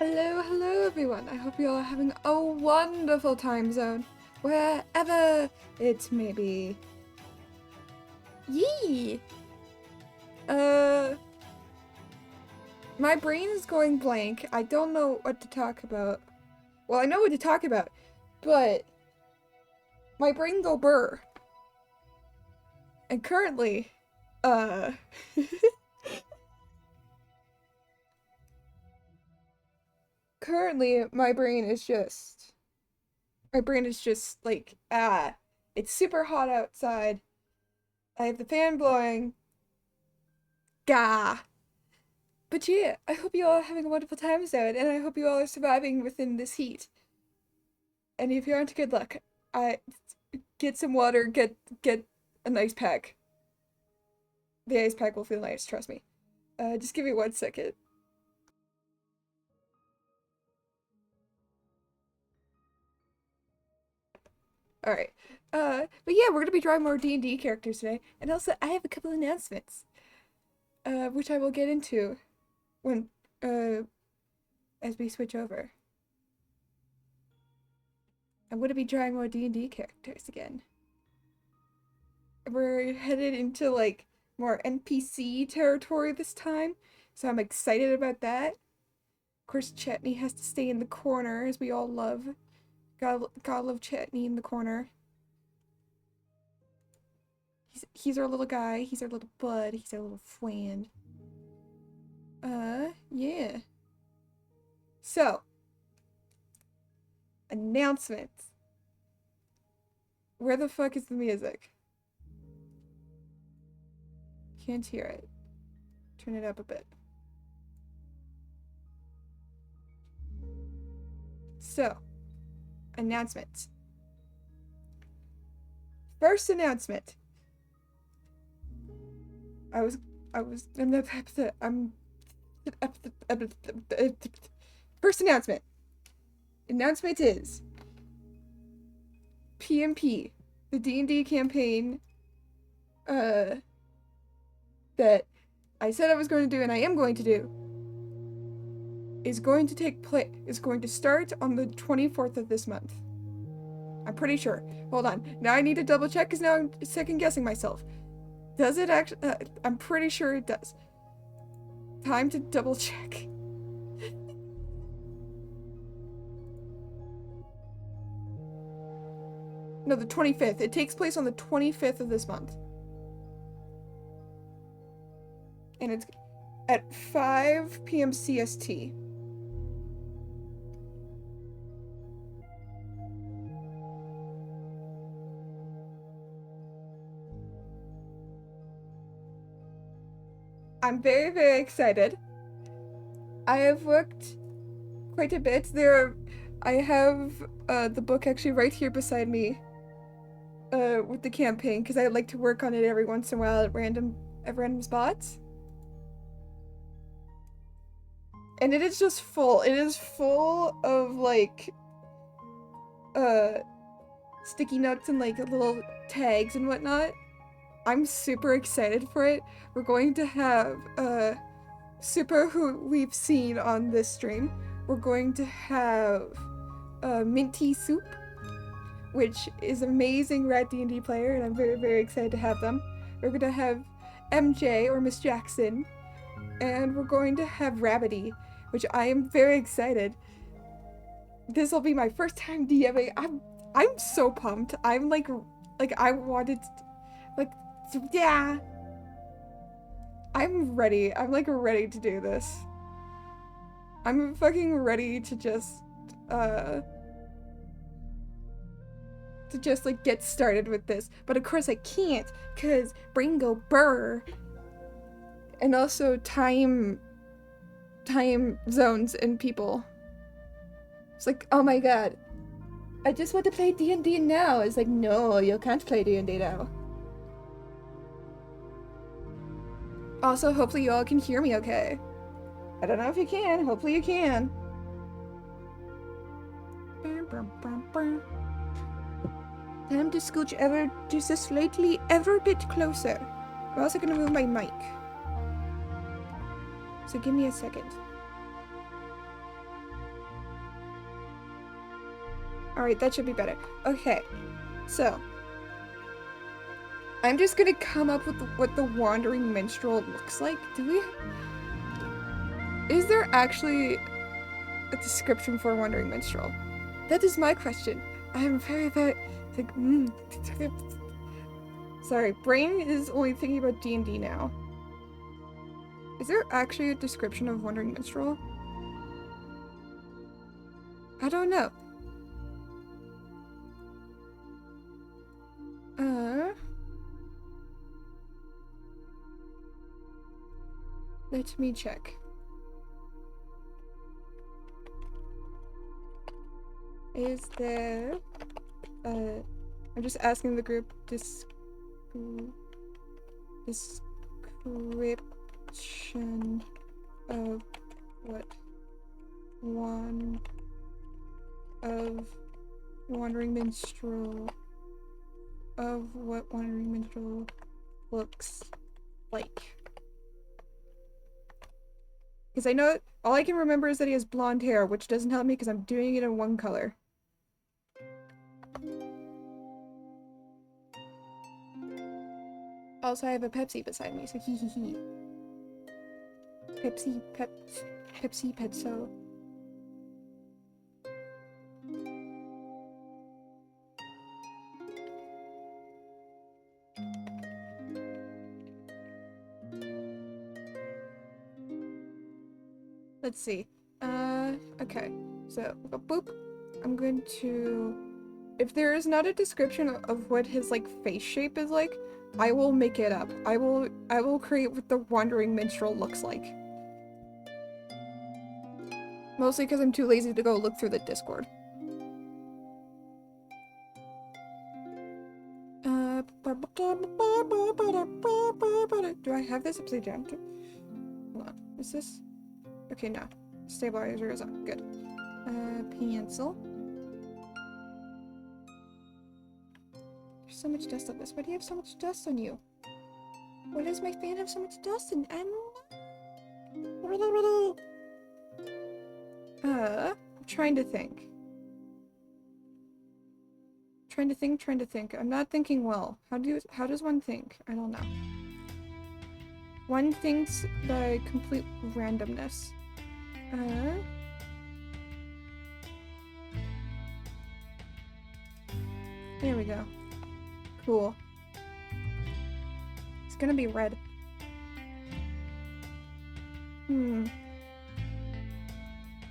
Hello, hello everyone. I hope you all are having a wonderful time zone, wherever it may be. Yee! My brain is going blank. I don't know what to talk about. Well, I know what to talk about, but my brain go burr. And currently, currently my brain is just like, it's super hot outside. I have the fan blowing. Gah. But yeah, I hope you all are having a wonderful time zone, and I hope you all are surviving within this heat. And if you aren't, good luck. I get some water, get an ice pack. The ice pack will feel nice, trust me. Just give me 1 second. Alright. But yeah, we're gonna be drawing more D&D characters today, and also I have a couple announcements, which I will get into when, as we switch over. I'm gonna be drawing more D&D characters again. We're headed into, like, more NPC territory this time, so I'm excited about that. Of course, Chetney has to stay in the corner, as we all love. Gotta love Chetney in the corner. He's our little guy. He's our little bud. He's our little friend. Yeah. So, announcements. Where the fuck is the music? Can't hear it. Turn it up a bit. So, announcements. First announcement. First announcement. Announcement is PMP, the D&D campaign that I said I was going to do and I am going to do is going to start on the 24th of this month. I'm pretty sure. Hold on. Now I need to double check because now I'm second guessing myself. Does it actually? I'm pretty sure it does. Time to double check. No, the 25th. It takes place on the 25th of this month. And it's at 5 p.m. CST. I'm very, very excited. I have worked quite a bit. I have the book actually right here beside me with the campaign because I like to work on it every once in a while at random spots. And it is just full. It is full of like sticky notes and like little tags and whatnot. I'm super excited for it. We're going to have Super, who we've seen on this stream. We're going to have Minty Soup, which is amazing Rat D&D player, and I'm very, very excited to have them. We're going to have MJ, or Miss Jackson, and we're going to have Rabbity, which I am very excited. This will be my first time DMing. I'm so pumped. I'm like I wanted to, like, yeah. I'm ready. I'm like ready to do this. I'm fucking ready to just like get started with this. But of course I can't, cause brain go burr. And also time zones and people. It's like, oh my god. I just want to play D&D now. It's like, no, you can't play D&D now. Also, hopefully you all can hear me okay. I don't know if you can. Hopefully you can. Time to scooch just a slightly ever bit closer. I'm also gonna move my mic. So give me a second. Alright, that should be better. Okay, so I'm just gonna come up with what the Wandering Minstrel looks like. Is there actually a description for a Wandering Minstrel? That is my question. I'm very, very like, Sorry, brain is only thinking about D&D now. Is there actually a description of Wandering Minstrel? I don't know. Let me check. Is there I'm just asking the group description of what Wandering Minstrel looks like. Because I know all I can remember is that he has blonde hair, which doesn't help me because I'm doing it in one color. Also, I have a Pepsi beside me, so hee hee hee. Pepsi, Petso. Let's see. Okay. So, boop. I'm going to... If there is not a description of what his, like, face shape is like, I will make it up. I will create what the Wandering Minstrel looks like. Mostly because I'm too lazy to go look through the Discord. Do I have this upside down? Hold on. Is this? Okay, no. Stabilizer is on. Good. Pencil. There's so much dust on this. Why do you have so much dust on you? Why does my fan have so much dust in? I'm trying to think. Trying to think. I'm not thinking well. How does one think? I don't know. One thinks by complete randomness. There we go. Cool. It's gonna be red.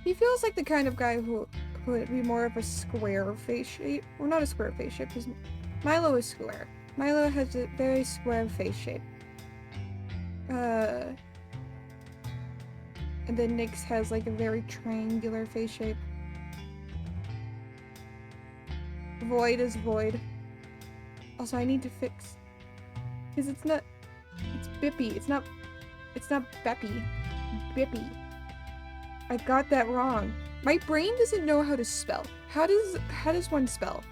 He feels like the kind of guy who would be more of a square face shape. Well, not a square face shape, because Milo is square. Milo has a very square face shape. And then Nyx has like a very triangular face shape. Void is void. Also, I need to fix, because it's Bippy. It's not Beppy. Bippy. I got that wrong. My brain doesn't know how to spell. How does one spell?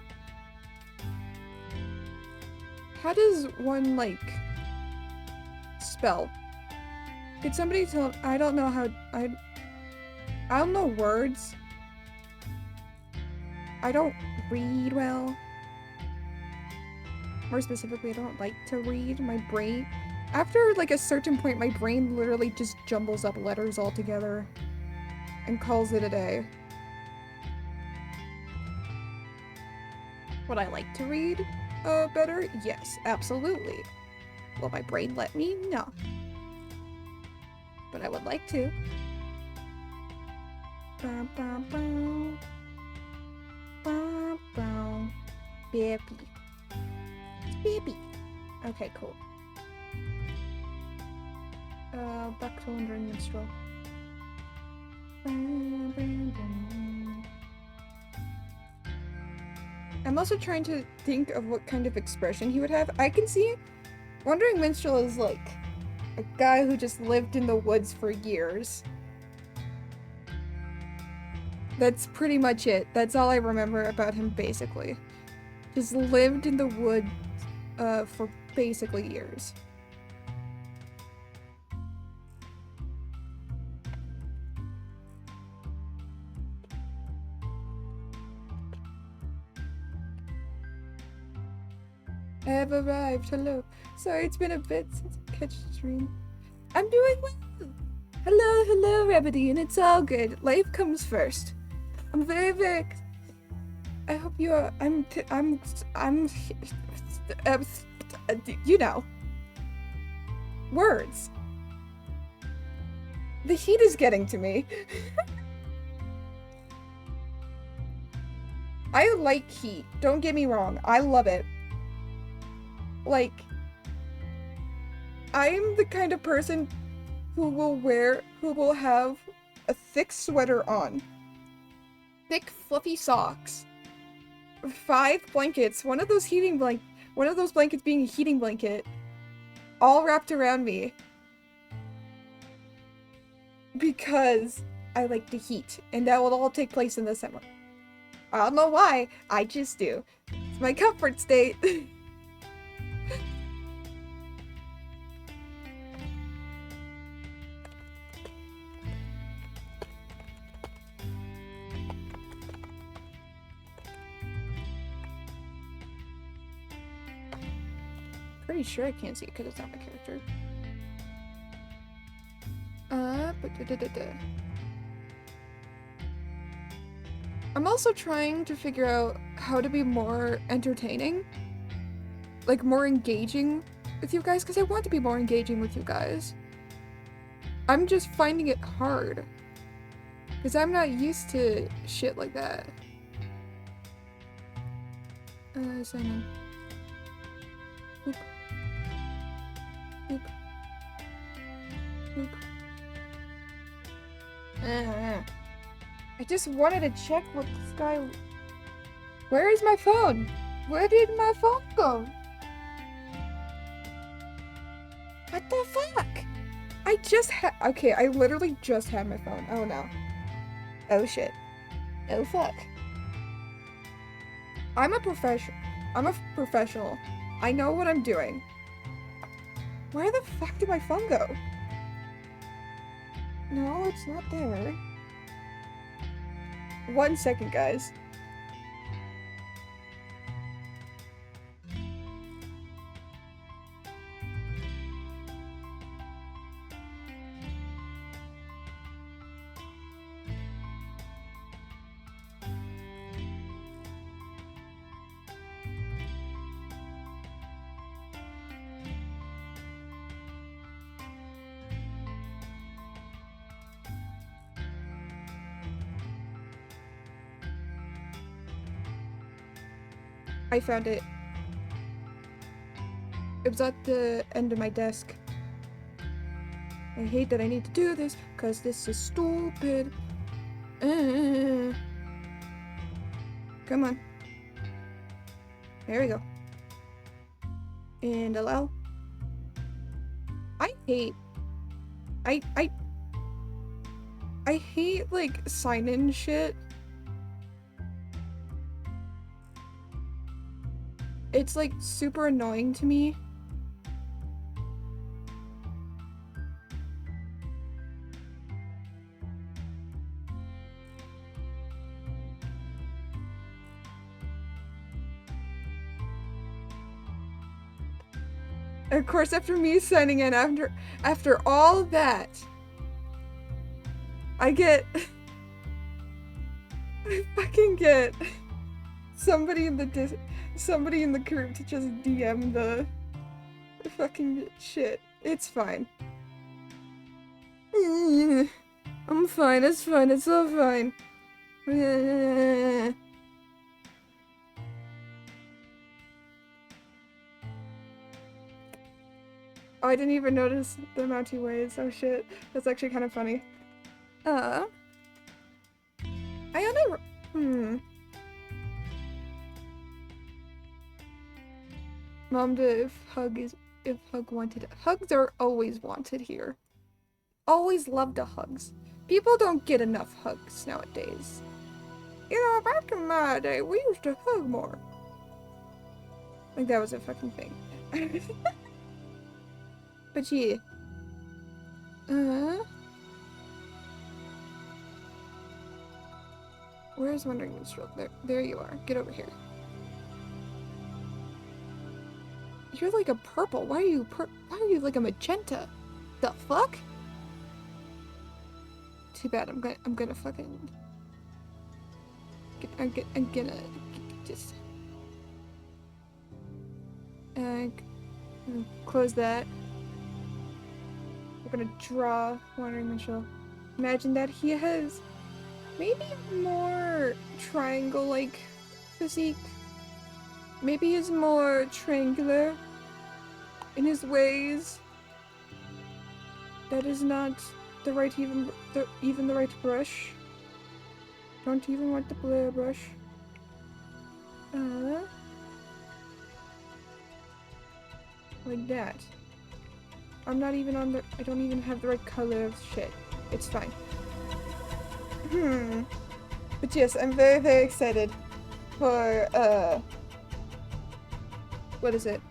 How does one, like, spell? Could somebody tell? I don't know how. I don't know words. I don't read well. More specifically, I don't like to read. My brain, after like a certain point, my brain literally just jumbles up letters all together and calls it a day. Would I like to read better? Yes, absolutely. Will my brain let me? No. But I would like to. Bippy. It's Bippy. Okay, cool. Back to Wandering Minstrel. I'm also trying to think of what kind of expression he would have. I can see Wandering Minstrel is like a guy who just lived in the woods for years. That's pretty much it. That's all I remember about him, basically. Just lived in the woods for basically years. I have arrived. Hello. Sorry, it's been a bit since I catch the stream. I'm doing well. Hello, Remedy, and it's all good. Life comes first. I'm very. I hope you are. You know. Words. The heat is getting to me. I like heat. Don't get me wrong. I love it. Like, I'm the kind of person who will have a thick sweater on, thick fluffy socks, 5 blankets, one of those blankets being a heating blanket, all wrapped around me, because I like the heat, and that will all take place in the summer. I don't know why, I just do. It's my comfort state. Pretty sure I can't see it because it's not my character. I'm also trying to figure out how to be more entertaining. Like, more engaging with you guys, because I want to be more engaging with you guys. I'm just finding it hard. Because I'm not used to shit like that. Simon. Boop. Boop. Boop. I just wanted to check what this guy... Where is my phone? Where did my phone go? What the fuck? Okay, I literally just had my phone. Oh no. Oh shit. Oh fuck. I'm a professional. I know what I'm doing. Where the fuck did my phone go? No, it's not there. 1 second, guys. I found it. It was at the end of my desk. I hate that I need to do this, because this is stupid. Come on. There we go. And allow. I hate, like, sign-in shit. It's, like, super annoying to me. Of course, after me signing in, after all that, I fucking get somebody in the group to just DM the fucking shit. It's fine. I'm fine, it's fine, it's all fine. Oh, I didn't even notice the amount he weighs. Oh shit. That's actually kind of funny. I only... Mom, if Hug wanted... Hugs are always wanted here. Always love the hugs. People don't get enough hugs nowadays. You know, back in my day, we used to hug more. Like that was a fucking thing. But yeah. Where's Wandering Minstrel? There you are. Get over here. You're like a purple. Why are you like a magenta? The fuck? Too bad. I'm gonna fucking. I'm gonna just. Close that. We're gonna draw Wandering Minstrel. Imagine that he has maybe more triangle-like physique. Maybe he's more triangular in his ways. That is not the right even the right brush. Don't even want the blur brush. Like that. I'm not even on the. I don't even have the right color of shit. It's fine. But yes, I'm very, very excited for, what is it?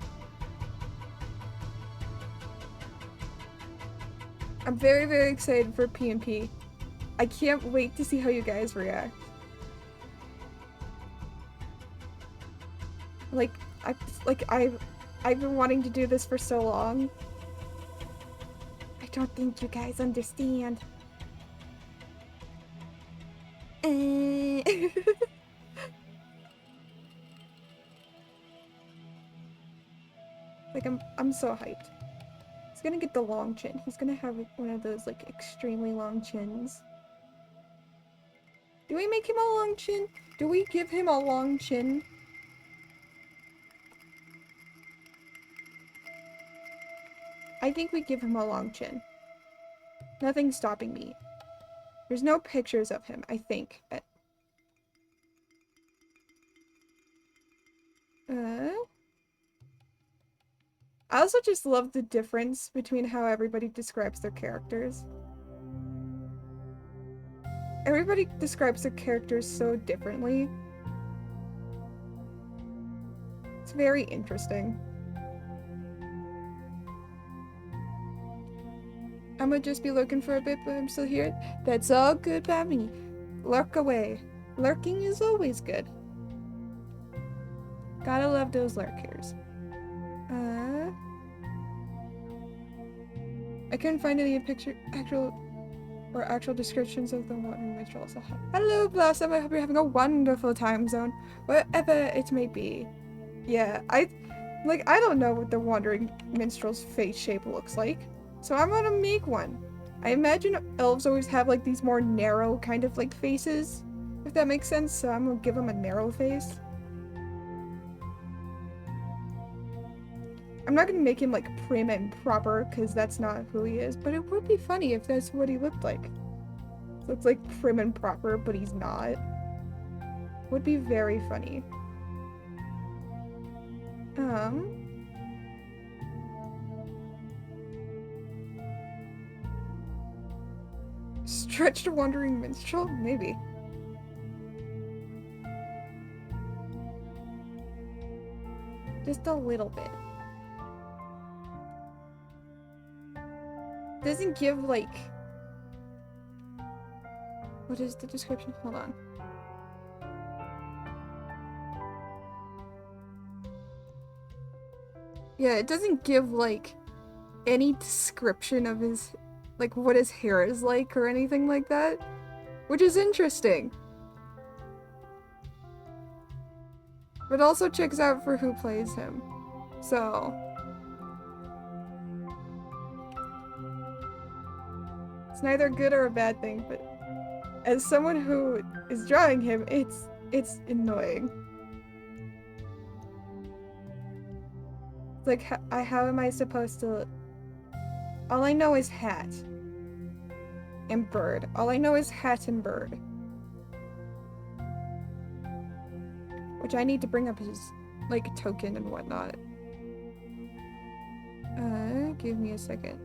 I'm very, very excited for PNP. I can't wait to see how you guys react. I've been wanting to do this for so long. I don't think you guys understand. Like I'm so hyped. He's gonna get the long chin. He's gonna have one of those like extremely long chins. Do we make him a long chin? Do we give him a long chin? I think we give him a long chin. Nothing's stopping me. There's no pictures of him, I think. I also just love the difference between how everybody describes their characters. Everybody describes their characters so differently. It's very interesting. I'm gonna just be lurking for a bit, but I'm still here. That's all good by me. Lurk away. Lurking is always good. Gotta love those lurkers. I couldn't find any actual descriptions of the wandering minstrel. So hello, Blossom. I hope you're having a wonderful time zone, wherever it may be. Yeah, I don't know what the wandering minstrel's face shape looks like, so I'm gonna make one. I imagine elves always have like these more narrow kind of like faces, if that makes sense. So I'm gonna give him a narrow face. I'm not gonna make him like prim and proper because that's not who he is, but it would be funny if that's what he looked like. Looks like prim and proper, but he's not. Would be very funny. Stretched wandering minstrel? Maybe. Just a little bit. Doesn't give like... What is the description? Hold on. Yeah, it doesn't give like any description of his, like what his hair is like or anything like that, which is interesting. But also checks out for who plays him. So it's neither good or a bad thing, but as someone who is drawing him, it's annoying. Like, how am I supposed to... All I know is hat. And bird. All I know is hat and bird. Which I need to bring up his, like, token and whatnot. Give me a second.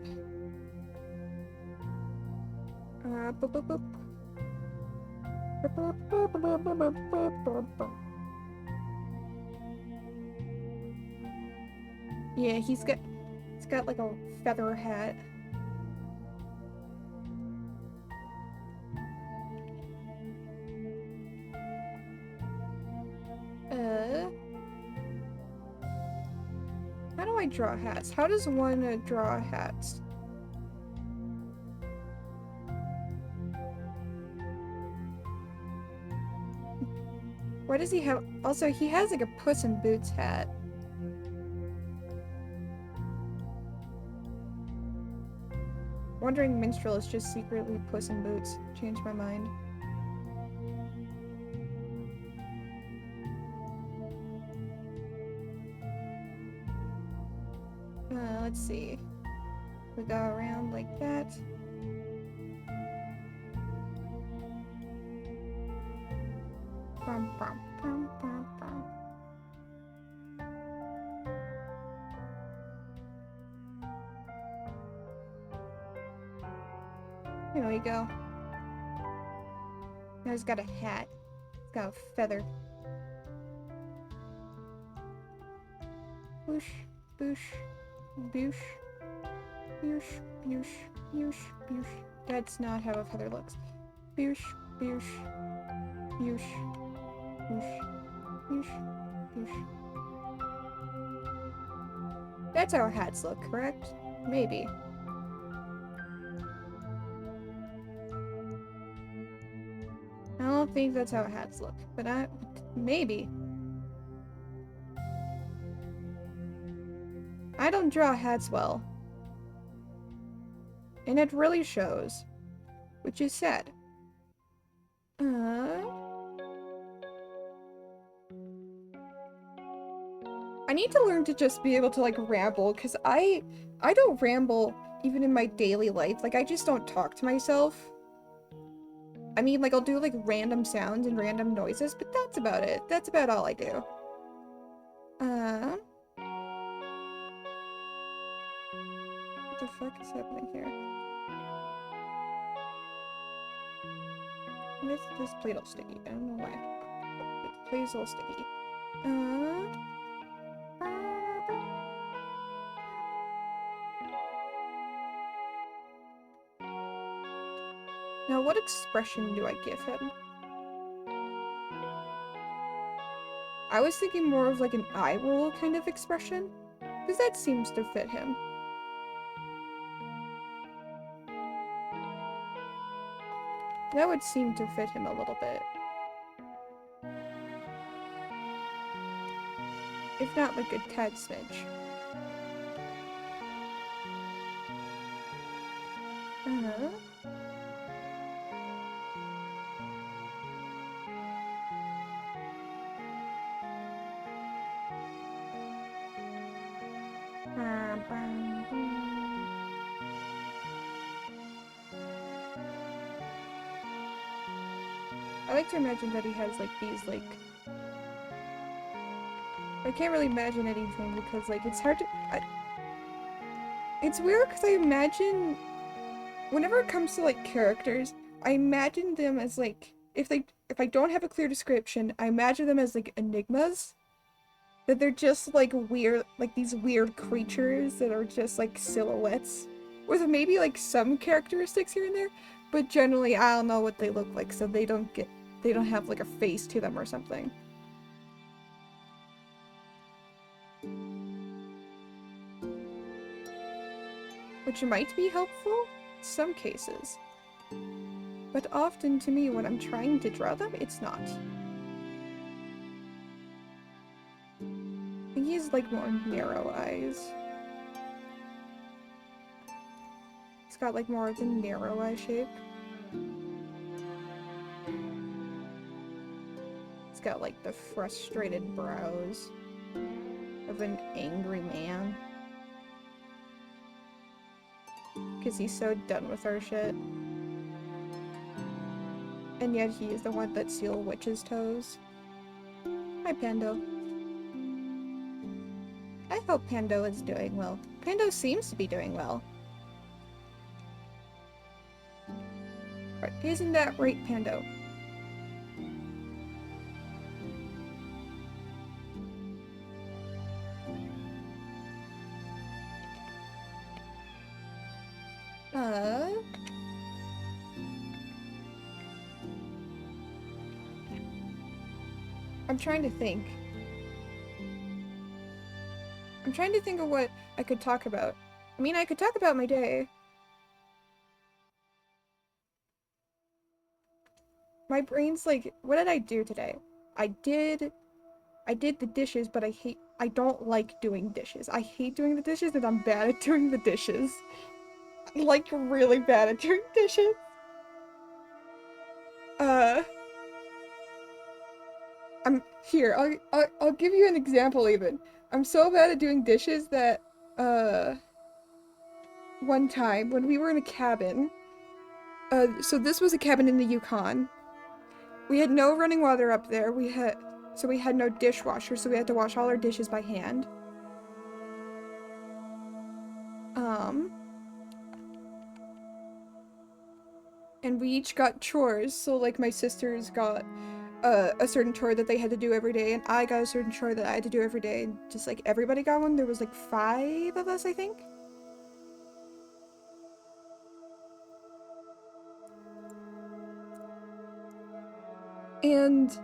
Boop. Yeah, he's got like a feather hat. How do I draw hats? How does one draw hats? Why does he have... Also, he has like a Puss in Boots hat. Wandering Minstrel is just secretly Puss in Boots. Changed my mind. Let's see. We go around like that. There we go. Now he's got a hat. He's got a feather. Boosh, boosh, boosh, boosh, boosh, boosh, boosh. That's not how a feather looks. Boosh, boosh, boosh, boosh, boosh, boosh. That's how hats look, correct? Maybe. I don't think that's how hats look, but maybe. I don't draw hats well. And it really shows. Which is sad. I need to learn to just be able to like ramble, because I don't ramble even in my daily life. Like, I just don't talk to myself. I mean, like, I'll do, like, random sounds and random noises, but that's about it. That's about all I do. What the fuck is happening here? This plate all sticky. I don't know why. The plate's all sticky. Now, what expression do I give him? I was thinking more of like an eye roll kind of expression, because that seems to fit him. That would seem to fit him a little bit. If not, like a tad smidge. I like to imagine that he has like these like... I can't really imagine anything because like it's hard to... It's weird because I imagine... Whenever it comes to like characters, I imagine them as like... If I don't have a clear description, I imagine them as like enigmas. That they're just like weird, like these weird creatures that are just like silhouettes. With maybe like some characteristics here and there, but generally I don't know what they look like, so they don't have like a face to them or something. Which might be helpful in some cases. But often to me when I'm trying to draw them, it's not. I think he has like more narrow eyes. He's got like more of the narrow eye shape. He's got like the frustrated brows of an angry man. Because he's so done with our shit. And yet he is the one that seal witches' toes. Hi, Pando. I hope Pando is doing well. Pando seems to be doing well. Right, isn't that right, Pando? I'm trying to think. I'm trying to think of what I could talk about. I mean, I could talk about my day. My brain's like, what did I do today? I did the dishes, but I don't like doing dishes. I hate doing the dishes and I'm bad at doing the dishes. Like, really bad at doing dishes. I'll give you an example even. I'm so bad at doing dishes that, one time when we were in a cabin, so this was a cabin in the Yukon. We had no running water up there. We had no dishwasher, so we had to wash all our dishes by hand. And we each got chores, so like my sisters got a certain chore that they had to do every day, and I got a certain chore that I had to do every day, and just like everybody got one. There was like 5 of us, I think. And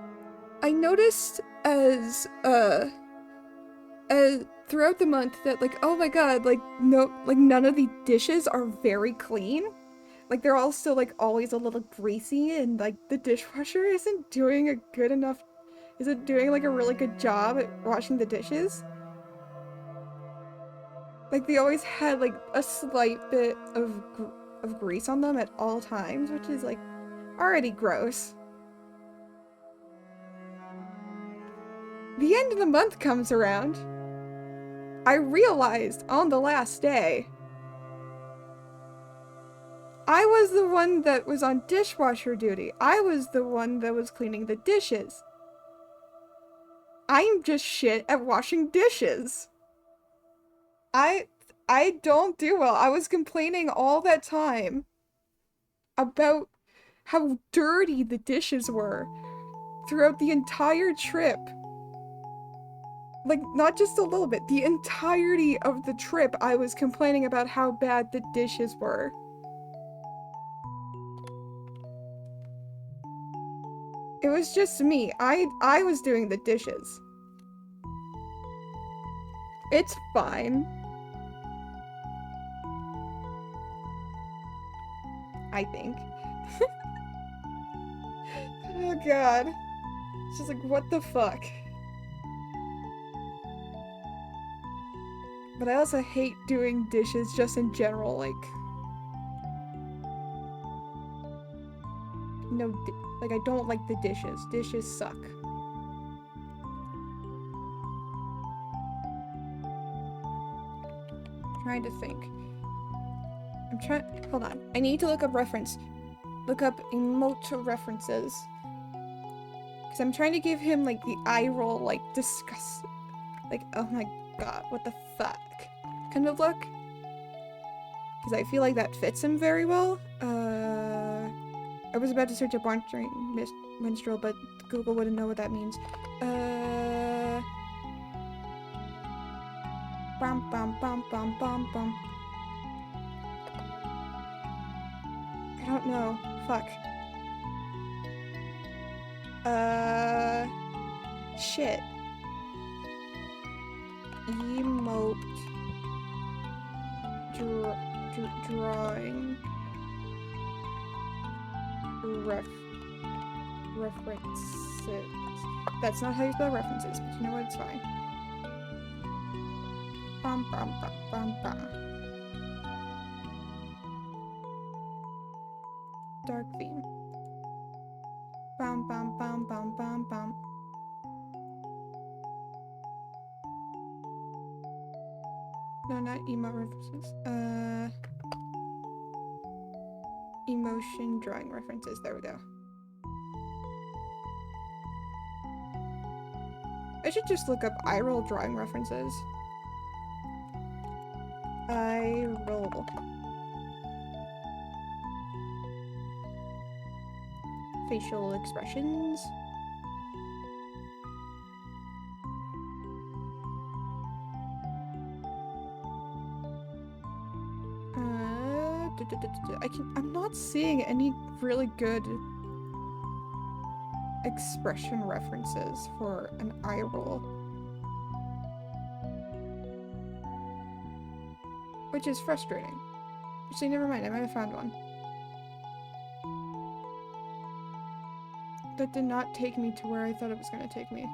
I noticed as throughout the month that like, oh my god, like none of the dishes are very clean. Like they're all still like always a little greasy, and like the dishwasher isn't doing like a really good job at washing the dishes. Like they always had like a slight bit of grease on them at all times, which is like already gross. The end of the month comes around. I realized on the last day I was the one that was on dishwasher duty. I was the one that was cleaning the dishes. I'm just shit at washing dishes. I don't do well. I was complaining all that time about how dirty the dishes were throughout the entire trip. Like, not just a little bit, the entirety of the trip I was complaining about how bad the dishes were. It was just me. I was doing the dishes. It's fine. I think. Oh god. It's just like, what the fuck? But I also hate doing dishes just in general, like... No, like, I don't like the dishes. Dishes suck. Trying to think. Hold on. I need to look up look up emote references. Because I'm trying to give him, like, the eye roll, like, disgust. Like, oh my god, what the fuck? Kind of look. Because I feel like that fits him very well. I was about to search up wandering minstrel, but Google wouldn't know what that means. Bum bum bum bum bum bum. I don't know. Fuck. Shit. Emote. Drawing. References. That's not how you spell references, but you know what? It's fine. Bum bum bum bum bum. Dark theme. Bum bum bum bum bum bum. No, not emo references. Emotion drawing references. There we go. I should just look up eye roll drawing references. Eye roll. Facial expressions. I'm not seeing any really good expression references for an eye roll. Which is frustrating. Actually, never mind, I might have found one. That did not take me to where I thought it was going to take me.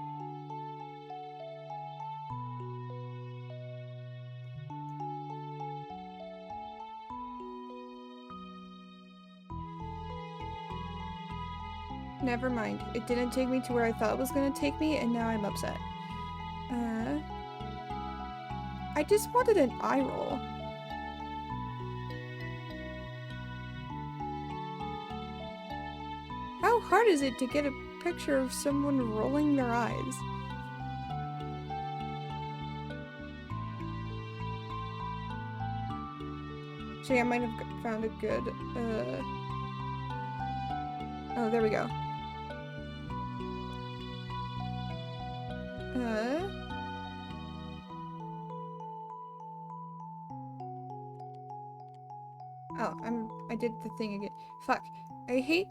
Never mind. It didn't take me to where I thought it was going to take me, and now I'm upset. I just wanted an eye roll. How hard is it to get a picture of someone rolling their eyes? Actually, I might have found a good, Oh, there we go. Oh, I did the thing again. Fuck. I hate...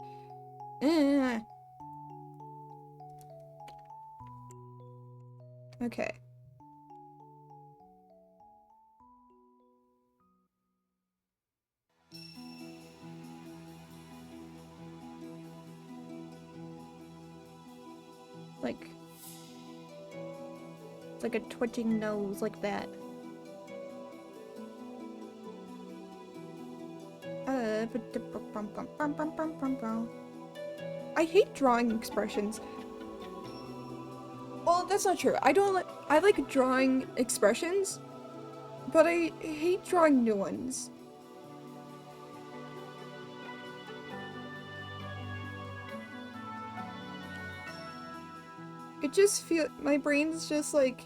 Okay. Like... It's like a twitching nose, like that. I hate drawing expressions. Well, that's not true. I like drawing expressions, but I hate drawing new ones. It just my brain's just like...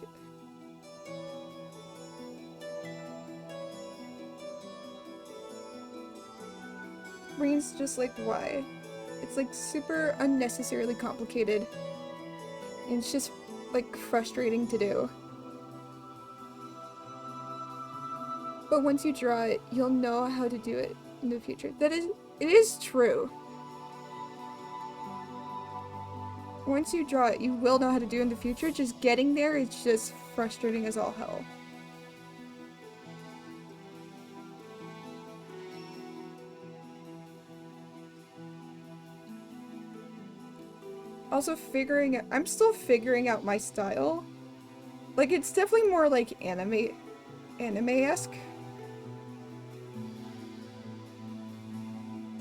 Brain's just like, why? It's like super unnecessarily complicated. And it's just like frustrating to do. But once you draw it, you'll know how to do it in the future. It is true. Once you draw it, you will know how to do it in the future. Just getting there is just frustrating as all hell. Also I'm still figuring out my style. Like, it's definitely more like anime-esque.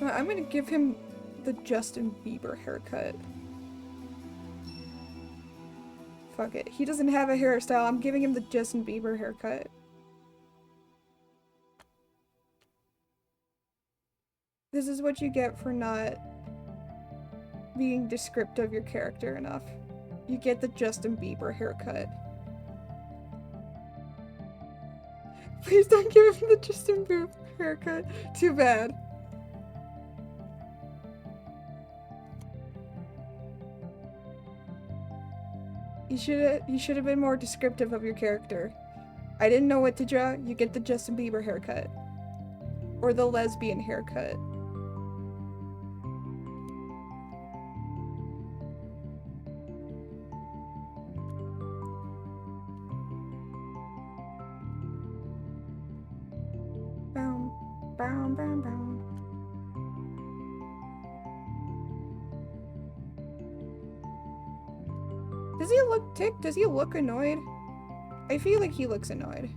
I'm gonna give him the Justin Bieber haircut. Fuck it. He doesn't have a hairstyle. I'm giving him the Justin Bieber haircut. This is what you get for not being descriptive of your character enough. You get the Justin Bieber haircut. Please don't give him the Justin Bieber haircut. Too bad. You should have been more descriptive of your character. I didn't know what to draw. You get the Justin Bieber haircut. Or the lesbian haircut. Boom, boom, boom, boom. Does he look ticked? Does he look annoyed? I feel like he looks annoyed.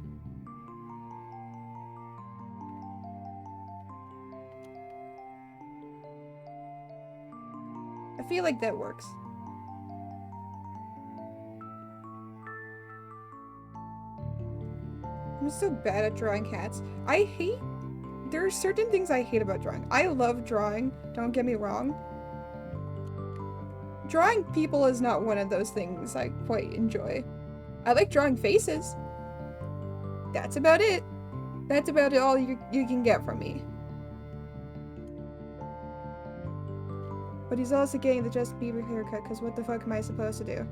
I feel like that works. I'm so bad at drawing cats. There are certain things I hate about drawing. I love drawing, don't get me wrong. Drawing people is not one of those things I quite enjoy. I like drawing faces. That's about it. That's about all you can get from me. But he's also getting the Justin Bieber haircut, because what the fuck am I supposed to do?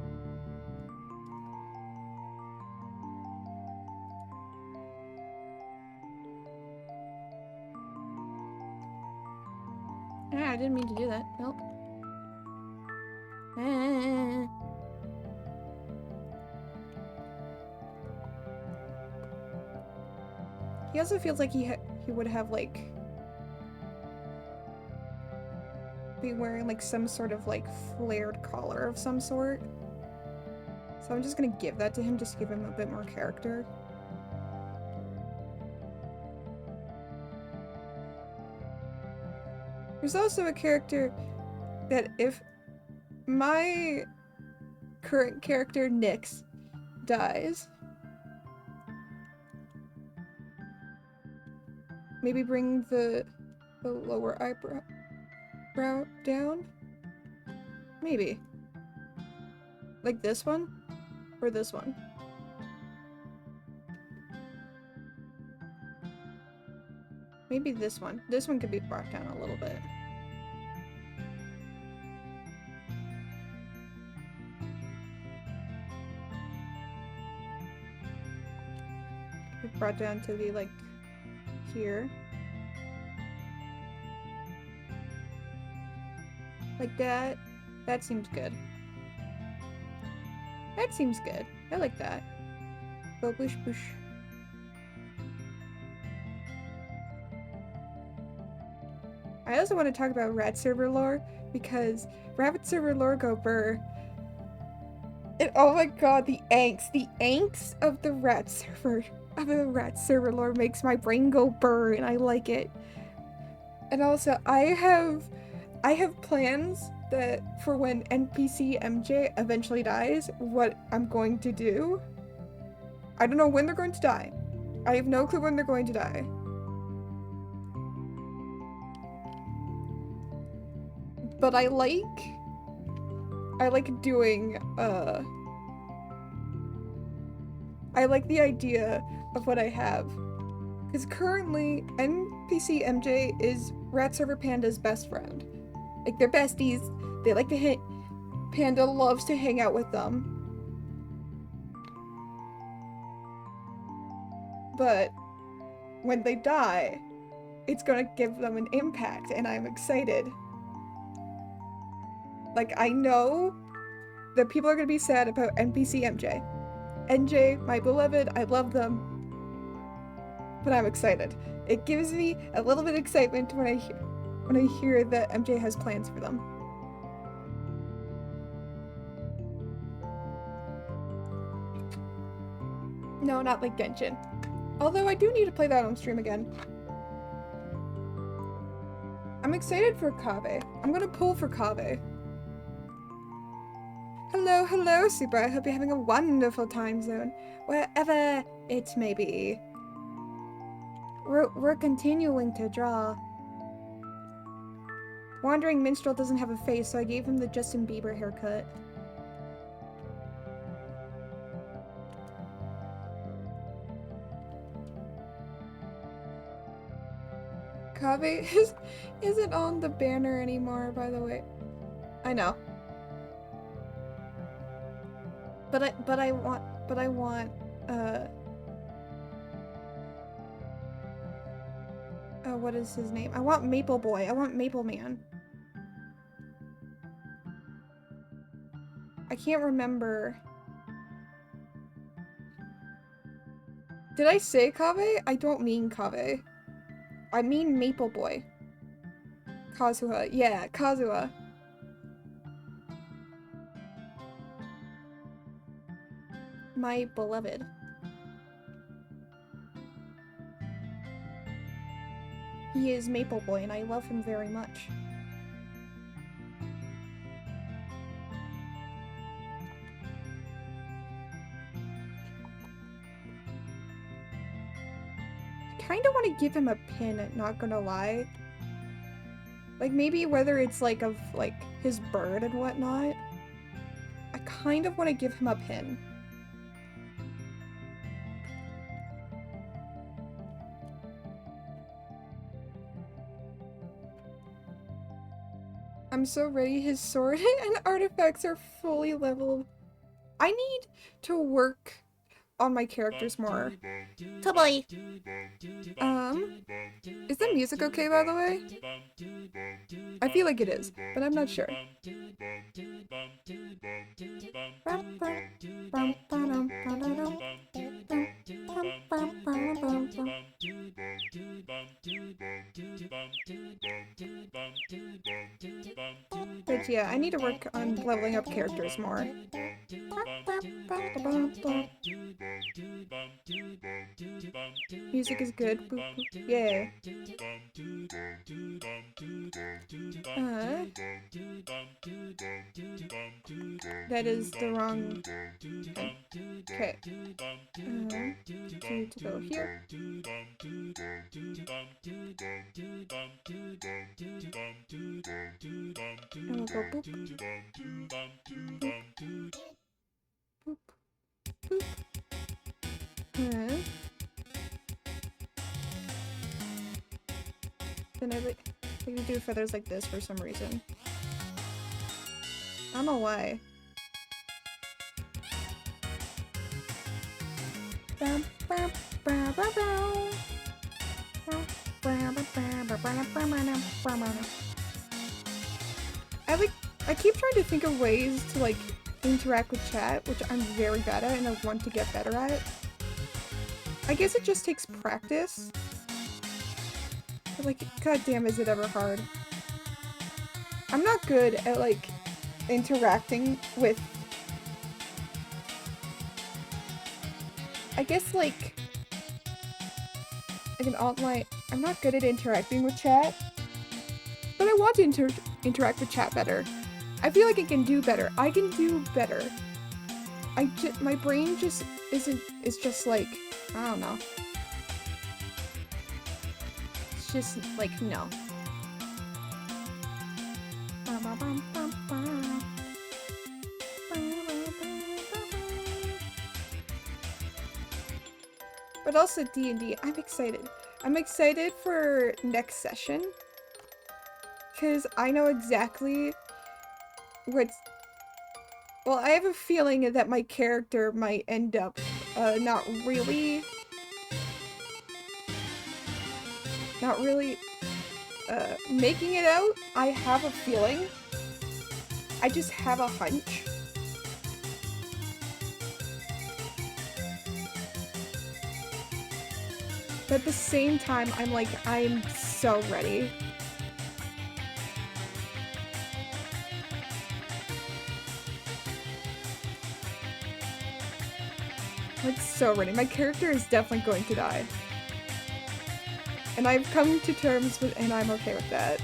Ah, I didn't mean to do that. Nope. He also feels like he would have, like, be wearing, like, some sort of, like, flared collar of some sort. So I'm just gonna give that to him, just to give him a bit more character. There's also a character that if my current character, Nyx, dies, maybe bring the lower eyebrow down? Maybe. Like this one? Or this one? Maybe this one. This one could be brought down a little bit. Brought down to the, like, here. Like that. That seems good. That seems good. I like that. Go bush bush. I also want to talk about rat server lore, because rabbit server lore go burr. And oh my god, the angst of the rat server lore makes my brain go burr, and I like it. And also, I have plans that for when NPC MJ eventually dies, what I'm going to do. I don't know when they're going to die. I have no clue when they're going to die. But I like I like doing, I like the idea of what I have. Because currently, NPC MJ is Rat Server Panda's best friend. Like, they're besties. They like to hit. Panda loves to hang out with them. But when they die, it's gonna give them an impact, and I'm excited. Like, I know that people are gonna be sad about NPC MJ. NJ, my beloved, I love them. But I'm excited. It gives me a little bit of excitement when I hear that MJ has plans for them. No, not like Genshin. Although I do need to play that on stream again. I'm excited for Kaveh. I'm gonna pull for Kaveh. Hello, hello, Super. I hope you're having a wonderful time zone, wherever it may be. We're continuing to draw. Wandering Minstrel doesn't have a face, so I gave him the Justin Bieber haircut. Kaveh isn't on the banner anymore, by the way. I know. But I want what is his name? I want Maple Boy. I want Maple Man. I can't remember. Did I say Kaveh? I don't mean Kaveh. I mean Maple Boy. Kazuha. Yeah, Kazuha. My beloved. He is Maple Boy, and I love him very much. I kinda want to give him a pin, not gonna lie. Like, maybe whether it's, like, of, like, his bird and whatnot. I kind of want to give him a pin. I'm so ready. His sword and artifacts are fully leveled. I need to work on my characters more. Kaboy! Is the music okay, by the way? I feel like it is, but I'm not sure. But yeah, I need to work on leveling up characters more. Music is good. Yeah. That is the wrong. Okay. To go here. And we'll go boop. Boop. Boop. Then I like to do feathers like this for some reason. I don't know why. I keep trying to think of ways to like interact with chat, which I'm very bad at and I want to get better at. I guess it just takes practice. But like, goddamn, is it ever hard? I'm not good at like interacting with. I guess like an online. I'm not good at interacting with chat, but I want to interact with chat better. I feel like I can do better. I can do better. My brain just is just like, I don't know. It's just like, no. but also D&D. I'm excited. I'm excited for next session because I know exactly what's... Well, I have a feeling that my character might end up not really making it out. I have a feeling. I just have a hunch. But at the same time, I'm like, I'm so ready. Like, so ready. My character is definitely going to die. And I've come to terms with, and I'm okay with that.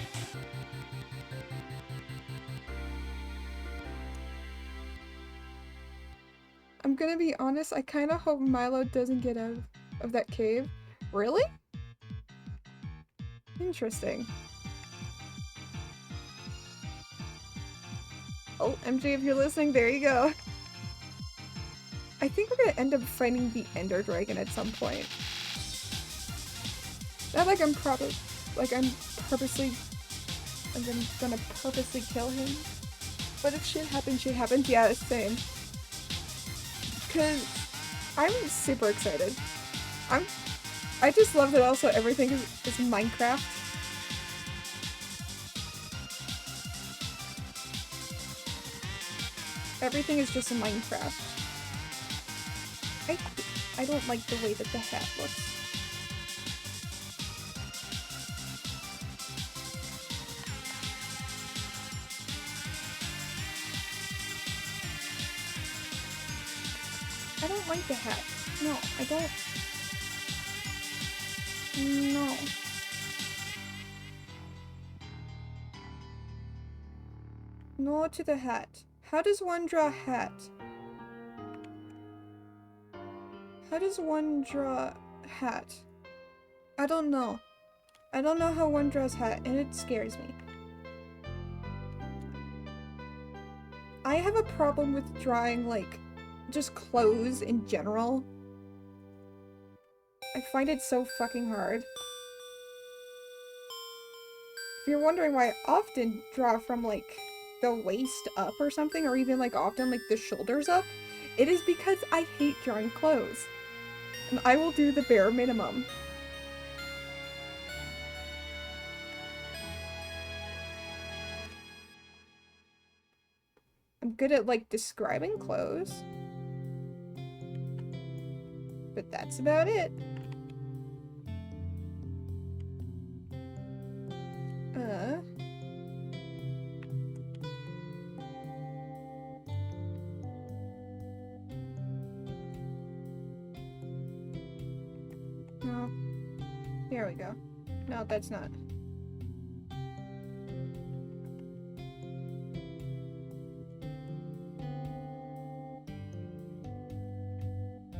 I'm gonna be honest, I kinda hope Milo doesn't get out of that cave. Really? Interesting. Oh, MJ, if you're listening, there you go. I think we're gonna end up fighting the Ender Dragon at some point. Not like I'm purposely gonna purposely kill him. But if shit happens, yeah, it's the same. Cause I'm super excited. I just love that also everything is Minecraft. Everything is just in Minecraft. I don't like the way that the hat looks. I don't like the hat. No, I don't. No. No to the hat. How does one draw a hat? How does one draw a hat? I don't know. I don't know how one draws hat, and it scares me. I have a problem with drawing, like, just clothes in general. I find it so fucking hard. If you're wondering why I often draw from, like, the waist up or something, or even, like, often, like, the shoulders up, it is because I hate drawing clothes. And I will do the bare minimum. I'm good at, like, describing clothes. But that's about it. No. There we go. No, that's not.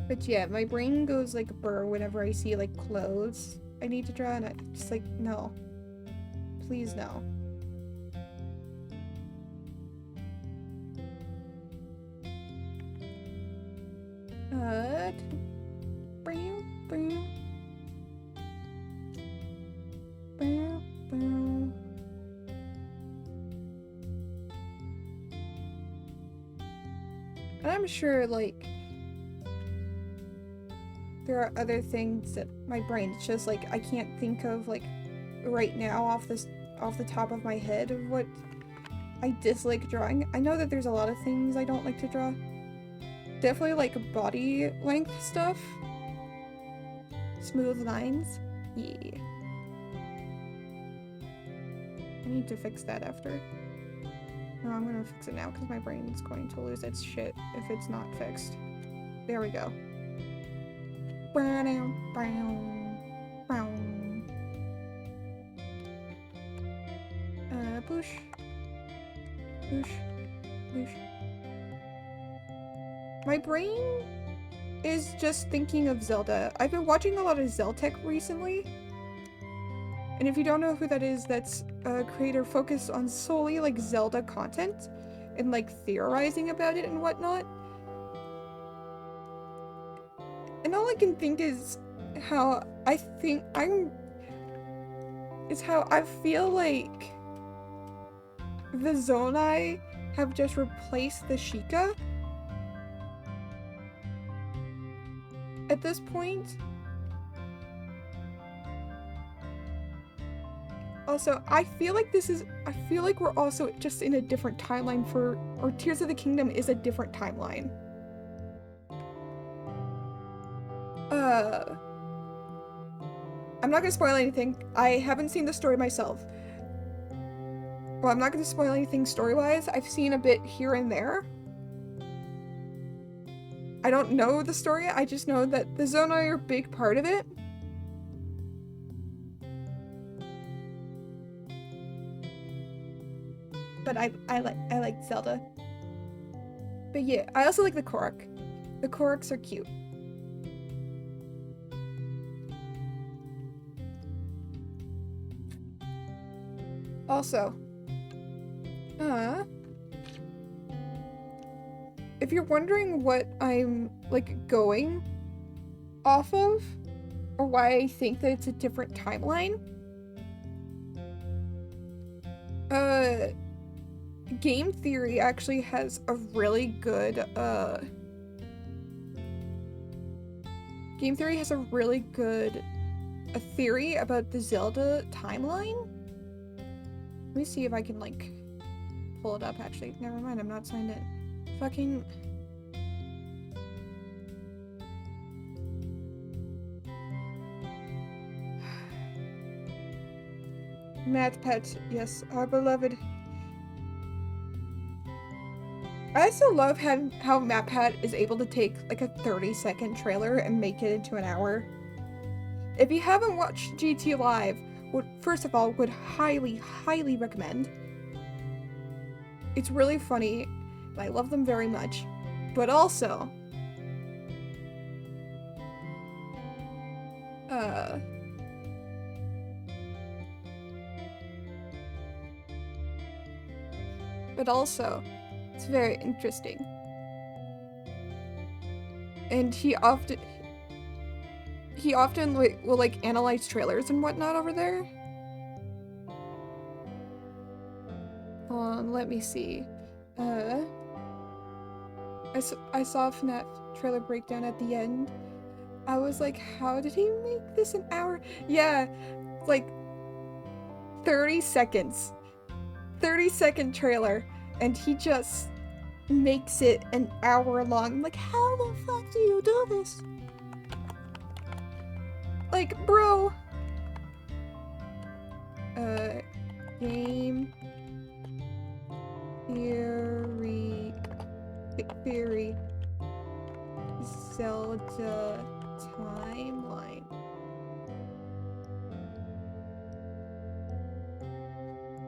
But yeah, my brain goes like burr whenever I see like clothes I need to draw, and I'm just like, no. Please no. And I'm sure, like, there are other things that my brain's just like, I can't think of, like, right now off the top of my head of what I dislike drawing. I know that there's a lot of things I don't like to draw. Definitely like body length stuff. Smooth lines. Yeah. I need to fix that after. No, I'm gonna fix it now because my brain's going to lose its shit if it's not fixed. There we go. Push. Push. Push. My brain is just thinking of Zelda. I've been watching a lot of Zeltech recently. And if you don't know who that is, that's a creator focused on solely like Zelda content and like theorizing about it and whatnot. And all I can think is how I think it's how I feel like the Zonai have just replaced the Sheikah at this point. Also, I feel like we're also just in a different timeline or Tears of the Kingdom is a different timeline. I'm not gonna spoil anything. I haven't seen the story myself. Well, I'm not gonna spoil anything story-wise. I've seen a bit here and there. I don't know the story, I just know that the Zonai are a big part of it. But I like Zelda. But yeah, I also like the Korok. The Koroks are cute. Also, if you're wondering what I'm like going off of, or why I think that it's a different timeline, Game Theory actually has a really good, Game Theory has a really good theory about the Zelda timeline. Let me see if I can, like, pull it up, actually. Never mind, I'm not signed in. Fucking... MatPat, yes, our beloved. I also love how MatPat is able to take, like, a 30-second trailer and make it into an hour. If you haven't watched GT Live, first of all, would highly, highly recommend. It's really funny, and I love them very much. But also, it's very interesting. And he often will like analyze trailers and whatnot over there. Hold on, let me see. I saw a FNAF trailer breakdown at the end. I was like, how did he make this an hour? Yeah, like 30 seconds. 30-second trailer, and he just makes it an hour long. Like, how the fuck do you do this? Like, bro. Game theory Zelda timeline.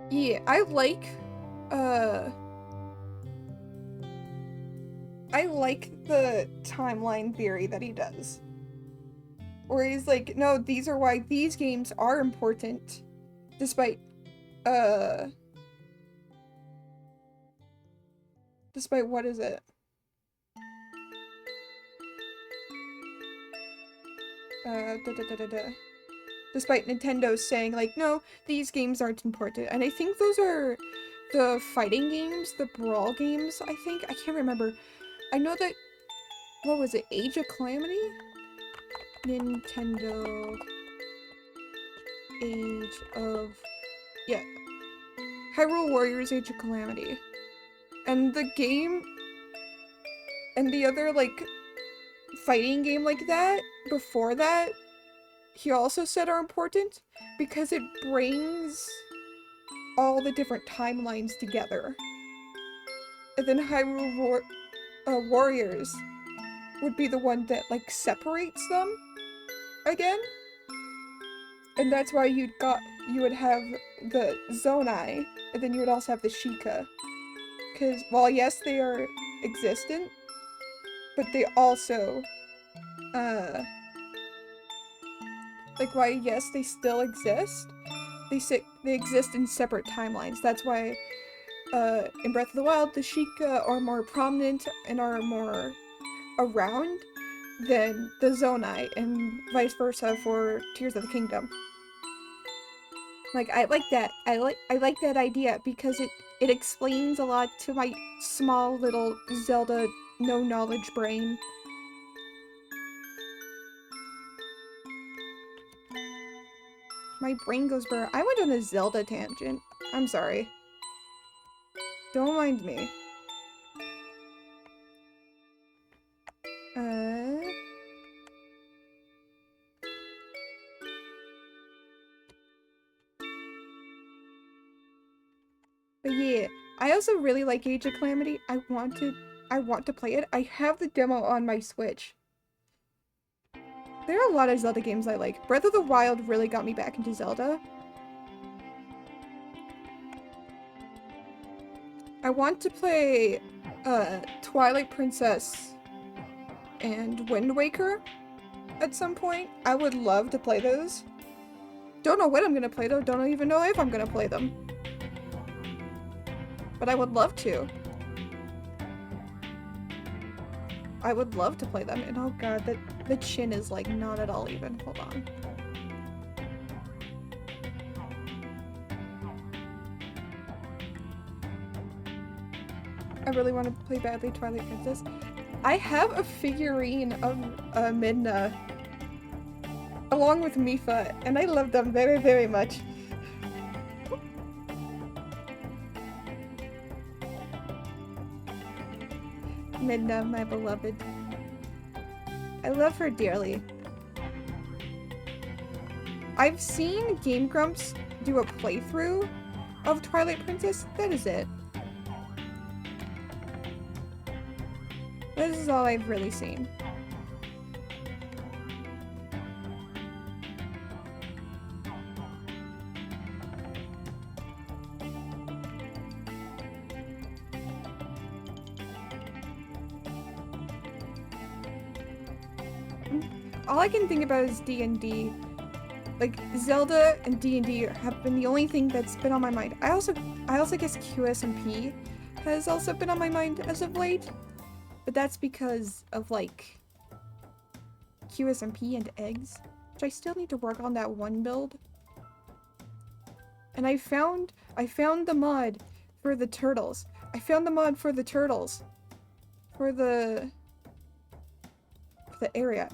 Yeah, I like the timeline theory that he does. Where he's like, no, these are why these games are important. Despite what is it? Despite Nintendo saying, like, no, these games aren't important. And I think those are the fighting games, the brawl games, I think. I can't remember. I know that, what was it, Age of Calamity? Nintendo Age of... yeah. Hyrule Warriors Age of Calamity. And the game... and the other, like, fighting game like that, before that, he also said are important because it brings all the different timelines together. And then Hyrule Warriors would be the one that, like, separates them again. And that's why you would have the Zonai, and then you would also have the Sheikah. Because while yes, they are existent, but they also, like, why yes, they still exist, they exist in separate timelines. That's why, in Breath of the Wild, the Sheikah are more prominent and are more around, than the Zonai, and vice versa for Tears of the Kingdom. Like, I like that. I like that idea because it explains a lot to my small little Zelda no knowledge brain. My brain goes burr. I went on a Zelda tangent. I'm sorry. Don't mind me. But yeah, I also really like Age of Calamity. I want to play it. I have the demo on my Switch. There are a lot of Zelda games I like. Breath of the Wild really got me back into Zelda. I want to play Twilight Princess and Wind Waker at some point. I would love to play those. Don't know when I'm gonna play them. Don't even know if I'm gonna play them. But I would love to. I would love to play them. And oh god, the chin is like not at all even. Hold on. I really want to play badly Twilight Princess. I have a figurine of Midna along with Mipha, and I love them very, very much. Midna, my beloved. I love her dearly. I've seen Game Grumps do a playthrough of Twilight Princess. That is it. This is all I've really seen. All I can think about is D&D. Like, Zelda and D&D have been the only thing that's been on my mind. I also guess QSMP has also been on my mind as of late. But that's because of, like, QSMP and eggs, which I still need to work on that one build. And I found the mod for the turtles. I found the mod for the turtles. For the area.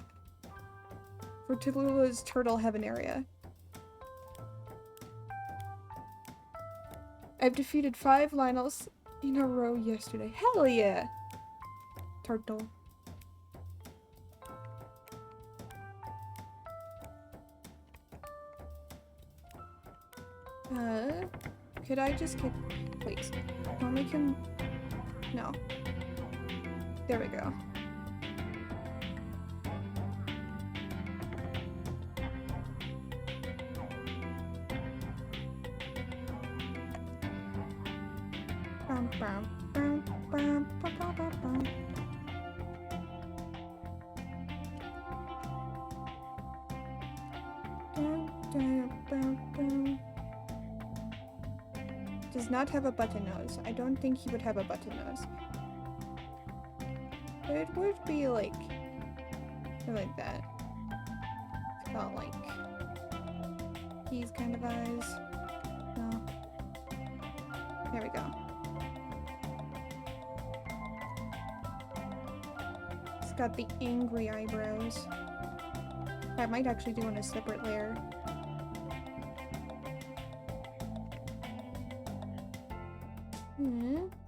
For Tallulah's Turtle Heaven area. I've defeated 5 Lynels in a row yesterday. Hell yeah! Turtle. Could I just get... Please. I'll make him... No. There we go. Does not have a button nose. I don't think he would have a button nose. But it would be like that. It's got like these kind of eyes. No. There we go. It's got the angry eyebrows. I might actually do on a separate layer.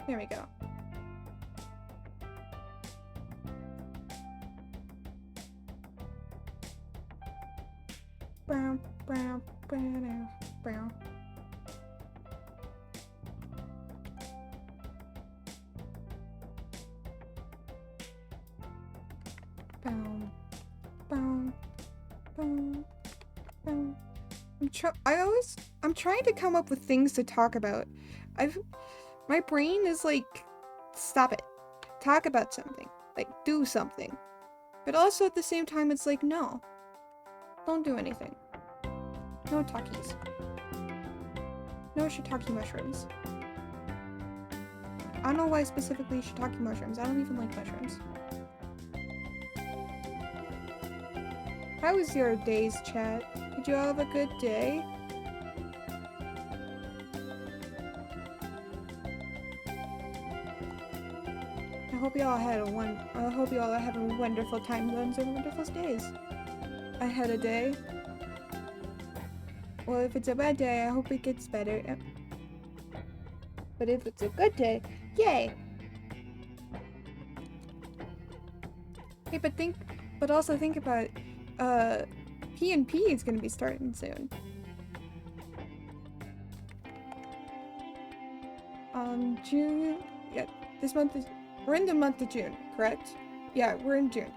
There we go. Brown, brown, brown, brown. Boom, boom, boom, boom. I'm trying to come up with things to talk about. My brain is like, stop it. Talk about something. Like, do something. But also at the same time, it's like, no. Don't do anything. No talkies. No shiitake mushrooms. I don't know why specifically shiitake mushrooms. I don't even like mushrooms. How was your day's chat? Did you all have a good day? I hope you all had a wonderful time zones and wonderful days. I had a day. Well, if it's a bad day, I hope it gets better. But if it's a good day, yay! Hey, but also think about, P&P is gonna be starting soon. June, yeah, we're in the month of June, correct? Yeah, we're in June.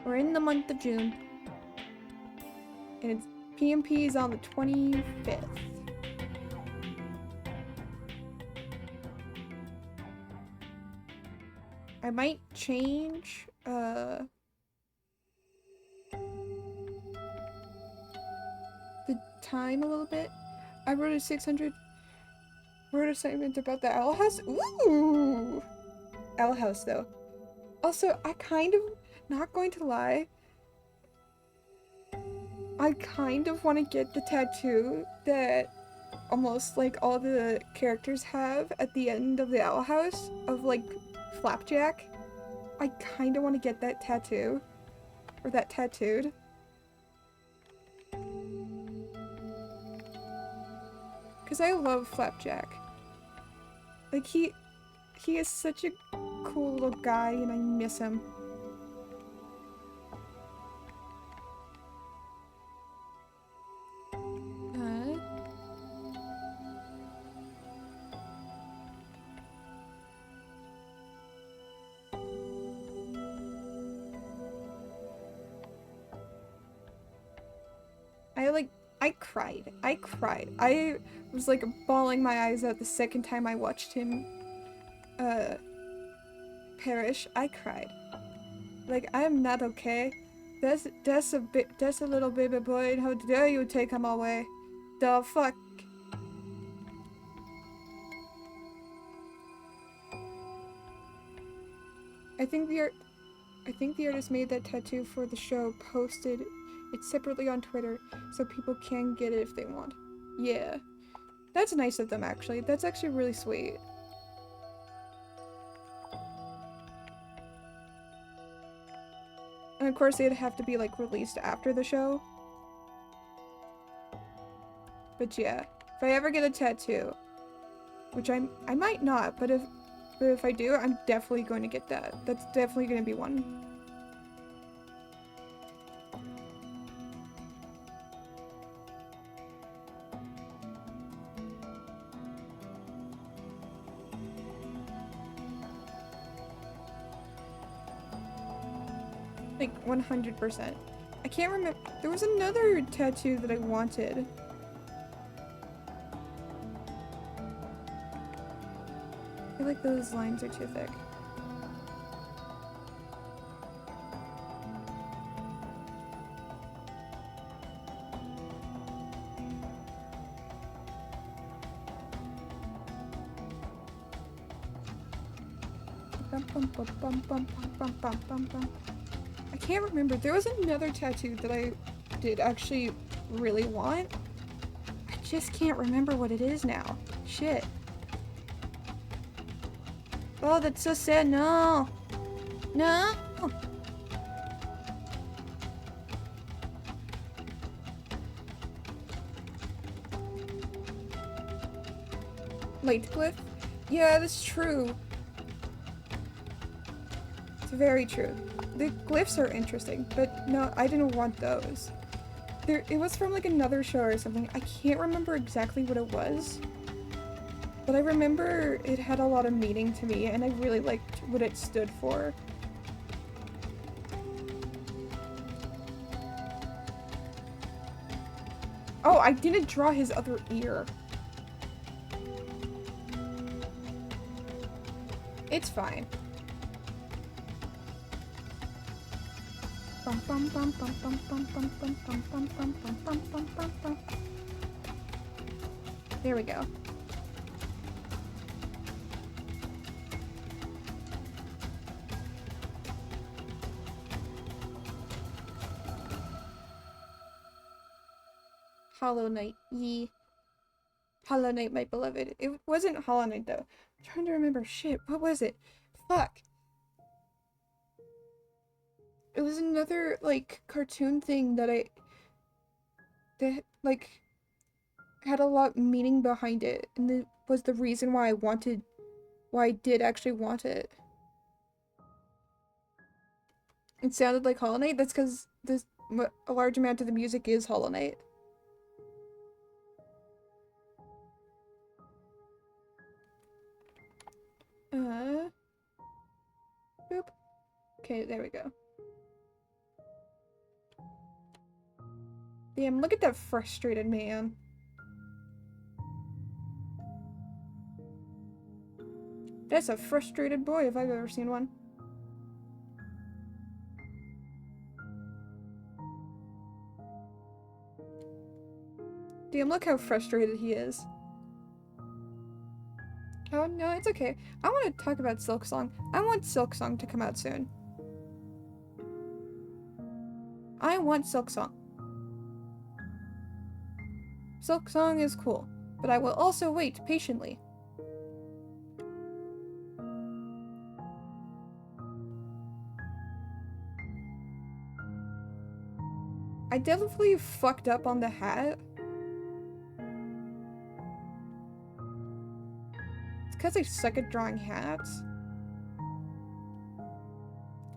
We're in the month of June. And it's P&P is on the 25th. I might change, the time a little bit. I wrote a 600 word assignment about the Owl House. Ooh! Owl House, though. Also, I kind of, not going to lie, I kind of want to get the tattoo that almost like all the characters have at the end of the Owl House of like Flapjack. I kind of want to get that tattoo. Or that tattooed. Because I love Flapjack. Like, he is such a cool little guy, and I miss him. I cried. I was like bawling my eyes out the second time I watched him perish. I cried. Like, I am not okay. That's a little baby boy, and how dare you take him away? The fuck? I think the artist made that tattoo for the show, posted it separately on Twitter, so people can get it if they want. Yeah. That's nice of them, actually. That's actually really sweet. And of course, they'd have to be, like, released after the show. But yeah, if I ever get a tattoo, which I might not, but if I do, I'm definitely going to get that. That's definitely going to be one. Like, 100%. I can't remember. There was another tattoo that I wanted. I feel like those lines are too thick. I can't remember. There was another tattoo that I did actually really want. I just can't remember what it is now. Shit. Oh, that's so sad. No. No. Lightglyph? Yeah, that's true. It's very true. The glyphs are interesting, but no, I didn't want those. It was from like another show or something. I can't remember exactly what it was. But I remember it had a lot of meaning to me, and I really liked what it stood for. Oh, I didn't draw his other ear. It's fine. There we go. Hollow Knight. Ye. Hollow Knight, my beloved. It wasn't Hollow Knight, though. I'm trying to remember. Shit, what was it? Fuck. It was another, like, cartoon thing that like, had a lot of meaning behind it. And it was the reason why I did actually want it. It sounded like Hollow Knight. That's because a large amount of the music is Hollow Knight. Boop. Okay, there we go. Damn, look at that frustrated man. That's a frustrated boy if I've ever seen one. Damn, look how frustrated he is. Oh, no, it's okay. I want to talk about Silksong. I want Silksong to come out soon. I want Silksong. Silksong is cool, but I will also wait patiently. I definitely fucked up on the hat. It's because I suck at drawing hats.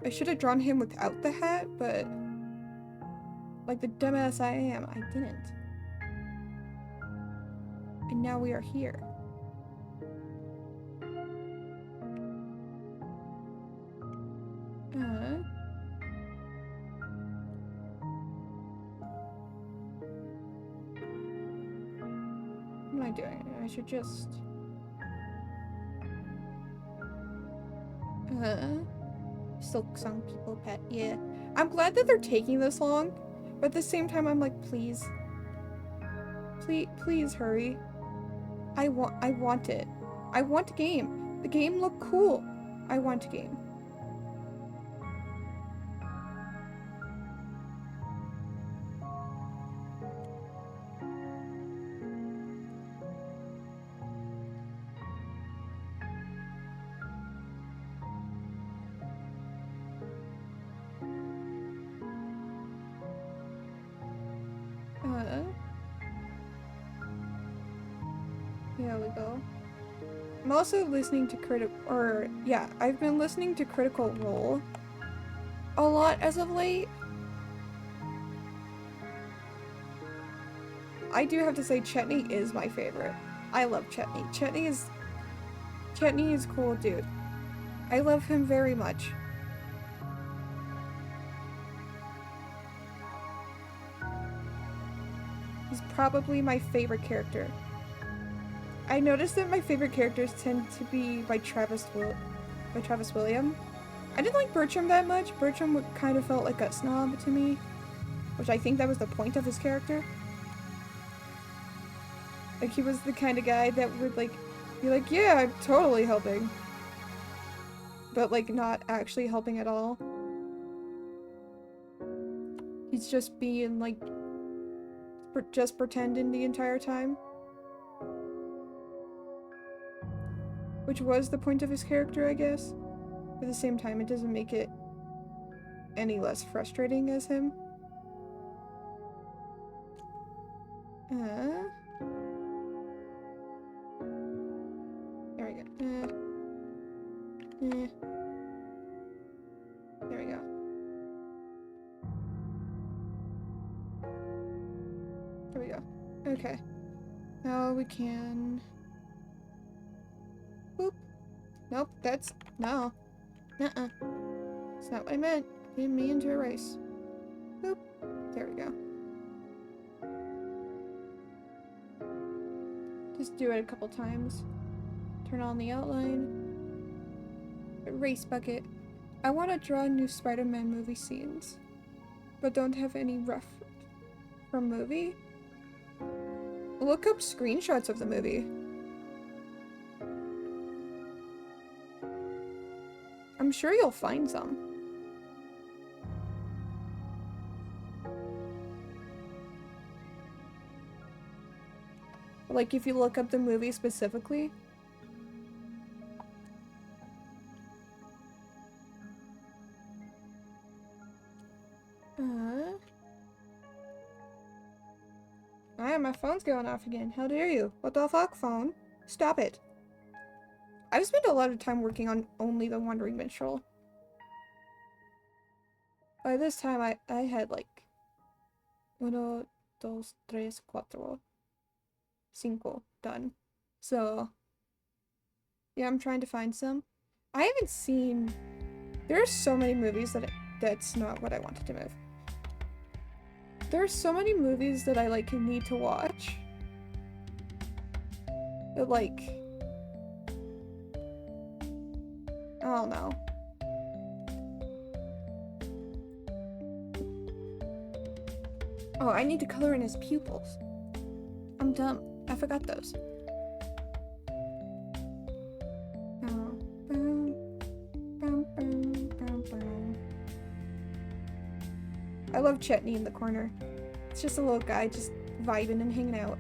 I should have drawn him without the hat, but like the dumbass I am, I didn't. And now we are here. What am I doing? I should just... Silksong people pet, yeah. I'm glad that they're taking this long, but at the same time I'm like, please. Please hurry. I want it. I want a game. The game looked cool. I want a game. There we go. I'm also listening to I've been listening to Critical Role a lot as of late. I do have to say Chetney is my favorite. I love Chetney. Chetney is cool, dude. I love him very much. He's probably my favorite character. I noticed that my favorite characters tend to be by Travis William. I didn't like Bertram that much. Bertram kind of felt like a snob to me, which I think that was the point of his character. Like, he was the kind of guy that would, like, be like, yeah, I'm totally helping. But, like, not actually helping at all. He's just being, like, just pretending the entire time. Which was the point of his character, I guess. But at the same time, it doesn't make it any less frustrating as him. There we go. There we go. There we go. Okay. Now we can... Boop. Nope, that's... No. Nuh-uh. That's not what I meant. I didn't mean to erase. Boop. There we go. Just do it a couple times. Turn on the outline. Erase bucket. I want to draw new Spider-Man movie scenes, but don't have any rough from movie. Look up screenshots of the movie. I'm sure you'll find some. Like, if you look up the movie specifically. My phone's going off again. How dare you? What the fuck, phone? Stop it. I've spent a lot of time working on only the Wandering Minstrel. By this time, I had like 1, 2, 3, 4, 5 done. So, yeah, I'm trying to find some. I haven't seen... There are so many movies that that's not what I wanted to move. There are so many movies that I, like, need to watch. That, like... I don't know. Oh, I need to color in his pupils. I'm dumb. I forgot those. I love Chetney in the corner. It's just a little guy just vibing and hanging out.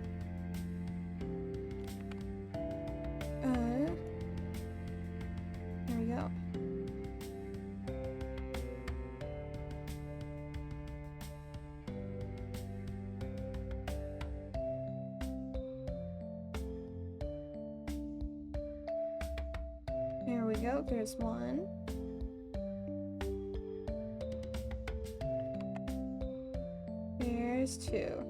There we go. There we go. There's one. There's two.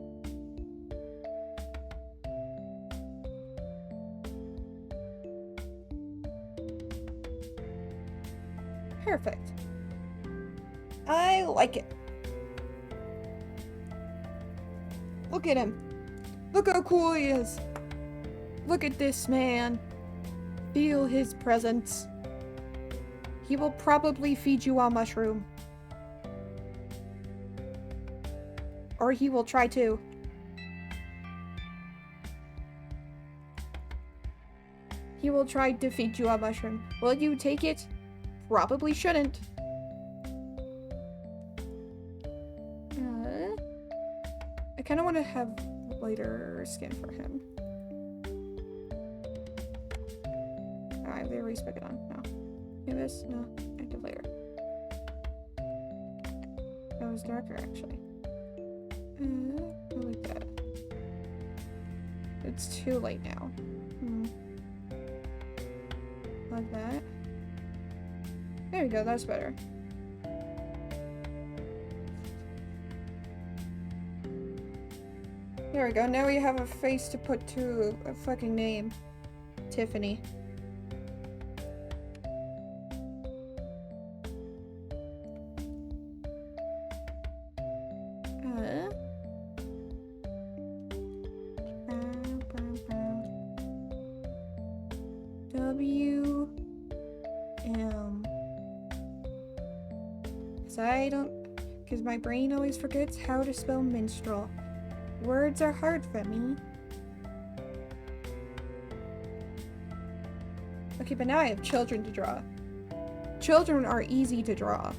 Perfect. I like it. Look at him. Look how cool he is. Look at this man. Feel his presence. He will probably feed you a mushroom. Or he will try to. He will try to feed you a mushroom. Will you take it? Probably shouldn't. I kind of want to have lighter skin for him. Alright, they respec it on. No. Yeah, this? No. Active layer. That was darker, actually. I like that. It's too light now. Like that. There we go, that's better. There we go, now we have a face to put to a fucking name. Tiffany. Because my brain always forgets how to spell minstrel. Words are hard for me. Okay, but now I have children to draw. Children are easy to draw.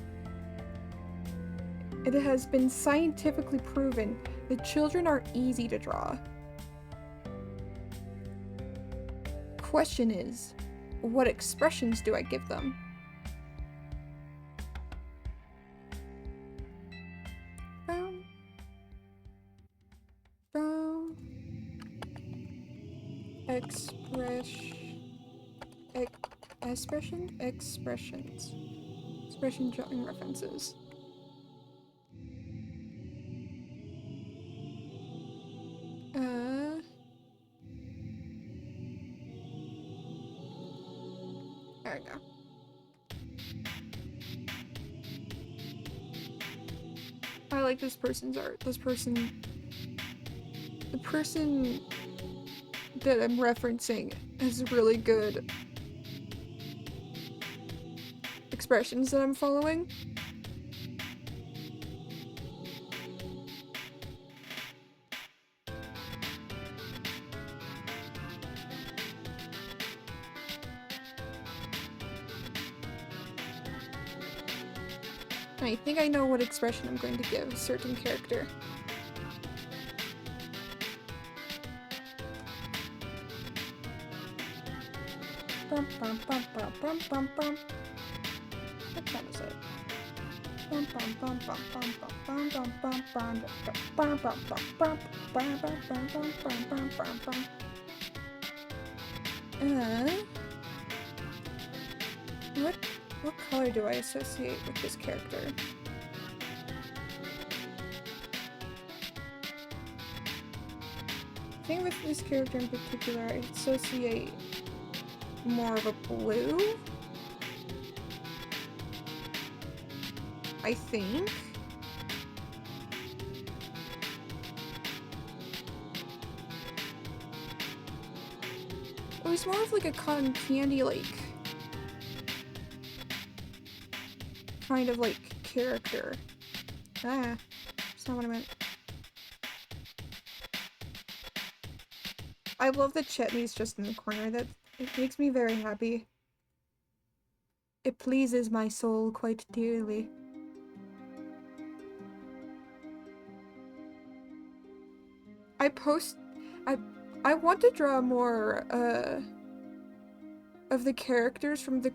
It has been scientifically proven that children are easy to draw. Question is, what expressions do I give them? Expression drawing references. There we go. I like this person's art. The person that I'm referencing has really good expressions that I'm following. I think I know what expression I'm going to give a certain character. What time is it? What color do I associate with this character? I think with this character in particular, I associate more of a blue. I think. It was more of like a cotton candy, like, kind of like character. Ah, that's not what I meant. I love that Chetney's just in the corner. That it makes me very happy. It pleases my soul quite dearly. I want to draw more of the characters from the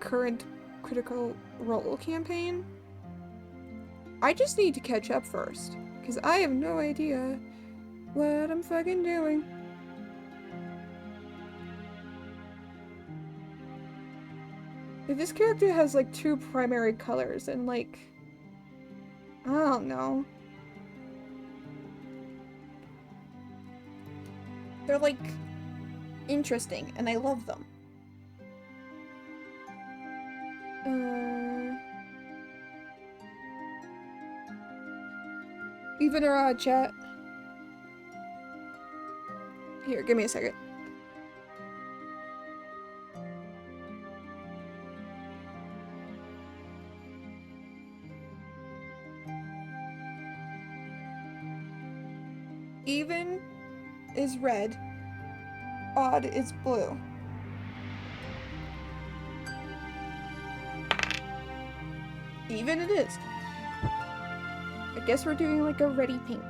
current Critical Role campaign. I just need to catch up first, because I have no idea what I'm fucking doing. If this character has like 2 primary colors and like, I don't know. They're like interesting and I love them. Even or chat. Here, give me a second. Even is red. Odd is blue. Even it is. I guess we're doing like a ready pink.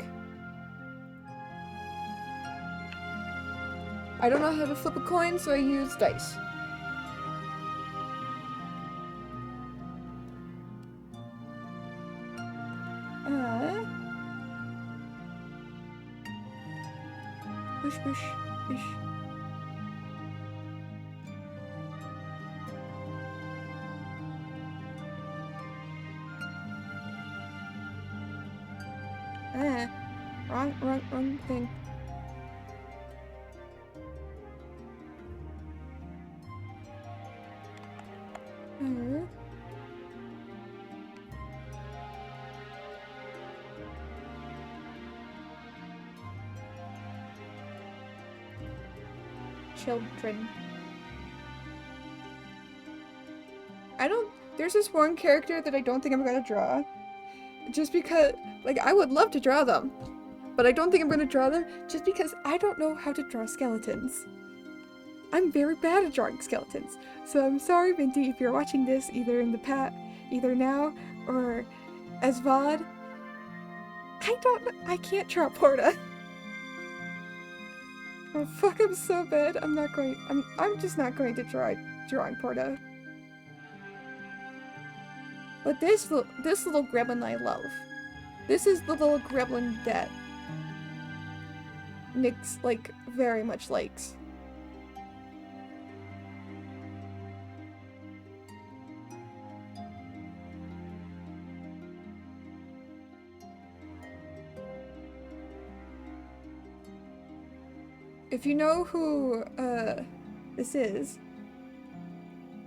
I don't know how to flip a coin, so I use dice. Push, push, push. Wrong thing. Children. There's this one character that I don't think I'm gonna draw. Just because, like, I would love to draw them. But I don't think I'm gonna draw them just because I don't know how to draw skeletons. I'm very bad at drawing skeletons. So I'm sorry, Minty, if you're watching this either in the either now or as VOD. I can't draw Porta. Oh fuck, I'm so bad. I'm just not going to try drawing Porta. But this little gremlin I love. This is the little gremlin that Nyx, like, very much likes. If you know who this is,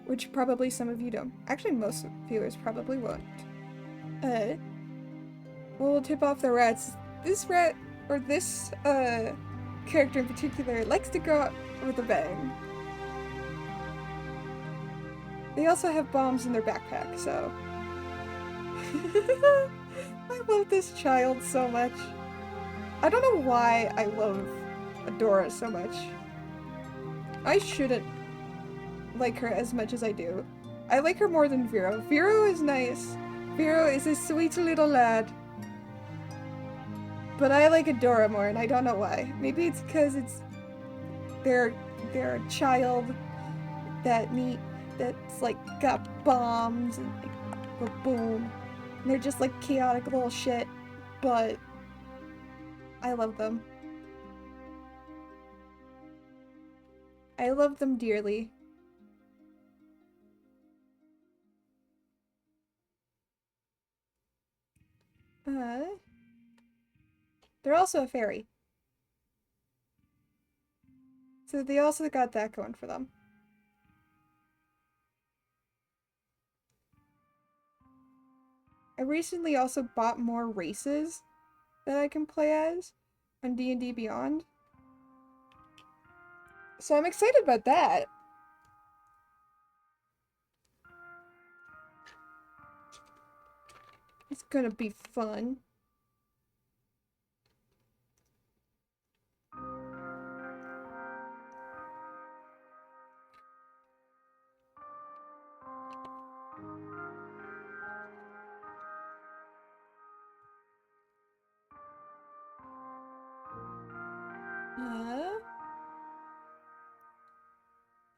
which probably some of you don't, actually most viewers probably won't, we'll tip off the rats. This rat, or this character in particular, likes to go out with a bang. They also have bombs in their backpack, so... I love this child so much. I don't know why I love Adora so much. I shouldn't like her as much as I do. I like her more than Vero. Vero is nice. Vero is a sweet little lad. But I like Adora more, and I don't know why. Maybe it's because they're they're a child that's like got bombs and like go boom. And they're just like chaotic little shit, but I love them. I love them dearly. They're also a fairy. So they also got that going for them. I recently also bought more races that I can play as on D&D Beyond. So I'm excited about that. It's gonna be fun.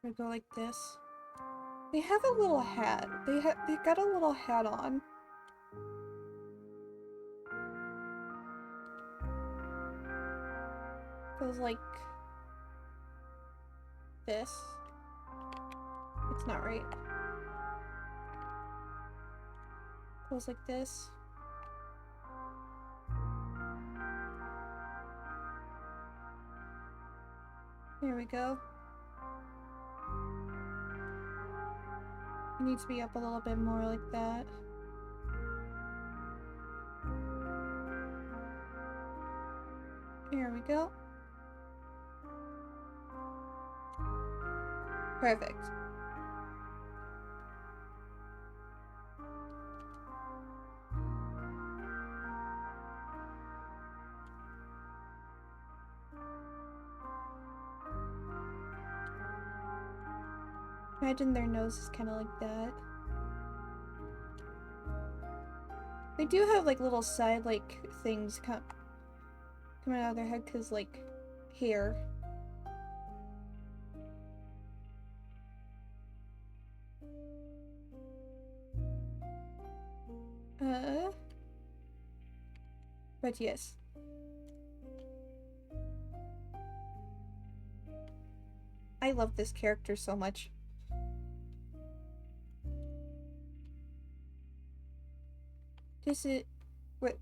I go like this. They have a little hat. They got a little hat on. Goes like this. It's not right. Goes like this. There we go. It needs to be up a little bit more like that. Here we go. Perfect. Imagine their nose is kind of like that. They do have like little side like things coming out of their head because like hair. But yes. I love this character so much. This is... What?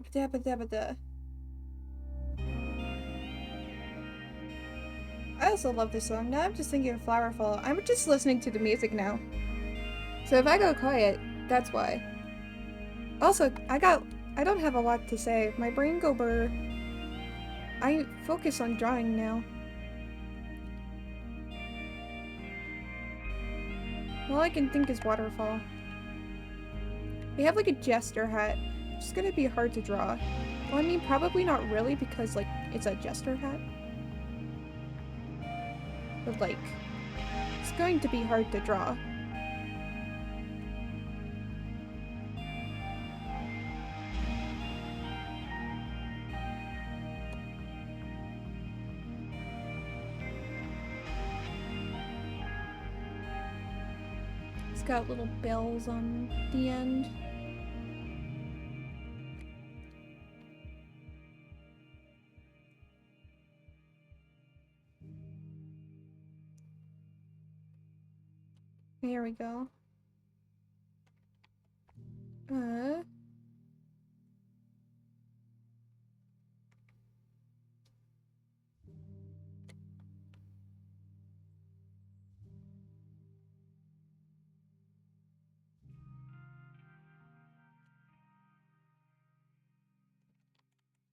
I also love this song. Now I'm just thinking of Flowerfall. I'm just listening to the music now. So if I go quiet, that's why. Also, I don't have a lot to say. My brain go burr. I focus on drawing now. All I can think is waterfall. They have like a jester hat. It's gonna be hard to draw. Well, I mean, probably not really because like it's a jester hat. But like, it's going to be hard to draw. It's got little bells on the end. Here we go.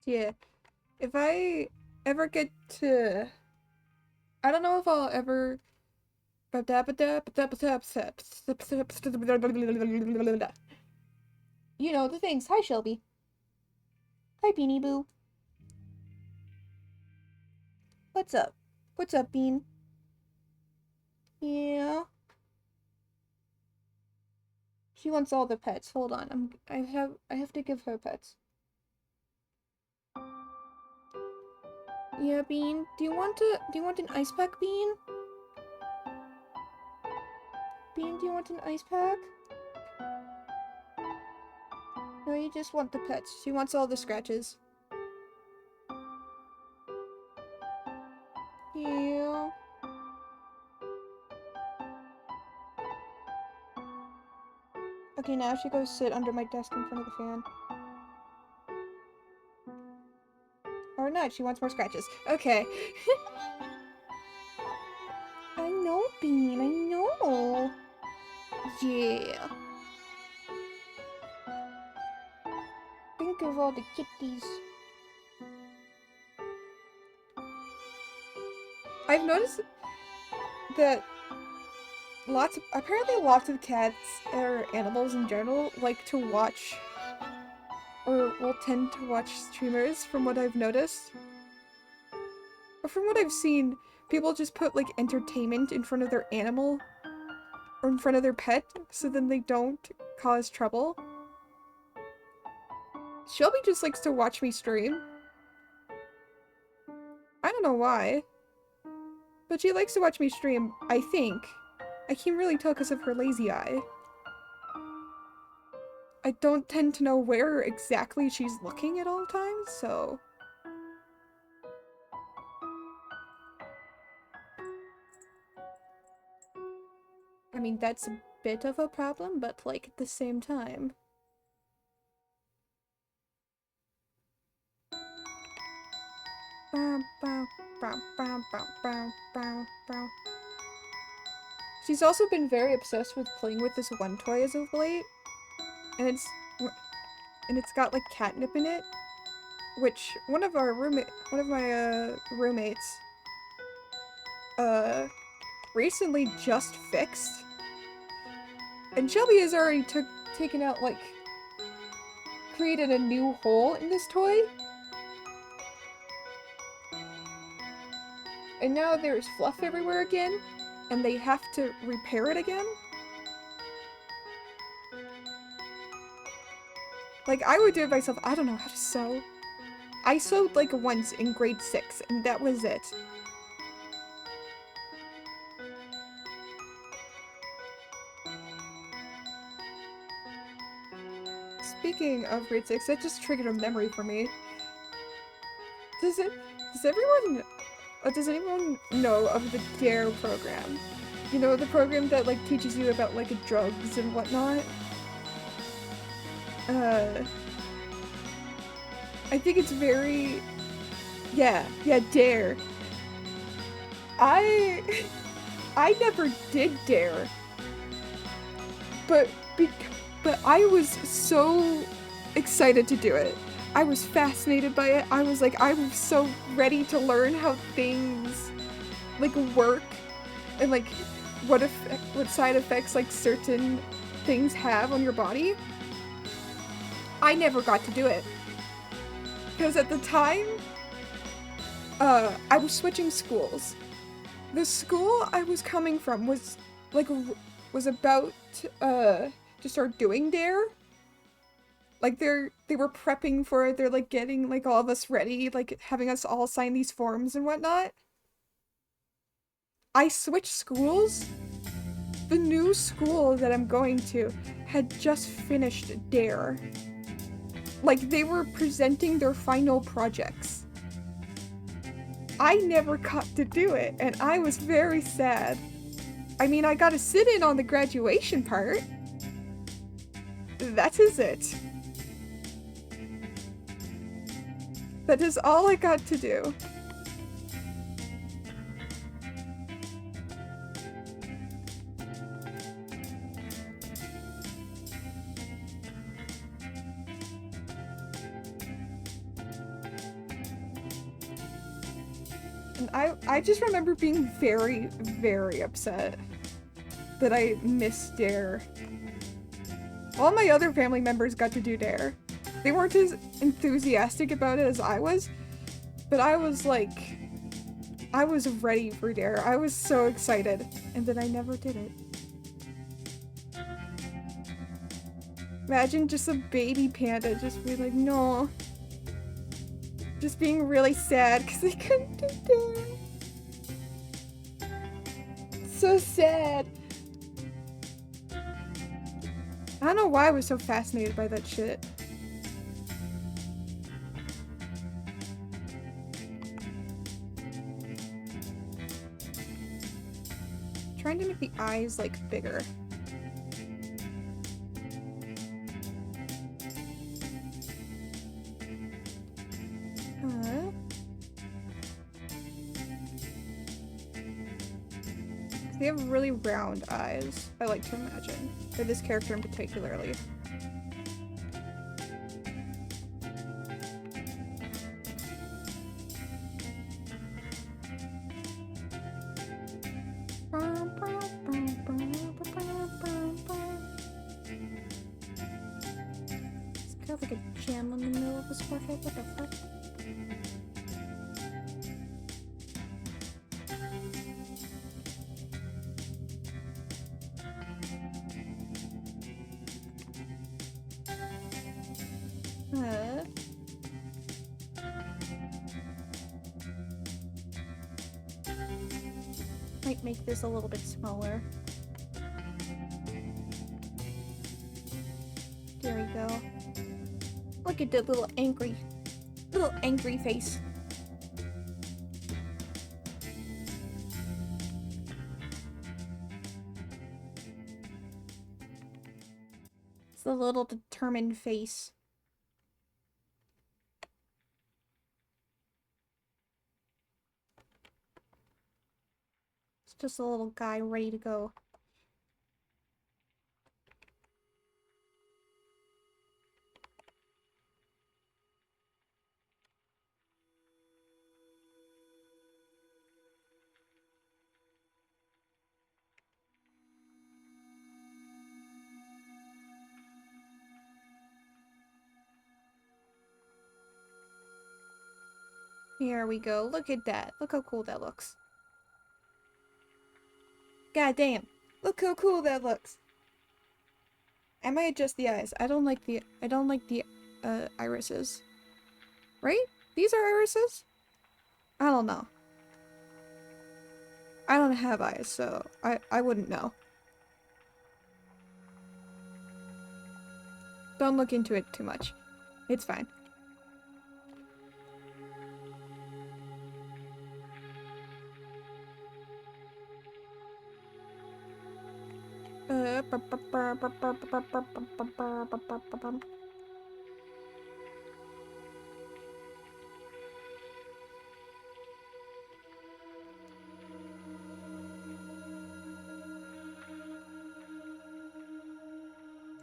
Yeah. If I ever get to... I don't know if I'll ever... You know, the things. Hi, Shelby. Hi, Beanie Boo. What's up? What's up, Bean? Yeah. She wants all the pets. Hold on. I have to give her pets. Yeah, Bean. Do you want an ice pack, Bean? Bean, do you want an ice pack? No, you just want the pets. She wants all the scratches. Yeah. Okay, now she goes sit under my desk in front of the fan. Or not, she wants more scratches. Okay. I know, Bean, I know. Yeah. Think of all the kitties. I've noticed that apparently lots of cats or animals in general like to watch or will tend to watch streamers from what I've noticed. Or from what I've seen, people just put like entertainment in front of their animal or in front of their pet so then they don't cause trouble. Shelby just likes to watch me stream. I don't know why. But she likes to watch me stream, I think. I can't really tell because of her lazy eye. I don't tend to know where exactly she's looking at all times, so... I mean, that's a bit of a problem, but like at the same time. Bow, bow, bow, bow, bow, bow, bow, bow. She's also been very obsessed with playing with this one toy as of late. And it's got like catnip in it, which one of my roommates recently just fixed. And Shelby has already taken out like created a new hole in this toy. And now there's fluff everywhere again, and they have to repair it again. Like, I would do it myself. I don't know how to sew. I sewed like once in grade 6, and that was it. Speaking of grade 6, that just triggered a memory for me. Does anyone know of the DARE program? You know, the program that like teaches you about like drugs and whatnot? I think it's very... Yeah, DARE. I never did DARE. But I was so excited to do it. I was fascinated by it. I was so ready to learn how things like work and like what side effects like certain things have on your body. I never got to do it. Because at the time, I was switching schools. The school I was coming from was about to start doing DARE. Like they were prepping for it. They're like getting like all of us ready, like having us all sign these forms and whatnot. I switched schools. The new school that I'm going to had just finished DARE. Like they were presenting their final projects. I never got to do it, and I was very sad. I mean, I got to sit in on the graduation part. That is it. That is all I got to do. And I just remember being very, very upset that I missed DARE. All my other family members got to do DARE. They weren't as enthusiastic about it as I was, but I was like, I was ready for DARE. I was so excited, and then I never did it. Imagine just a baby panda just being like, no. Just being really sad because they couldn't do DARE. So sad. I don't know why I was so fascinated by that shit. Trying to make the eyes, like, bigger. They have really round eyes, I like to imagine. For this character in particularly. It's kind of like a gem in the middle of his forehead, what the fuck? Might make this a little bit smaller. There we go. Look at the little angry face. It's the little determined face. It's just a little guy ready to go. Here we go. Look at that. Look how cool that looks. God damn. Look how cool that looks. I might adjust the eyes. I don't like the irises. Right? These are irises? I don't know. I don't have eyes, so I wouldn't know. Don't look into it too much. It's fine.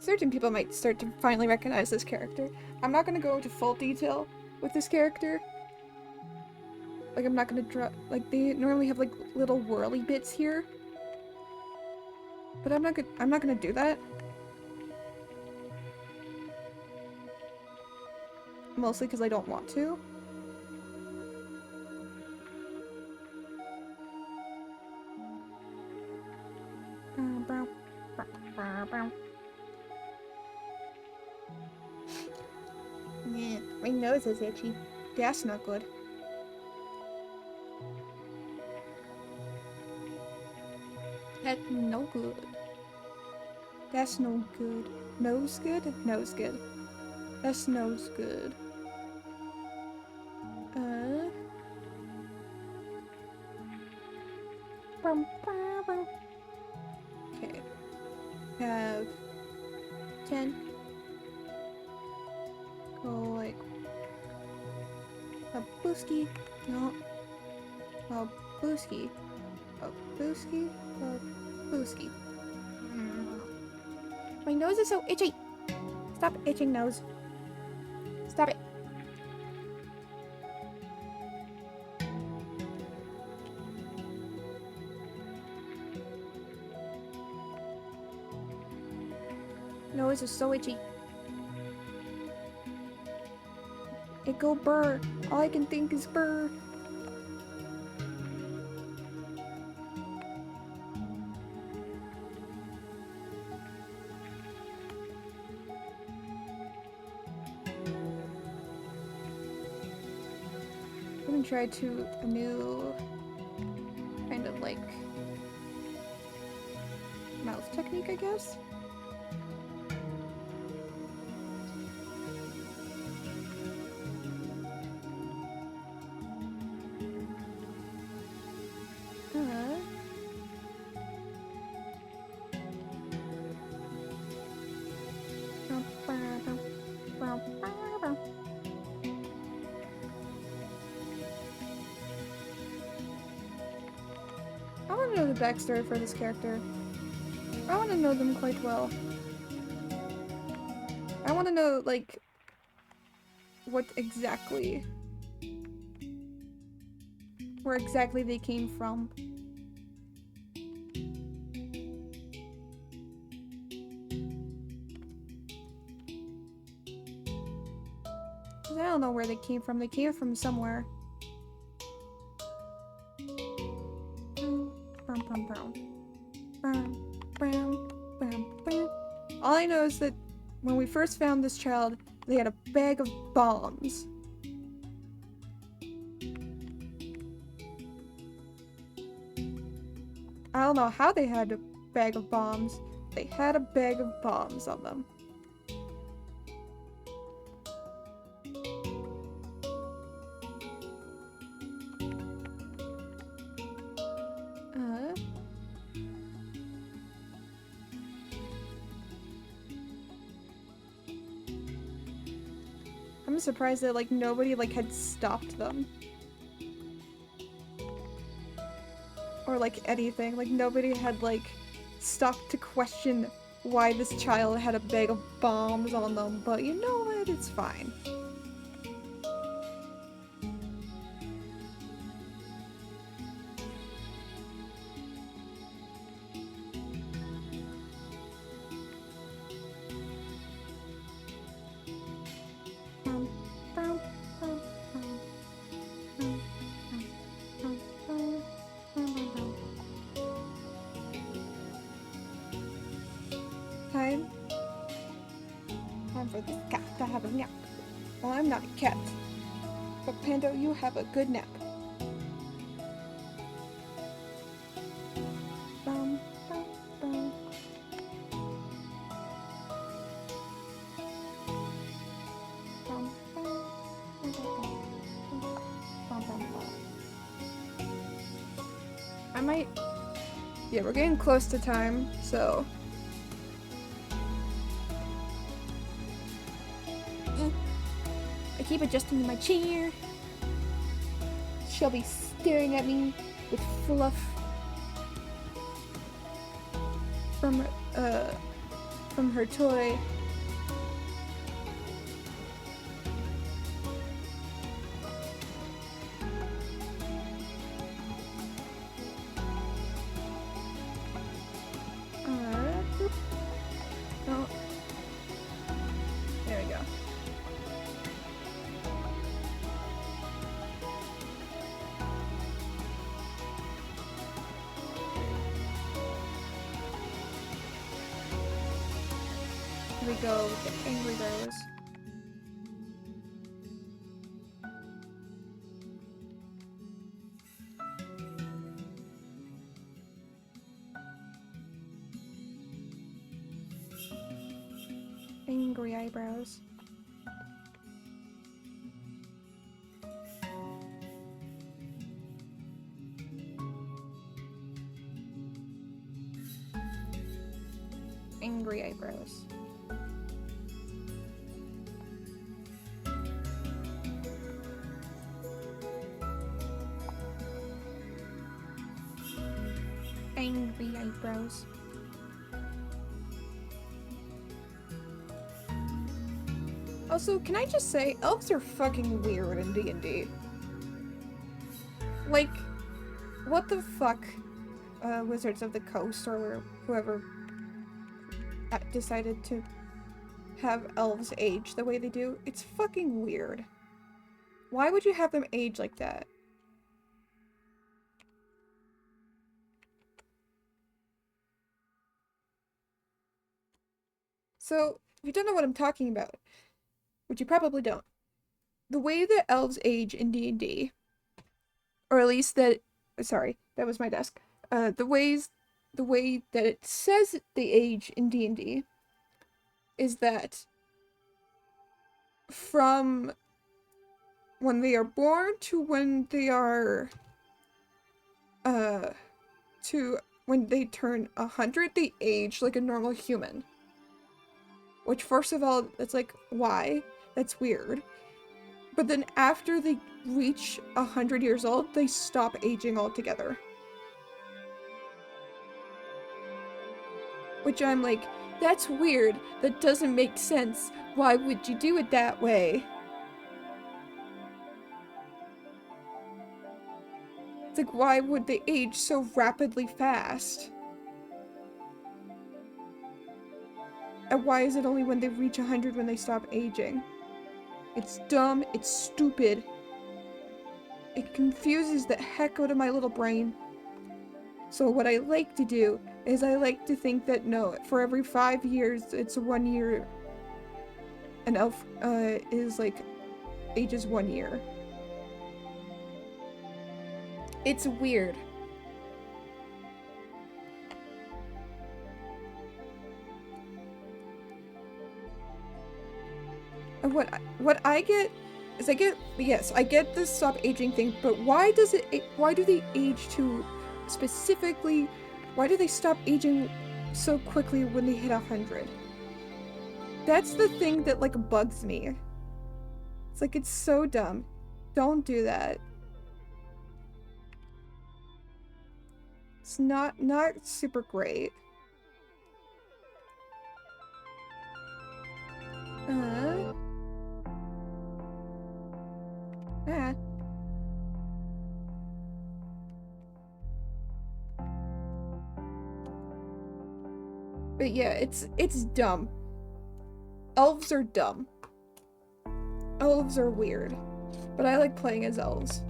Certain people might start to finally recognize this character. I'm not gonna go into full detail with this character. Like, I'm not gonna draw. Like, they normally have like little whirly bits here, but I'm not gonna do that. Mostly because I don't want to. Yeah, my nose is itchy. That's not good. That's no good. That's no good. Nose good? Nose good. That's nose good. Okay. Have 10. Go like a booski. No. A booski. A booski. A booski. My nose is so itchy. Stop itching, nose. Stop it. Nose is so itchy. It go burr. All I can think is burr. I'm gonna try a new kind of like mouth technique, I guess. I want to know the backstory for this character. I want to know them quite well. I want to know, like, what exactly... where exactly they came from. I don't know where they came from. They came from somewhere. All I know is that when we first found this child, they had a bag of bombs. I don't know how they had a bag of bombs. They had a bag of bombs on them. I'm surprised that, like, nobody, like, had stopped them. Or, like, anything. Like, nobody had, like, stopped to question why this child had a bag of bombs on them. But you know what? It's fine. Time for this cat to have a nap. Well, I'm not a cat. But Pando, you have a good nap. I might... Yeah, we're getting close to time, so... I keep adjusting my chair. She'll be staring at me with fluff from her toy. Oh. There we go. Here we go with the Angry Rose. Angry eyebrows. Angry eyebrows. Angry eyebrows. Also, can I just say, elves are fucking weird in D&D. Like, what the fuck, Wizards of the Coast or whoever decided to have elves age the way they do? It's fucking weird. Why would you have them age like that? So, if you don't know what I'm talking about, which you probably don't, the way that elves age in D&D, or at least that, sorry, that was my desk, the way that it says they age in D&D is that from when they are born to when they are, to when they turn 100, they age like a normal human. Which, first of all, it's like, why? That's weird. But then after they reach 100 years old, they stop aging altogether. Which I'm like, that's weird. That doesn't make sense. Why would you do it that way? It's like, why would they age so rapidly fast? And why is it only when they reach 100 when they stop aging? It's dumb, it's stupid. It confuses the heck out of my little brain. So what I like to do is I like to think that no, for every 5 years, it's 1 year. An elf is like, ages 1 year. It's weird. And what I get is I get this stop aging thing, but why do they age to specifically, why do they stop aging so quickly when they hit 100? That's the thing that like bugs me. It's like, it's so dumb. Don't do that. It's not super great. But yeah, it's dumb. Elves are dumb. Elves are weird. But I like playing as elves.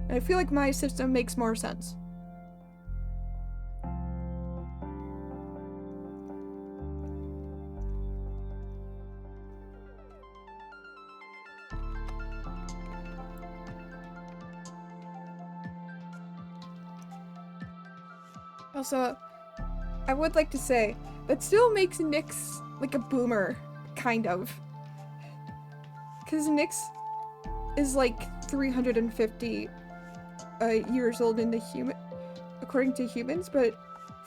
And I feel like my system makes more sense. Also, I would like to say, that still makes Nyx like a boomer, kind of. Because Nyx is like 350 years old in the according to humans, but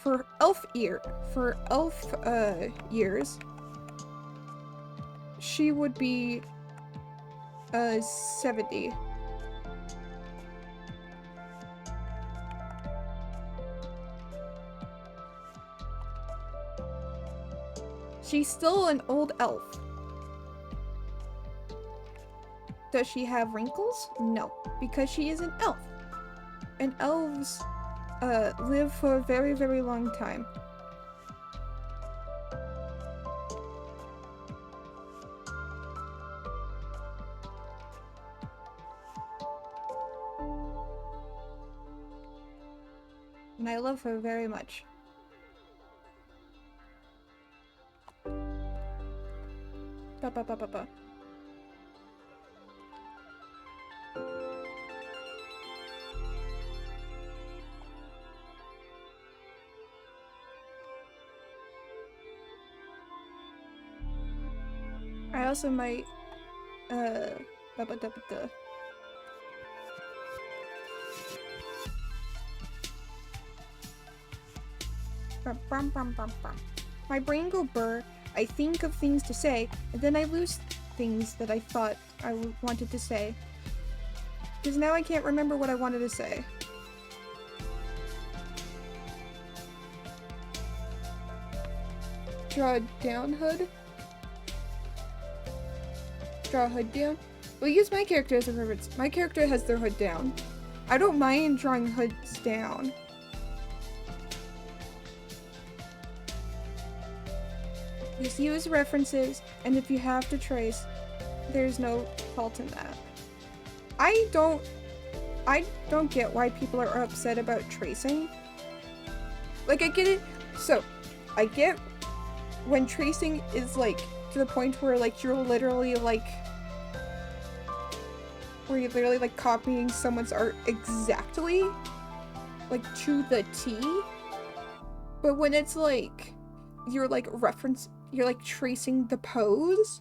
for elf years, she would be 70. She's still an old elf. Does she have wrinkles? No, because she is an elf. And elves live for a very, very long time. And I love her very much. Ba ba ba ba ba. I also might ba ba da ba da. Bum, bum, bum, bum. My brain go burr. I think of things to say, and then I lose things that I thought I wanted to say. Because now I can't remember what I wanted to say. Draw down hood? Draw hood down? We'll use my character as a reference. My character has their hood down. I don't mind drawing hoods down. Just use references, and if you have to trace, there's no fault in that. I don't get why people are upset about tracing. Like, I get it. So, I get when tracing is, like, to the point where, like, you're literally, like, copying someone's art exactly, like, to the T. But when it's, like, you're, like, you're like tracing the pose,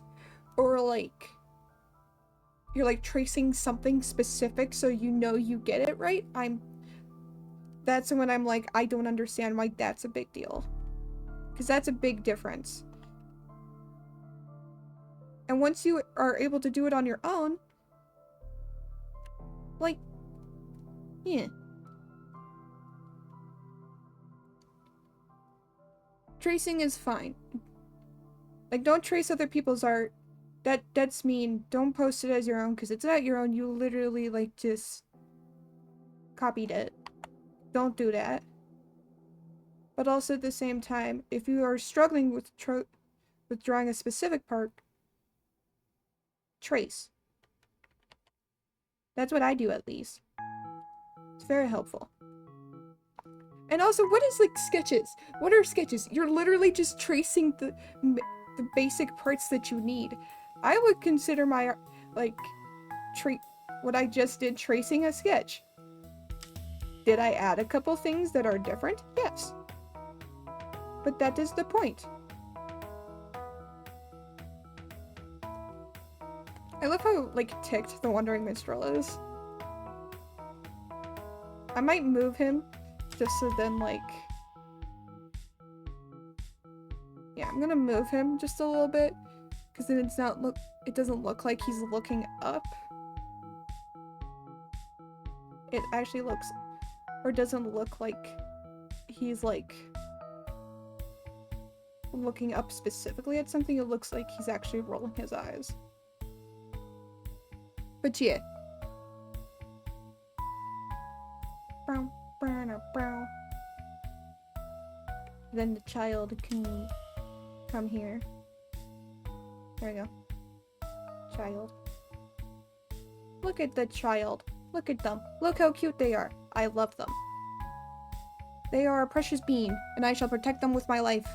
or like you're like tracing something specific so you know you get it right, that's when I'm like, I don't understand why that's a big deal. Because that's a big difference. And once you are able to do it on your own, like, yeah. Tracing is fine. Like, don't trace other people's art. That's mean. Don't post it as your own, because it's not your own. You literally, like, just copied it. Don't do that. But also at the same time, if you are struggling with drawing a specific part, trace. That's what I do, at least. It's very helpful. And also, what is, like, sketches? What are sketches? You're literally just tracing the basic parts that you need. I would consider my, like, what I just did tracing a sketch. Did I add a couple things that are different? Yes. But that is the point. I love how, like, ticked the Wandering Minstrel is. I might move him, just so then, like... Yeah, I'm gonna move him just a little bit, because then it doesn't look like he's looking up. It actually looks, or doesn't look like he's, like, looking up specifically at something. It looks like he's actually rolling his eyes. But yeah. Then the child can come here. There we go. Child. Look at the child. Look at them. Look how cute they are. I love them. They are a precious being, and I shall protect them with my life.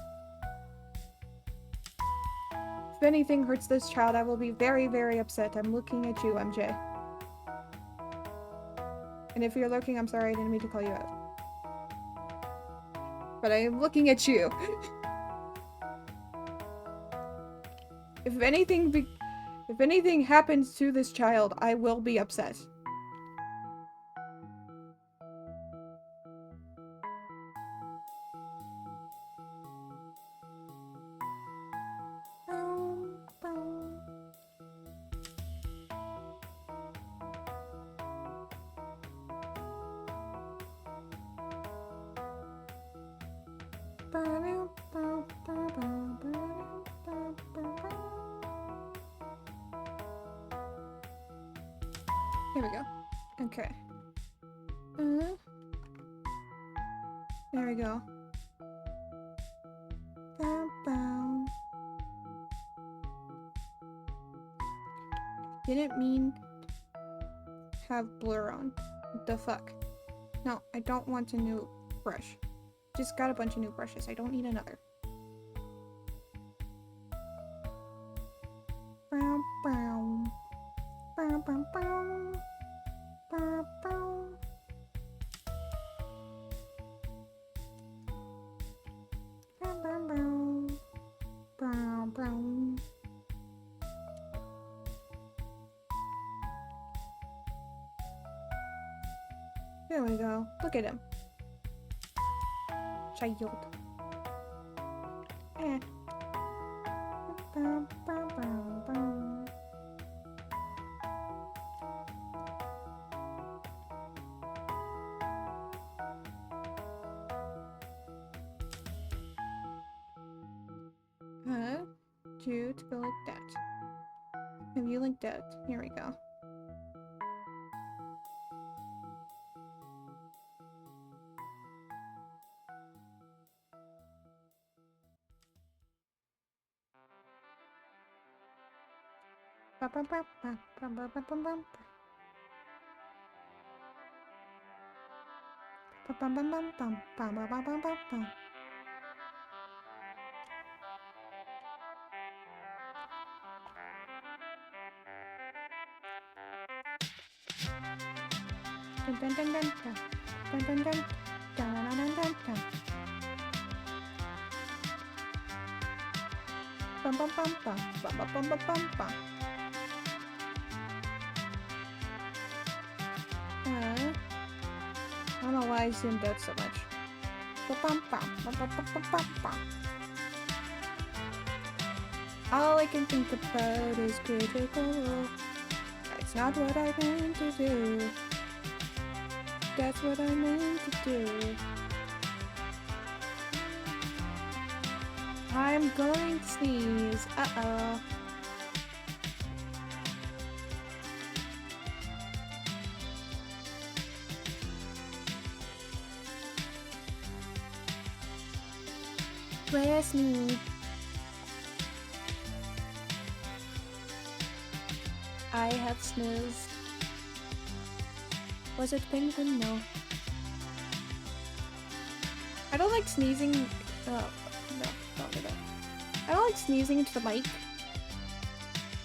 If anything hurts this child, I will be very, very upset. I'm looking at you, MJ. And if you're lurking, I'm sorry, I didn't mean to call you out. But I am looking at you. If anything happens to this child, I will be upset. Here we go. Okay. There we go. Didn't mean have blur on. What the fuck? No, I don't want a new brush. Just got a bunch of new brushes. I don't need another. Brown, brown. Brown, brown, brown. Brown, brown. Brown, brown, brown. Brown, brown. There we go. Look at him. Child. Eh. Brown, brown, brown, brown. To go like that. Have you like that? Here we go. Dun dun dun dun dun. Dun dun dun. Dun dun dun dun dun. Bum bum bum bum. Bum bum bum bum bum bum. I don't know why I zoomed out so much. Bum bum bum bum bum bum bum bum. All I can think about is critical. That's not what I meant to do. That's what I meant to do. I'm going to sneeze. Uh-oh. Bless me. I have sneezed. Was it penguin? No. I don't like sneezing. Oh, no, don't do that. I don't like sneezing into the mic.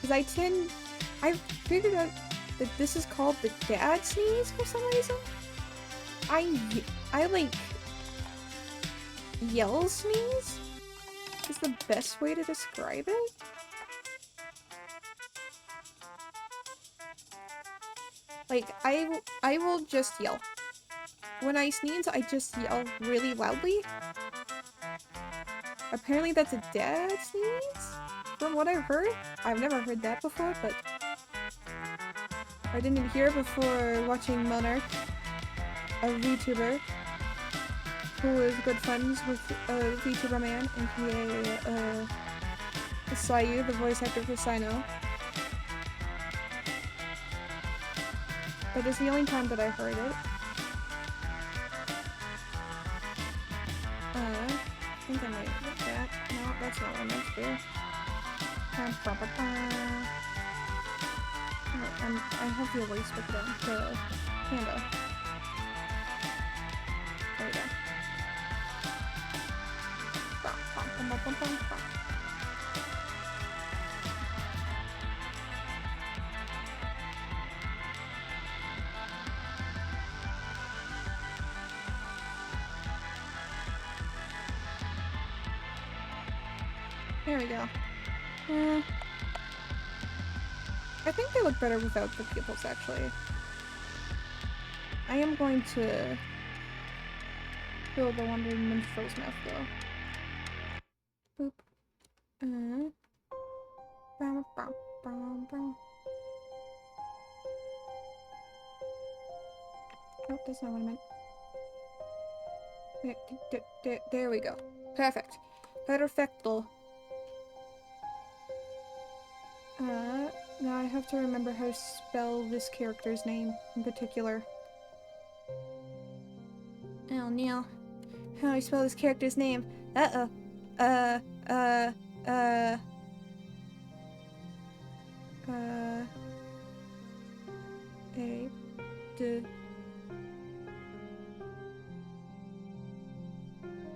Because I figured out that this is called the dad sneeze for some reason. I like yell sneeze is the best way to describe it. Like, I will just yell. When I sneeze, I just yell really loudly. Apparently that's a dad sneeze, from what I've heard. I've never heard that before, but I didn't hear before watching Monarch, a VTuber, who is good friends with a VTuber man, aka Sayu, the voice actor for Sino. That is the only time that I heard it. I think I might get that. No, that's not what I meant to do. I have the erase with the panda. There we go. There we go. I think they look better without the pupils, actually. I am going to fill the Wandering Minstrel's mouth, though. Boop. Nope, that's not what I meant. There we go. Perfect. Perfecto. Now I have to remember how to spell this character's name in particular. Oh no. How do I spell this character's name? Uh-oh.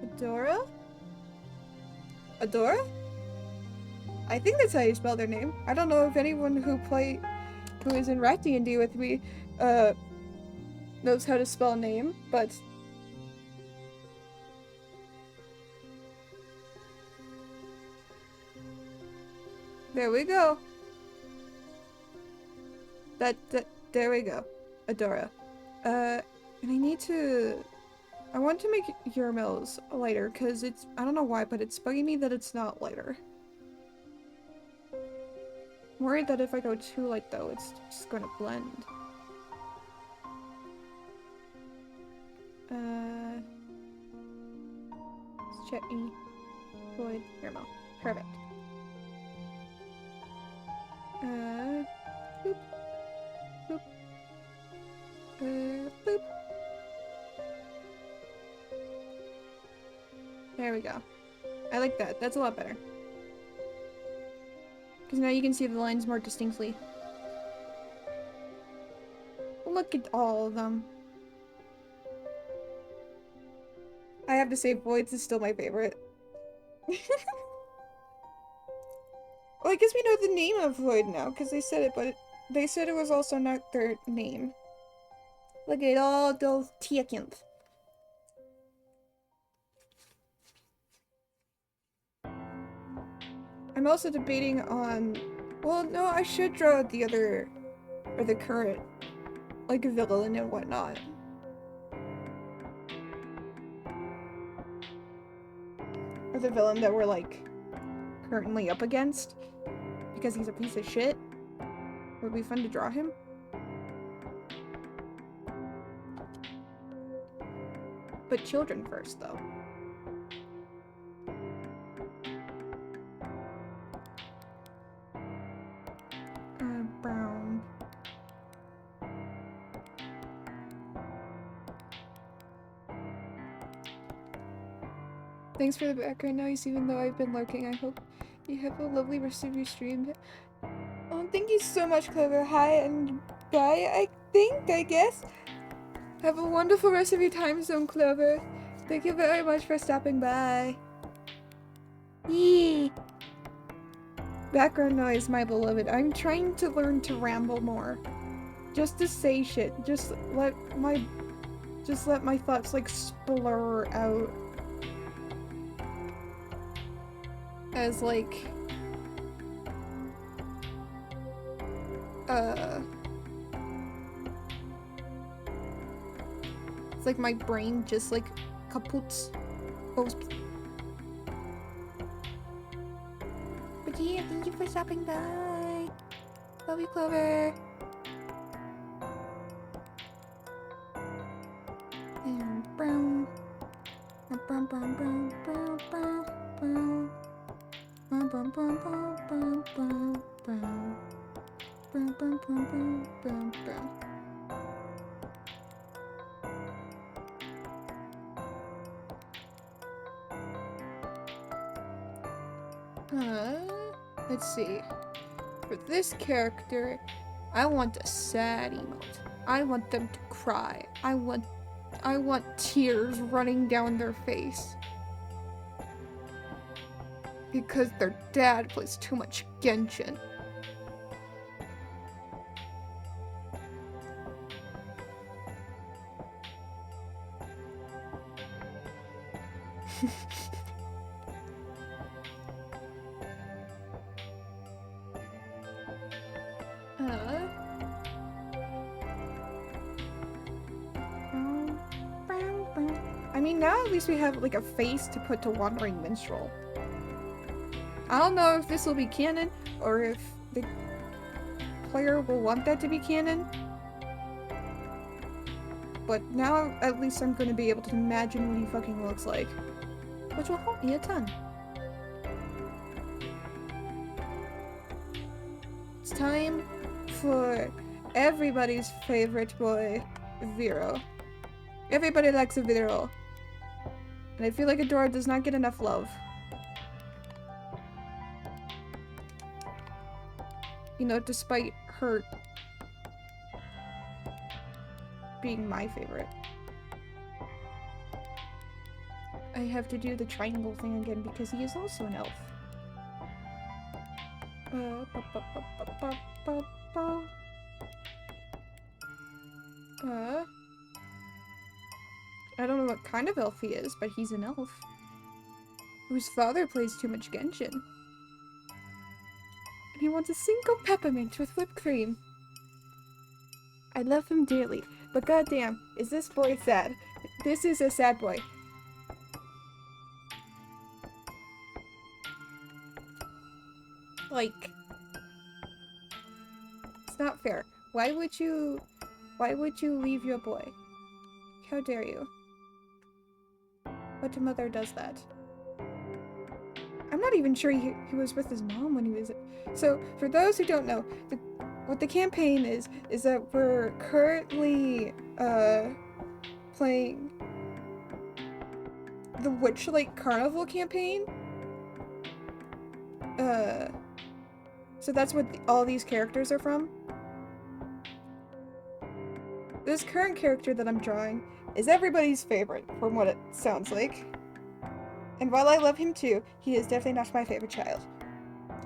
Adora? Adora? I think that's how you spell their name. I don't know if anyone who is in Rat D&D with me, knows how to spell a name, but... There we go. There we go. Adora. And I want to make Yurmel's lighter, because it's, I don't know why, but it's bugging me that it's not lighter. I'm worried that if I go too light, though, it's just going to blend. Chetney, Floyd, Yurmel. Perfect. Boop. Boop. Boop. There we go. I like that. That's a lot better. Because now you can see the lines more distinctly. Look at all of them. I have to say, Voids is still my favorite. Well, I guess we know the name of Void now, because they said it, but they said it was also not their name. Look at all those Tiakins. I'm also debating on... Well, no, I should draw the other... or the current... like, villain and whatnot. Or the villain that we're, like, currently up against because he's a piece of shit. Would be fun to draw him. But children first, though. Brown. Thanks for the background noise, even though I've been lurking. I hope you have a lovely rest of your stream. Oh, thank you so much, Clover. Hi and bye, I guess. Have a wonderful rest of your time zone, Clover. Thank you very much for stopping by. Yee! Background noise, my beloved. I'm trying to learn to ramble more. Just to say shit. Just let my thoughts, like, splur out. As, like... It's like my brain just, like, kaputs. Goes. But yeah, thank you for stopping by. Love you, Clover. And brown. Brown, brown, brown, brown, brown, brown. Brown, brown, brown, brown, brown, brown, brown. Brown, brown, brown, brown, brown, brown. Let's see. For this character, I want a sad emote. I want them to cry. I want tears running down their face. Because their dad plays too much Genshin. I mean, now at least we have, like, a face to put to Wandering Minstrel. I don't know if this will be canon, or if the player will want that to be canon. But now, at least I'm gonna be able to imagine what he fucking looks like. Which will help me a ton. It's time for everybody's favorite boy, Vero. Everybody likes a Vero. And I feel like Adora does not get enough love. You know, despite her being my favorite. I have to do the triangle thing again because he is also an elf. I don't know what kind of elf he is, but he's an elf. Whose father plays too much Genshin. And he wants a single peppermint with whipped cream. I love him dearly, but goddamn, is this boy sad? This is a sad boy. Like, it's not fair. Why would you leave your boy? How dare you? What mother does that? I'm not even sure he was with his mom when he was... So, for those who don't know, what the campaign is that we're currently, playing the Witchlight Carnival campaign. So that's what all these characters are from. This current character that I'm drawing is everybody's favorite, from what it sounds like. And while I love him too, he is definitely not my favorite child.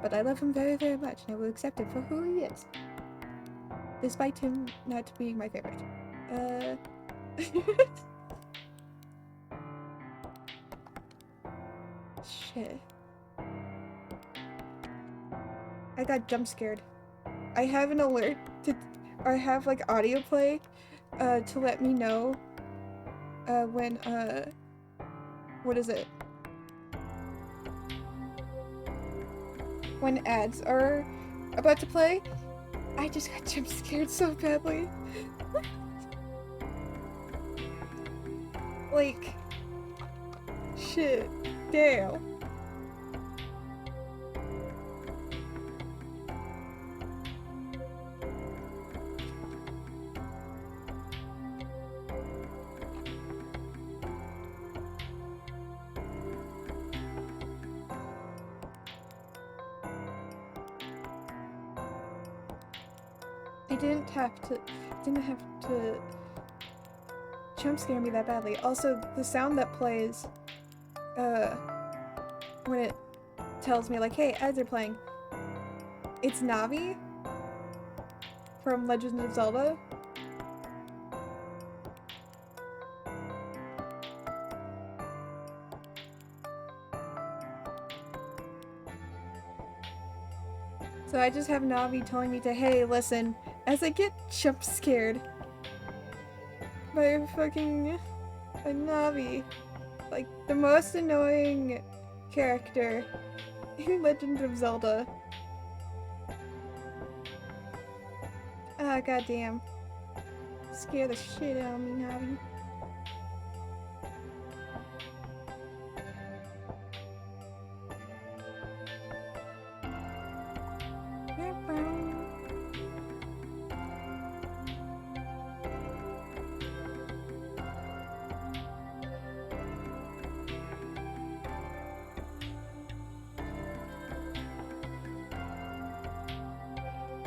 But I love him very, very much, and I will accept him for who he is. Despite him not being my favorite. Shit. I got jump scared. I have an alert to... I have, like, audio play, to let me know, when, what is it? when ads are about to play. I just got jump scared so badly. Like, shit, damn. I didn't have to jump scare me that badly. Also, the sound that plays when it tells me like, hey, ads are playing, it's Navi from Legend of Zelda. So I just have Navi telling me to, hey, listen, as I get jump scared by a fucking a Navi. Like, the most annoying character in Legend of Zelda. Ah, goddamn. Scare the shit out of me, Navi.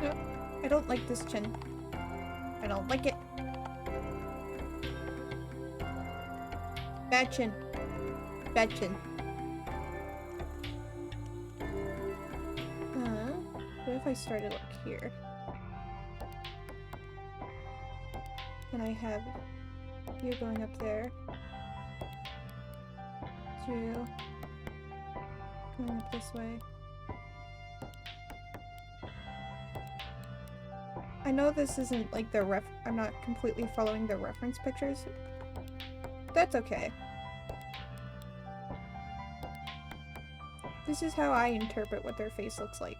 Nope. I don't like this chin. I don't like it. Bad chin. Bad chin. What if I started like here? And I have you going up there. You going up this way. I know this isn't like the I'm not completely following the reference pictures. That's okay. This is how I interpret what their face looks like.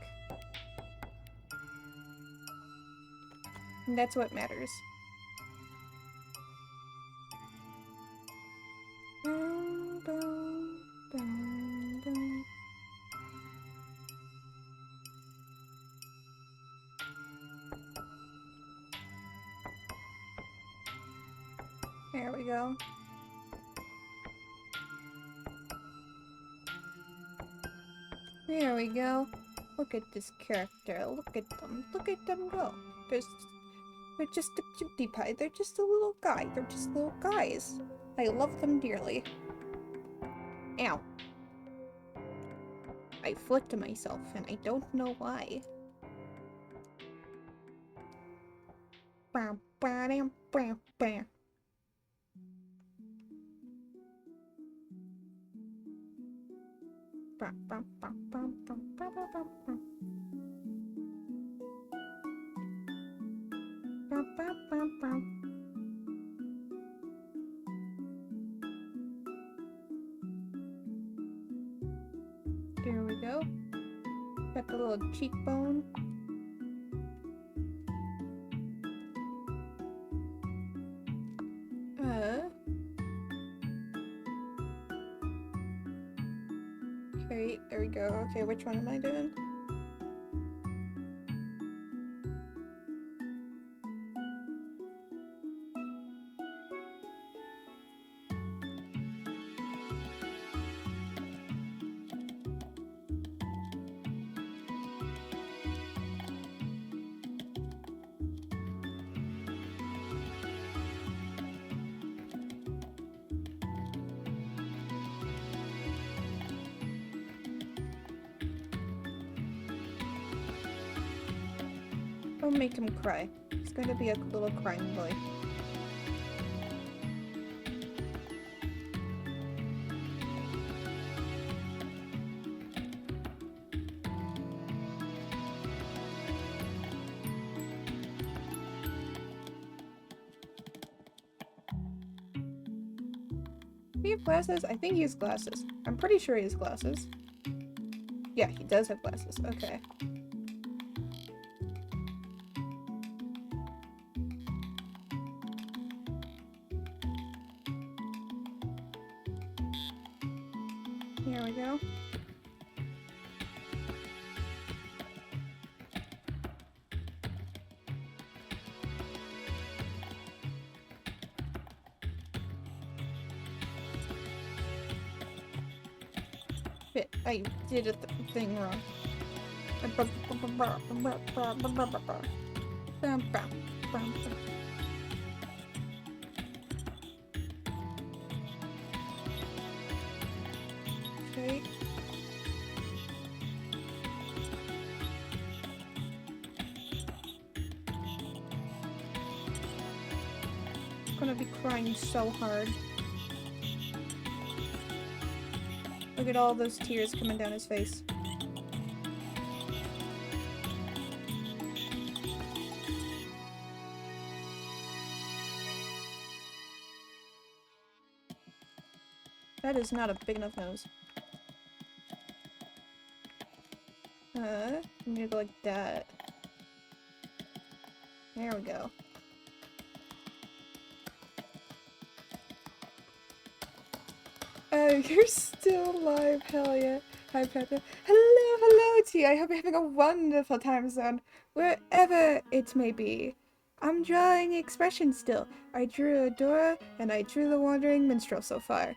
And that's what matters. Boom, boom, boom, boom. There we go. There we go. Look at this character. Look at them. Look at them go. They're just a cutie pie. They're just a little guy. They're just little guys. I love them dearly. Ow. I flicked myself and I don't know why. Bam, bam, bam, bam. Bam, bam, bam, bam, bam, bam, bam, bam. Bam, bam, bam, bam. There we go. Got the little cheekbone. Okay, there we go. Okay, which one am I doing? Don't make him cry. He's going to be a little crying boy. Do he have glasses? I think he has glasses. I'm pretty sure he has glasses. Yeah, he does have glasses. Okay. Here we go. Shit, I did a thing wrong. Okay. I'm gonna be crying so hard. Look at all those tears coming down his face. That is not a big enough nose. I'm gonna go like that. There we go. Oh, you're still alive, hell yeah. Hi, Peppa. Hello, T. I hope you're having a wonderful time zone, wherever it may be. I'm drawing expressions still. I drew Adora, and I drew the Wandering Minstrel so far.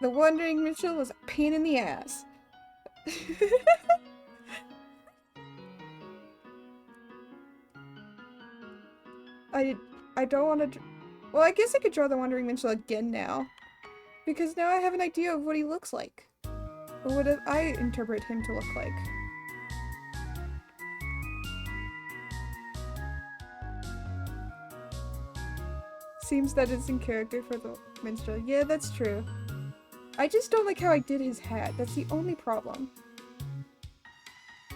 The Wandering Minstrel was a pain in the ass. I don't want to... Well, I guess I could draw the Wandering Minstrel again now. Because now I have an idea of what he looks like. Or what I interpret him to look like. Seems that it's in character for the minstrel. Yeah, that's true. I just don't like how I did his hat. That's the only problem.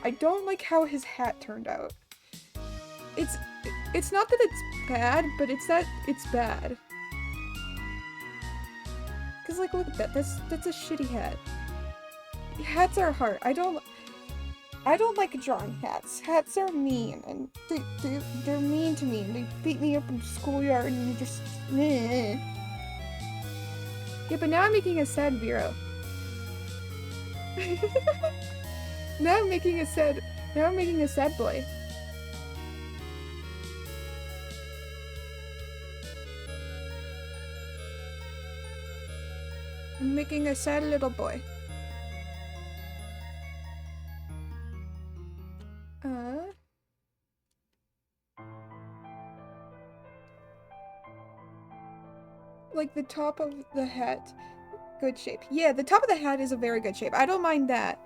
I don't like how his hat turned out. It's not that it's bad, but it's that it's bad. Cause like look at that. That's a shitty hat. Hats are hard. I don't like drawing hats. Hats are mean, and they're mean to me. And they beat me up in the schoolyard, and just meh. Yeah, but now I'm making a sad Vero. Now I'm making a sad boy. I'm making a sad little boy. Like the top of the hat, good shape. Yeah, the top of the hat is a very good shape. I don't mind that.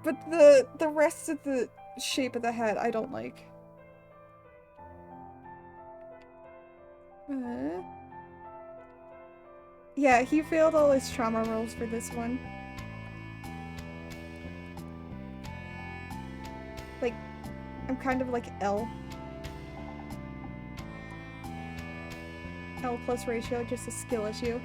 But the rest of the shape of the hat, I don't like. Yeah, he failed all his trauma rolls for this one. Like, I'm kind of like L. L plus ratio, just a skill issue.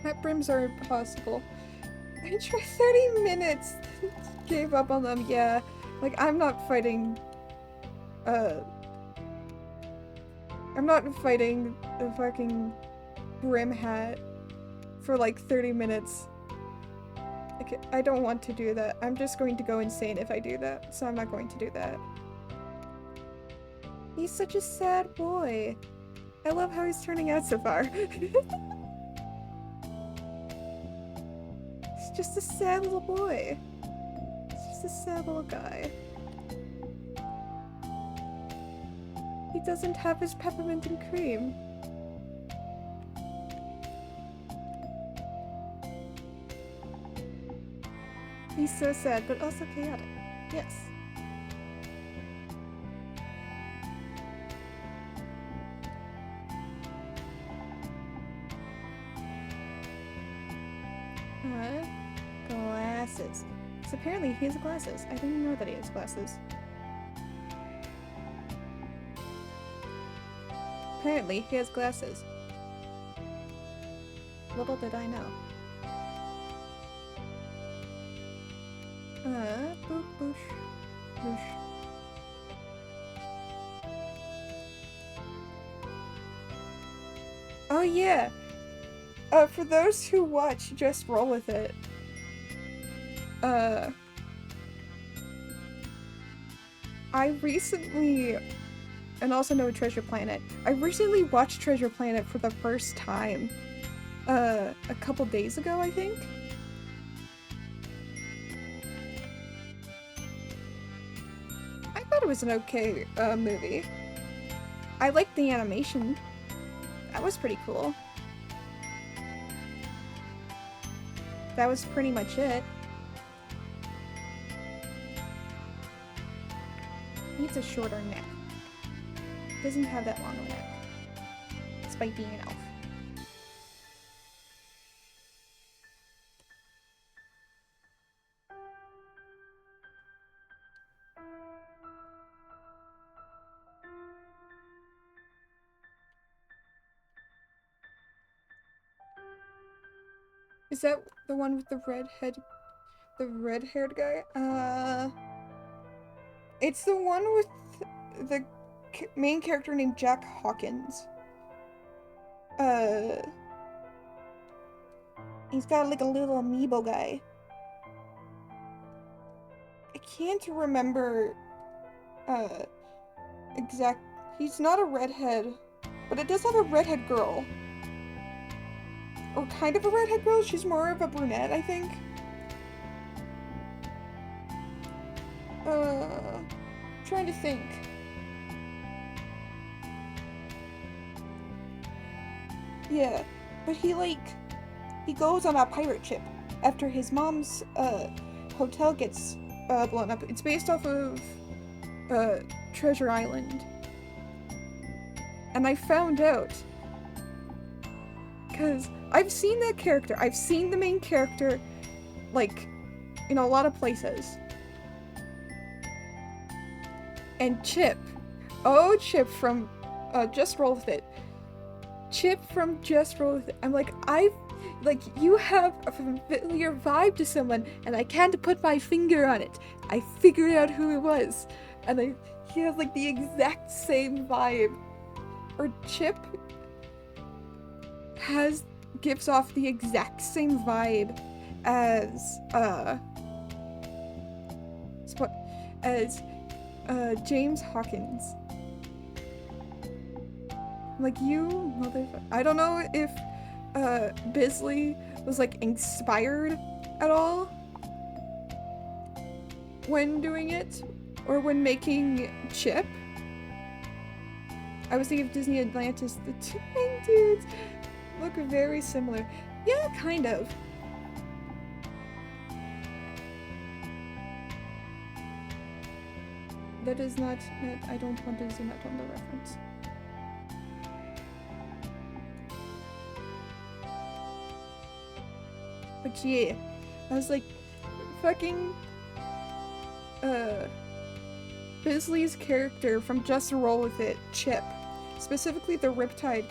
Hat brims are impossible. I tried 30 minutes! Gave up on them, yeah. Like, I'm not fighting a fucking brim hat for like 30 minutes. Like, I don't want to do that. I'm just going to go insane if I do that, so I'm not going to do that. He's such a sad boy. I love how he's turning out so far. He's just a sad little boy. He's just a sad little guy. He doesn't have his peppermint and cream. He's so sad, but also chaotic. Yes. Uh, glasses. So apparently he has glasses. I didn't know that he has glasses. Apparently he has glasses. Little did I know. Boop boosh. Boosh. Oh yeah! For those who watch Just Roll With It, I recently, and also know Treasure Planet, I recently watched Treasure Planet for the first time, a couple days ago, I think? I thought it was an okay, movie. I liked the animation. That was pretty cool. That was pretty much it. Needs a shorter neck. Doesn't have that long of a neck. Despite being an elf. Is that the one with the red-haired guy? It's the one with the main character named Jack Hawkins. He's got like a little amiibo guy. I can't remember, he's not a redhead, but it does have a redhead girl. Or kind of a redhead girl, she's more of a brunette, I think. Trying to think. Yeah, but he goes on a pirate ship after his mom's, hotel gets, blown up. It's based off of, Treasure Island. And I found out, because I've seen that character. I've seen the main character, like, in a lot of places. And Chip. Oh, Chip from, Just Roll With It. Chip from Just Roll With It. I'm like, you have a familiar vibe to someone, and I can't put my finger on it. I figured out who it was. And he has, like, the exact same vibe. Or Chip gives off the exact same vibe as James Hawkins. Like, you motherfucker. I don't know if Bisley was like inspired at all when doing it or when making Chip. I was thinking of Disney Atlantis. The two main dudes look very similar. Yeah, kind of. That is not. I don't want to zoom out on the reference. But yeah, I was like, fucking, Bisley's character from Just Roll With It, Chip, specifically the Riptide,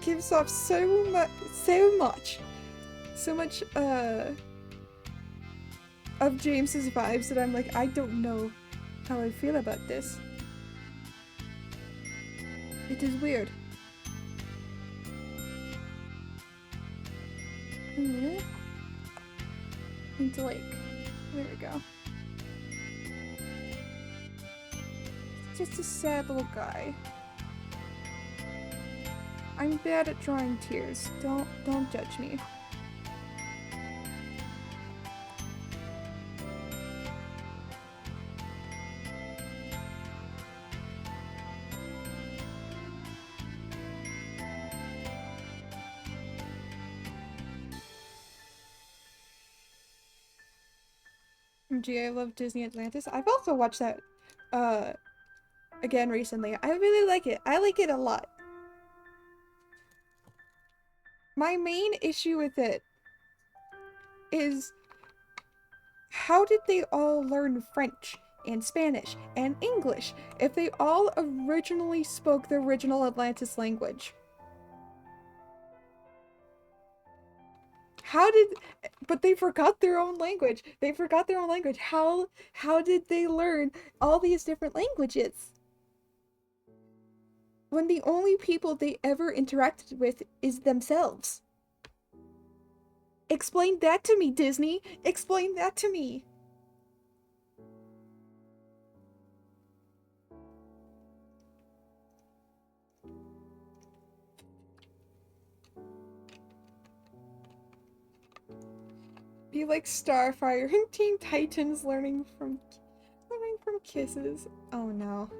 gives off so much, of James's vibes that I'm like, I don't know how I feel about this. It is weird. Into like, there we go. Just a sad little guy. I'm bad at drawing tears. Don't judge me. Gee, I love Disney Atlantis. I've also watched that again recently. I really like it. I like it a lot. My main issue with it is, how did they all learn French and Spanish and English if they all originally spoke the original Atlantis language? But they forgot their own language. They forgot their own language. How did they learn all these different languages? When the only people they ever interacted with is themselves. Explain that to me, Disney. Explain that to me. Be like Starfire and Teen Titans learning from kisses. Oh no.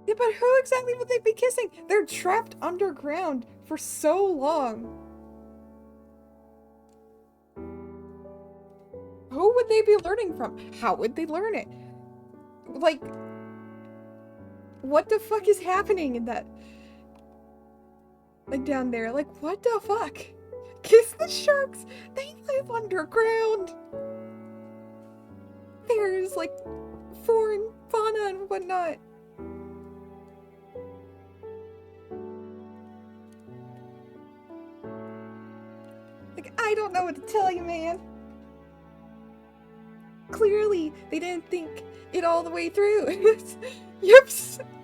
Yeah, but who exactly would they be kissing? They're trapped underground for so long. Who would they be learning from? How would they learn it? Like, what the fuck is happening in that? Like, down there. Like, what the fuck? Kiss the sharks! They live underground! There's, like, foreign fauna and whatnot. Like, I don't know what to tell you, man. Clearly, they didn't think it all the way through. Yep,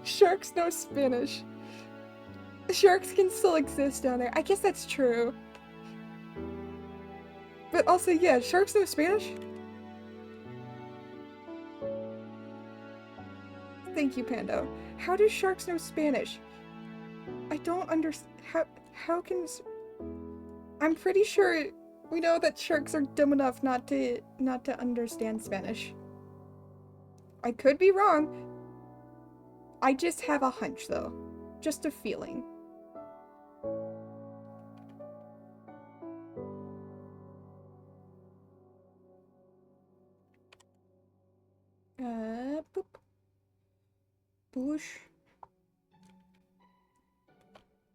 sharks know Spanish. Sharks can still exist down there. I guess that's true. But also, yeah, sharks know Spanish? Thank you, Pando. How do sharks know Spanish? I don't understand. How can... I'm pretty sure we know that sharks are dumb enough not to understand Spanish. I could be wrong. I just have a hunch, though. Just a feeling. Boop. Boosh.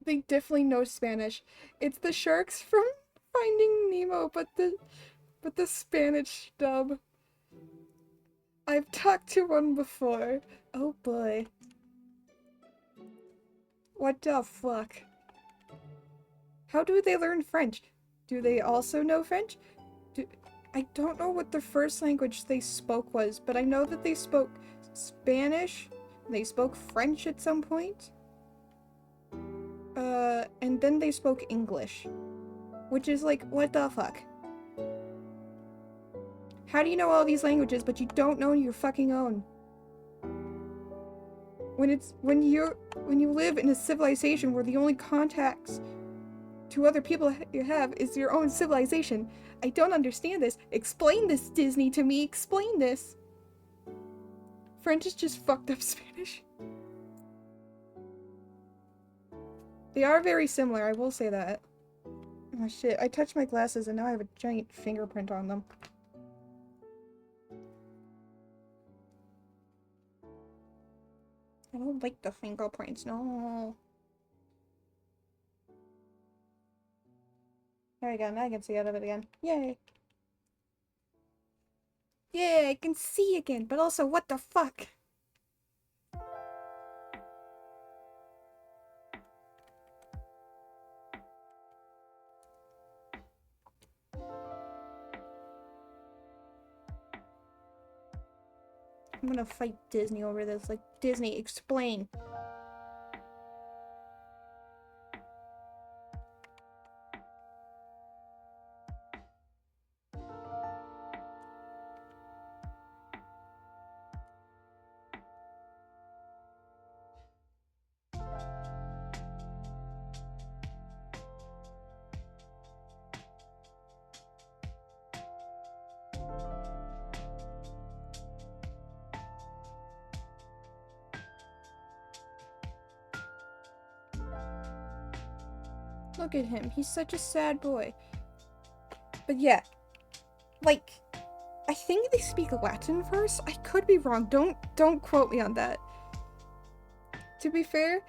They definitely know Spanish. It's the sharks from Finding Nemo, but the Spanish dub. I've talked to one before. Oh boy. What the fuck? How do they learn French? Do they also know French? I don't know what the first language they spoke was, but I know that they spoke Spanish. They spoke French at some point. And then they spoke English. Which is like, what the fuck? How do you know all these languages, but you don't know your fucking own? When you live in a civilization where the only contacts to other people you have is your own civilization. I don't understand this. Explain this, Disney, to me. Explain this. French is just fucked up Spanish. They are very similar, I will say that. Oh shit, I touched my glasses and now I have a giant fingerprint on them. I don't like the fingerprints, no. There we go, now I can see out of it again. Yay! Yay, I can see again, but also, what the fuck? I'm gonna fight Disney over this. Like, Disney, explain. Look at him. He's such a sad boy. But yeah. Like, I think they speak Latin first. I could be wrong. Don't quote me on that. To be fair,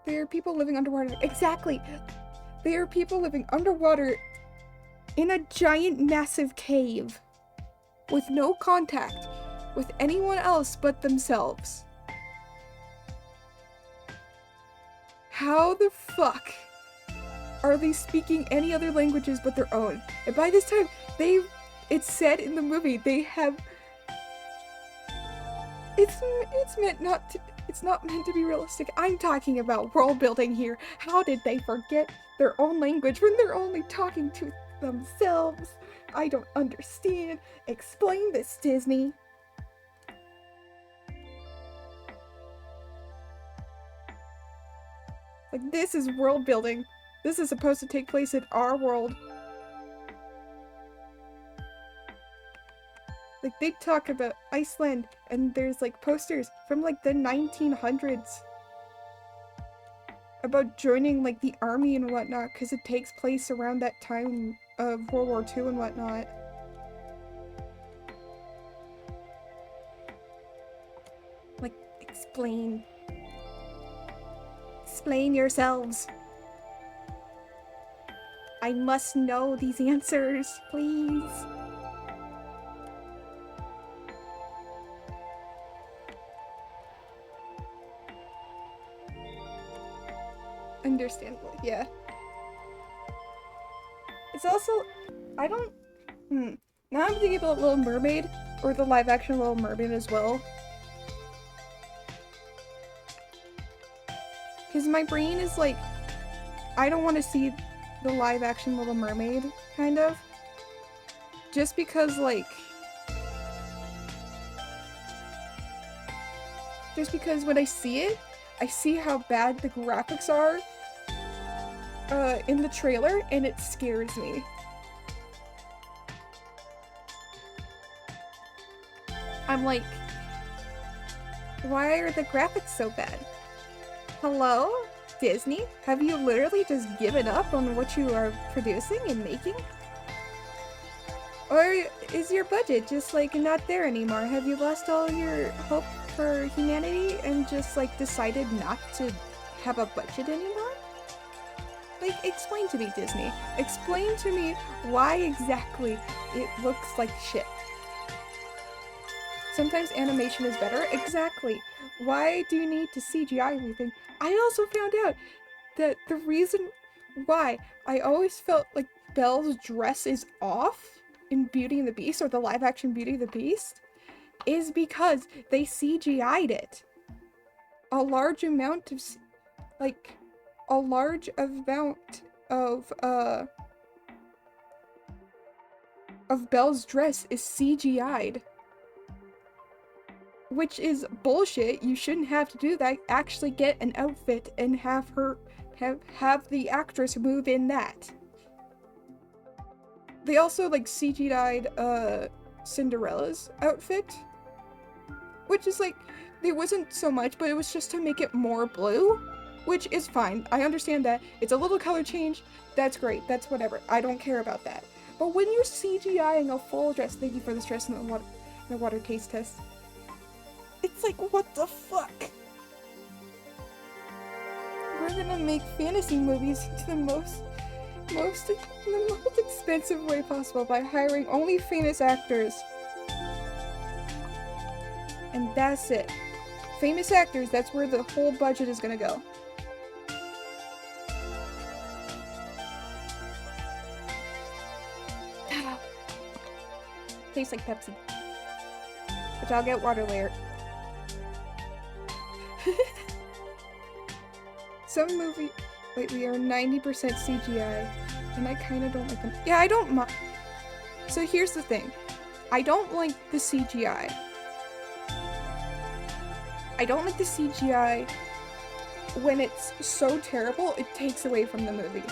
there are people living underwater. Exactly. They are people living underwater in a giant, massive cave with no contact with anyone else but themselves. How the fuck are they speaking any other languages but their own? And by this time, it's said in the movie, they have... It's not meant to be realistic. I'm talking about world building here. How did they forget their own language when they're only talking to themselves? I don't understand. Explain this, Disney. Like, this is world building. This is supposed to take place in our world. Like, they talk about Iceland, and there's, like, posters from, like, the 1900s about joining, like, the army and whatnot, because it takes place around that time of World War II and whatnot. Like, explain. Explain yourselves. I must know these answers, please. Understandable, yeah. It's also, I don't, now I'm thinking about Little Mermaid, or the live action Little Mermaid as well. Because my brain is like, I don't want to see the live action Little Mermaid, kind of. Just because, like, when I see it, I see how bad the graphics are in the trailer, and it scares me. I'm like, why are the graphics so bad? Hello? Disney? Have you literally just given up on what you are producing and making? Or is your budget just, like, not there anymore? Have you lost all your hope for humanity and just, like, decided not to have a budget anymore? Like, explain to me, Disney. Explain to me why exactly it looks like shit. Sometimes animation is better. Exactly. Why do you need to CGI everything? I also found out that the reason why I always felt like Belle's dress is off in Beauty and the Beast, or the live action Beauty and the Beast, is because they CGI'd it. A large amount of Belle's dress is CGI'd. Which is bullshit. You shouldn't have to do that. Actually get an outfit and have her have the actress move in that. They also, like, CGI'd Cinderella's outfit, which is, like, there wasn't so much, but it was just to make it more blue, which is fine. I understand that. It's a little color change. That's great. That's whatever. I don't care about that. But when you're CGIing a full dress, thank you for the stress in the water taste test. It's like, what the fuck? We're gonna make fantasy movies to the most expensive way possible by hiring only famous actors. And that's it. Famous actors, that's where the whole budget is gonna go. Tastes like Pepsi. But I'll get water layer. Some movie lately are 90% CGI, and I kind of don't like them. Yeah, I don't mind. So here's the thing. I don't like the CGI. I don't like the CGI when it's so terrible, it takes away from the movie.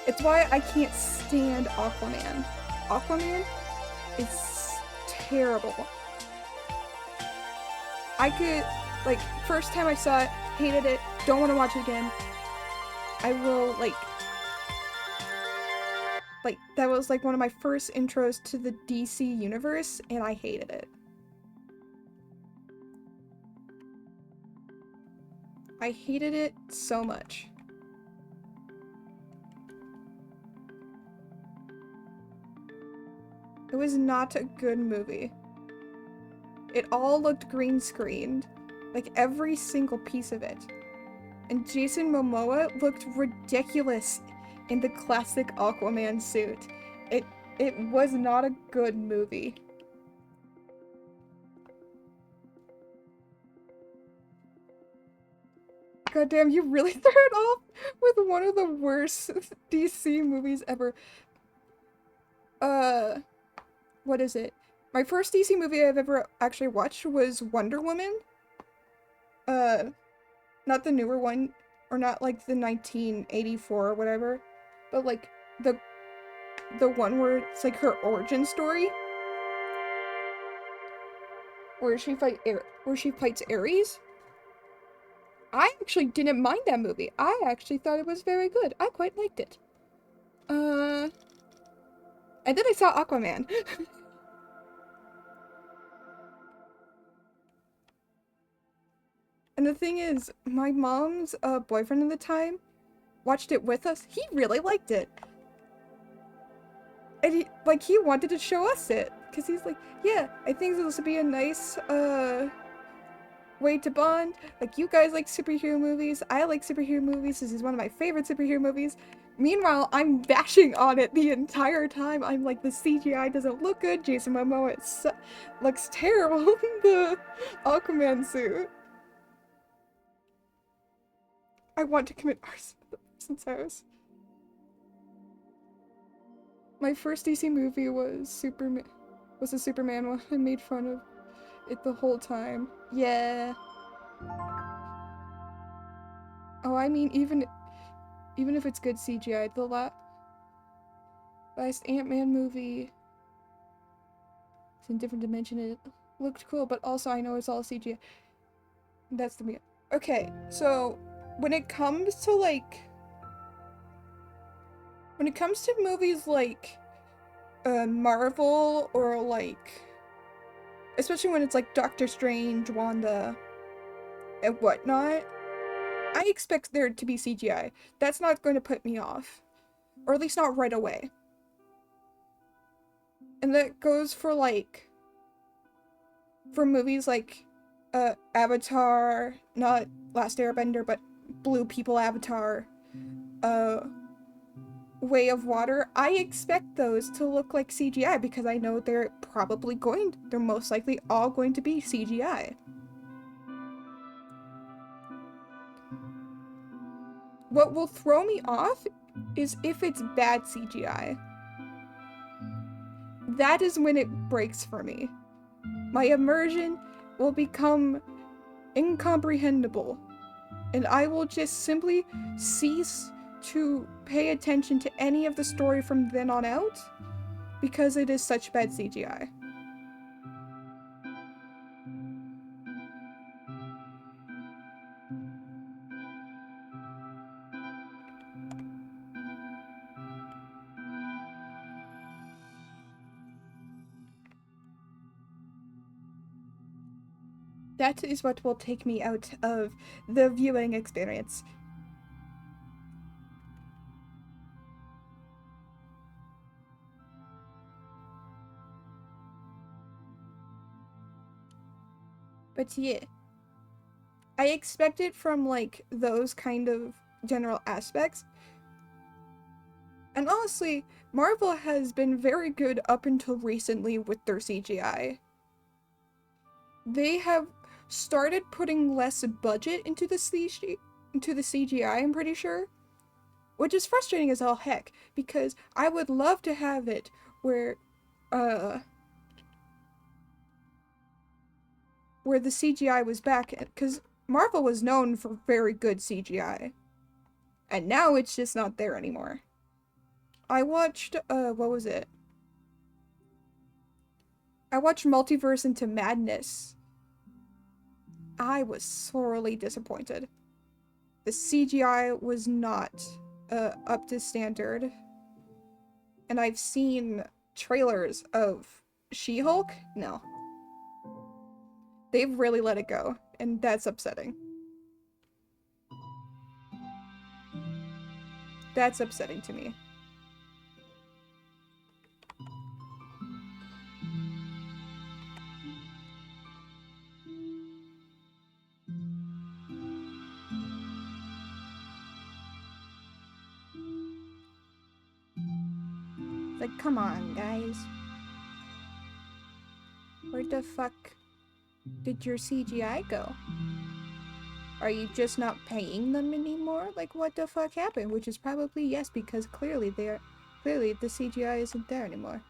It's why I can't stand Aquaman. Aquaman is terrible. I could, like, first time I saw it, hated it, don't want to watch it again. I will, like, that was, like, one of my first intros to the DC universe, and I hated it. I hated it so much. It was not a good movie. It all looked green screened. Like every single piece of it. And Jason Momoa looked ridiculous in the classic Aquaman suit. It was not a good movie. Goddamn, you really started off with one of the worst DC movies ever. What is it? My first DC movie I've ever actually watched was Wonder Woman. Not the newer one, or not like the 1984 or whatever, but like the one where it's like her origin story, where she fights Ares. I actually didn't mind that movie. I actually thought it was very good. I quite liked it. And then I saw Aquaman. And the thing is, my mom's boyfriend at the time watched it with us. He really liked it. And he wanted to show us it. Because he's like, yeah, I think this will be a nice, way to bond. Like, you guys like superhero movies. I like superhero movies. This is one of my favorite superhero movies. Meanwhile, I'm bashing on it the entire time. I'm like, the CGI doesn't look good. Jason Momoa looks terrible in the Aquaman suit. I want to commit arson in the person's house. My first DC movie was a Superman one. I made fun of it the whole time. Yeah. Oh, I mean, even if it's good CGI, the last Ant-Man movie, it's in a different dimension. It looked cool, but also I know it's all CGI. That's the me. Okay, so when it comes to movies like Marvel, or like, especially when it's like Doctor Strange, Wanda, and whatnot, I expect there to be CGI. That's not going to put me off. Or at least not right away. And that goes for movies like Avatar, not Last Airbender, but Blue People Avatar, Way of Water. I expect those to look like CGI because I know they're most likely all going to be CGI. What will throw me off is if it's bad CGI. That is when it breaks for me. My immersion will become incomprehensible, and I will just simply cease to pay attention to any of the story from then on out because it is such bad CGI. That is what will take me out of the viewing experience. But yeah, I expect it from like those kind of general aspects. And honestly, Marvel has been very good up until recently with their CGI. They have started putting less budget into the CGI, I'm pretty sure. Which is frustrating as all heck, because I would love to have it where the CGI was back, because Marvel was known for very good CGI. And now it's just not there anymore. I watched, what was it? I watched Multiverse into Madness. I was sorely disappointed. The CGI was not up to standard. And I've seen trailers of She-Hulk. No. They've really let it go, and that's upsetting. That's upsetting to me. Like, come on, guys. Where the fuck did your CGI go? Are you just not paying them anymore? Like, what the fuck happened? Which is probably yes, because clearly the CGI isn't there anymore.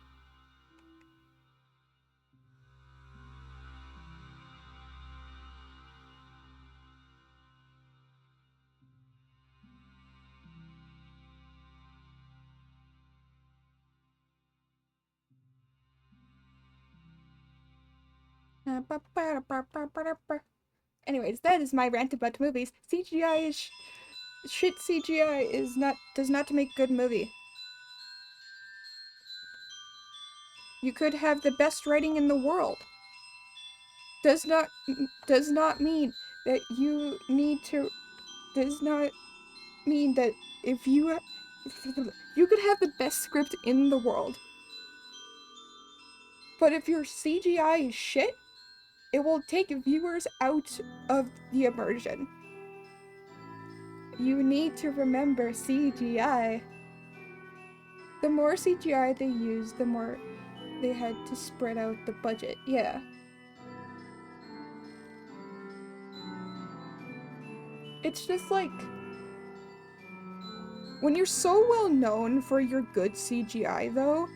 Anyways, that is my rant about movies. CGI is shit. CGI does not make good movie. You could have the best writing in the world. Does not mean that you need to. Does not mean that if you could have the best script in the world, but if your CGI is shit, it will take viewers out of the immersion. You need to remember CGI. The more CGI they use, the more they had to spread out the budget. Yeah. It's just like, when you're so well known for your good CGI though,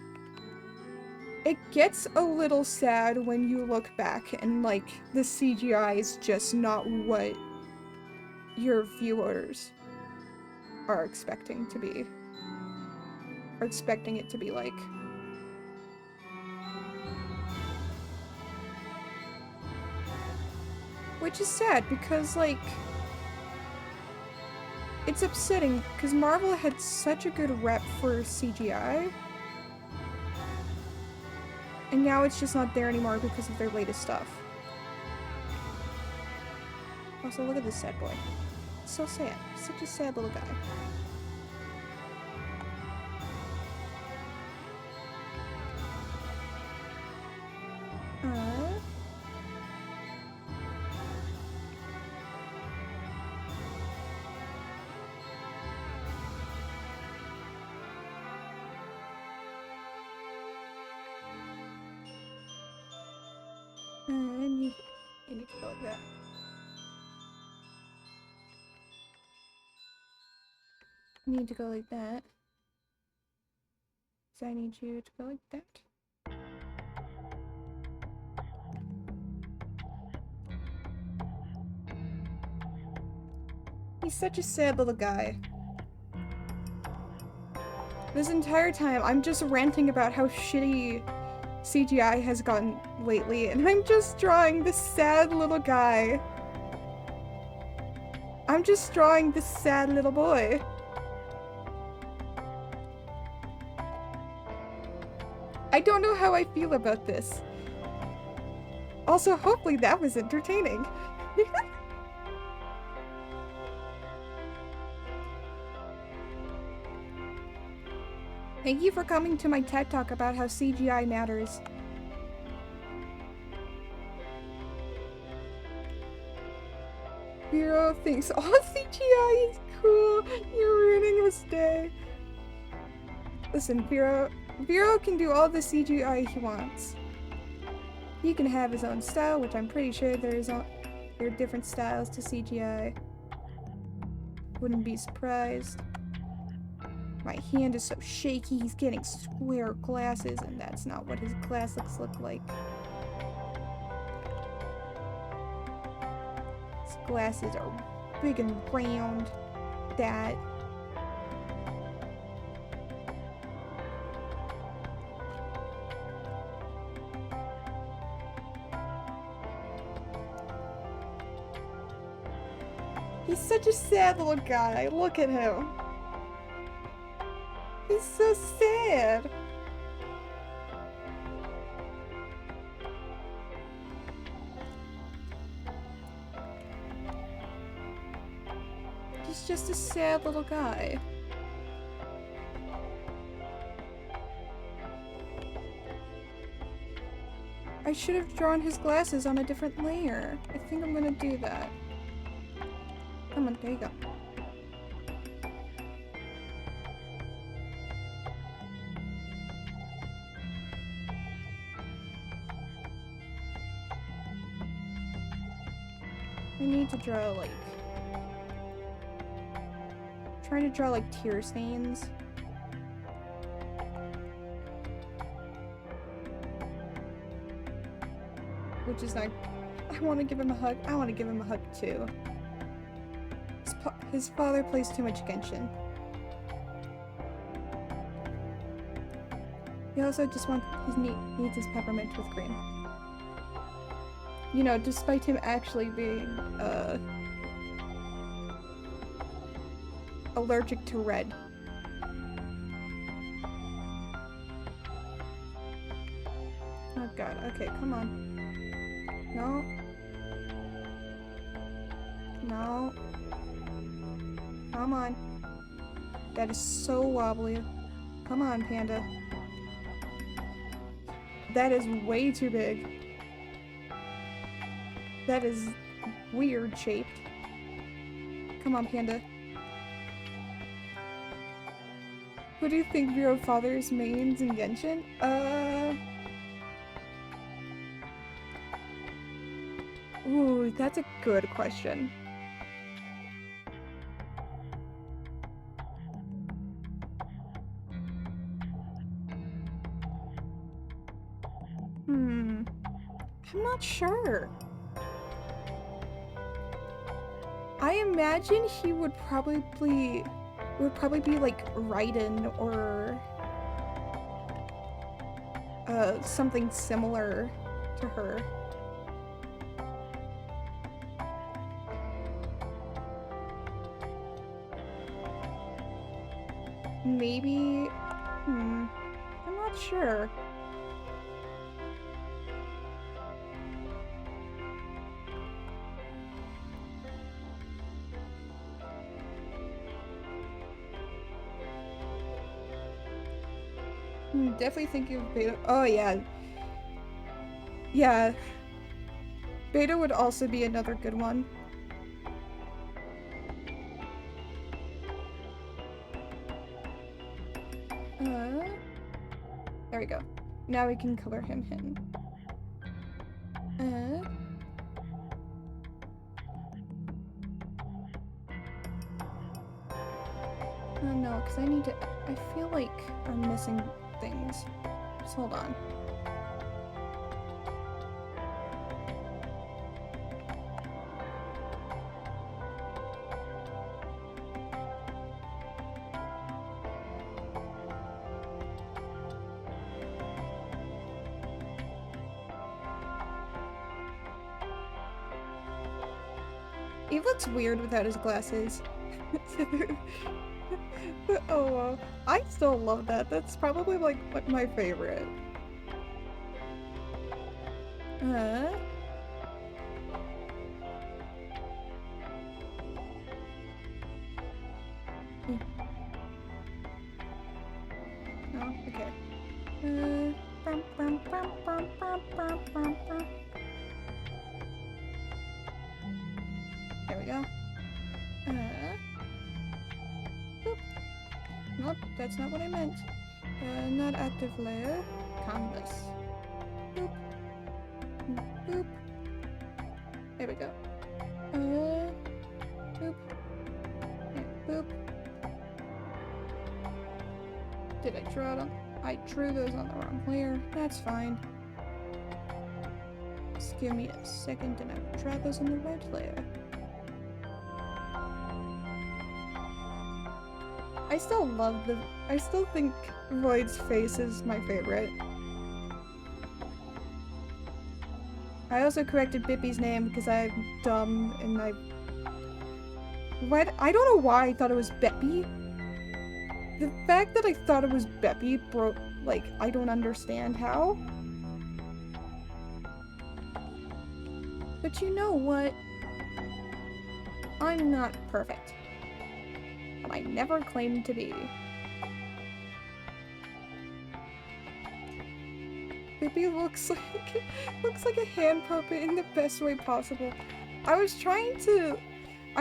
it gets a little sad when you look back and like the CGI is just not what your viewers are expecting to be. Or expecting it to be like. Which is sad because like, it's upsetting because Marvel had such a good rep for CGI. And now it's just not there anymore because of their latest stuff. Also, look at this sad boy. It's so sad. He's such a sad little guy. You need to go like that. You need to go like that. So I need you to go like that. He's such a sad little guy. This entire time, I'm just ranting about how shitty CGI has gotten lately, and I'm just drawing this sad little guy. I'm just drawing this sad little boy. I don't know how I feel about this. Also, hopefully that was entertaining. Thank you for coming to my TED Talk about how CGI matters. Vero thinks all CGI is cool. You're ruining his day. Listen, Vero can do all the CGI he wants. He can have his own style, which I'm pretty sure there are different styles to CGI. Wouldn't be surprised. My hand is so shaky, he's getting square glasses, and that's not what his glasses look like. His glasses are big and round. That. He's such a sad little guy. Look at him. He's so sad. He's just a sad little guy. I should have drawn his glasses on a different layer. I think I'm gonna do that. Come on, there you go. draw like tear stains. Which is not. I want to give him a hug. I want to give him a hug too. His father plays too much Genshin. He also just needs his peppermint with cream. You know, despite him actually being allergic to red. Oh god, okay, come on. No. No. Come on. That is so wobbly. Come on, Panda. That is way too big. That is weird shaped. Come on, Panda. Who do you think of your father's mains in Genshin? Ooh, that's a good question. I'm not sure. I imagine he would probably be like Raiden or something similar to her. Maybe, I'm not sure. Definitely thinking of Beta. Oh yeah. Yeah. Beta would also be another good one. There we go. Now we can color him in. No, because I need to. I feel like I'm missing things. Just hold on. He looks weird without his glasses. Oh, wow. I still love that. That's probably like my favorite. Oh, okay. There we go. Nope, that's not what I meant. Not active layer. Canvas. Boop. Boop. There we go. Boop. Boop. Did I draw it on? I drew those on the wrong layer. That's fine. Just give me a second and I'll draw those on the right layer. I still think Void's face is my favorite. I also corrected Bippy's name because I'm dumb and I don't know why I thought it was Beppy. The fact that I thought it was Beppy broke, like, I don't understand how. But you know what? I'm not perfect. And I never claimed to be. Bippy looks like a hand puppet in the best way possible. I'm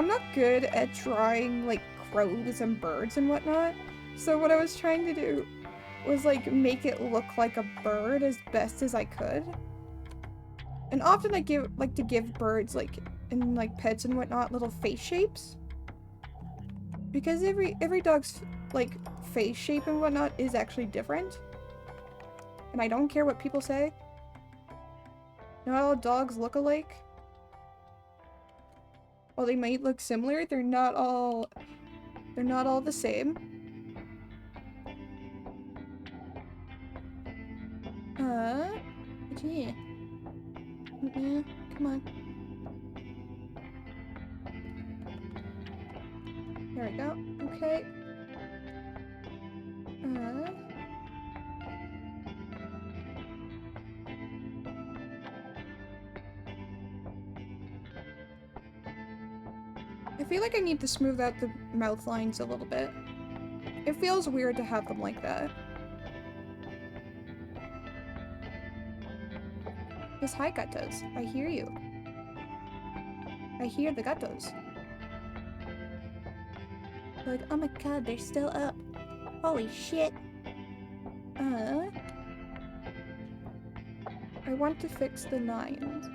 not good at drawing like crows and birds and whatnot. So what I was trying to do was like make it look like a bird as best as I could. And often I like to give birds like in like pets and whatnot, little face shapes. Because every dog's like face shape and whatnot is actually different. And I don't care what people say. Not all dogs look alike. While they might look similar, they're not all the same. Yeah. Come on. There we go. Okay. I feel like I need to smooth out the mouth lines a little bit. It feels weird to have them like that. Yes, hi, gatos. I hear you. I hear the gatos. Like, oh my god, they're still up. Holy shit. I want to fix the lines.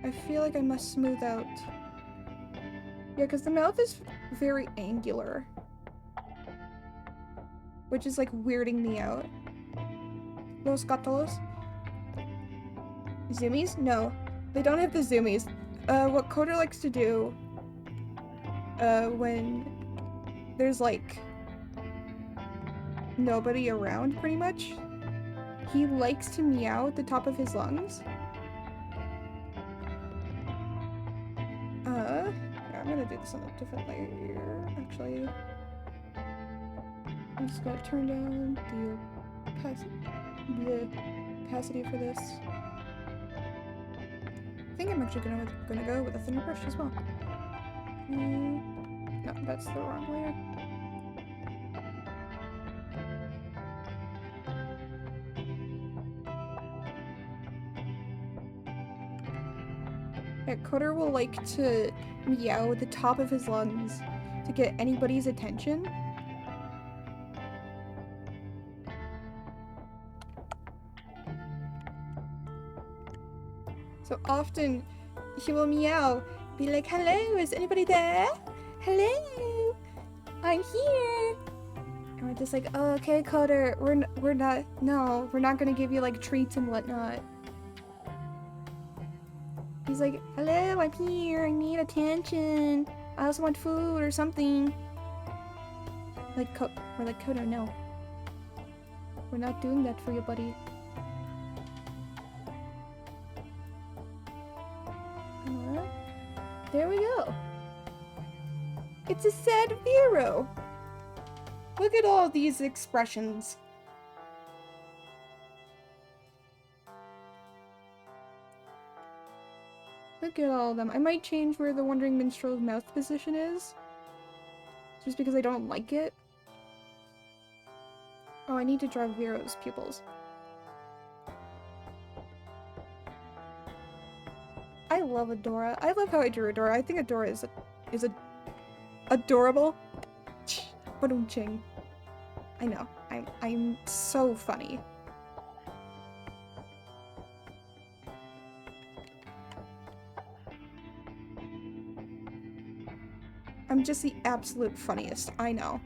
I feel like I must smooth out. Yeah, because the mouth is very angular. Which is like weirding me out. Los gatos. Zoomies? No. They don't have the zoomies. What Coder likes to do when there's like nobody around, pretty much, he likes to meow at the top of his lungs. I'm gonna do this on a different layer, actually. I'm just gonna turn down the opacity for this. I think I'm actually gonna go with a thinner brush as well. No, that's the wrong layer. Yeah, Coder will like to meow at the top of his lungs to get anybody's attention. So often he will meow, be like, hello, is anybody there? Hello, I'm here. And we're just like, oh, okay, Coder, we're not gonna give you like treats and whatnot. He's like, hello, I'm here, I need attention. I also want food or something. Like, we're like, Coder, no. We're not doing that for you, buddy. There we go. It's a sad Vero. Look at all these expressions. Look at all of them. I might change where the Wandering Minstrel's mouth position is. Just because I don't like it. Oh, I need to draw Vero's pupils. I love Adora. I love how I drew Adora. I think Adora is adorable. Ba-dum-ching. I know. I'm so funny. I'm just the absolute funniest. I know.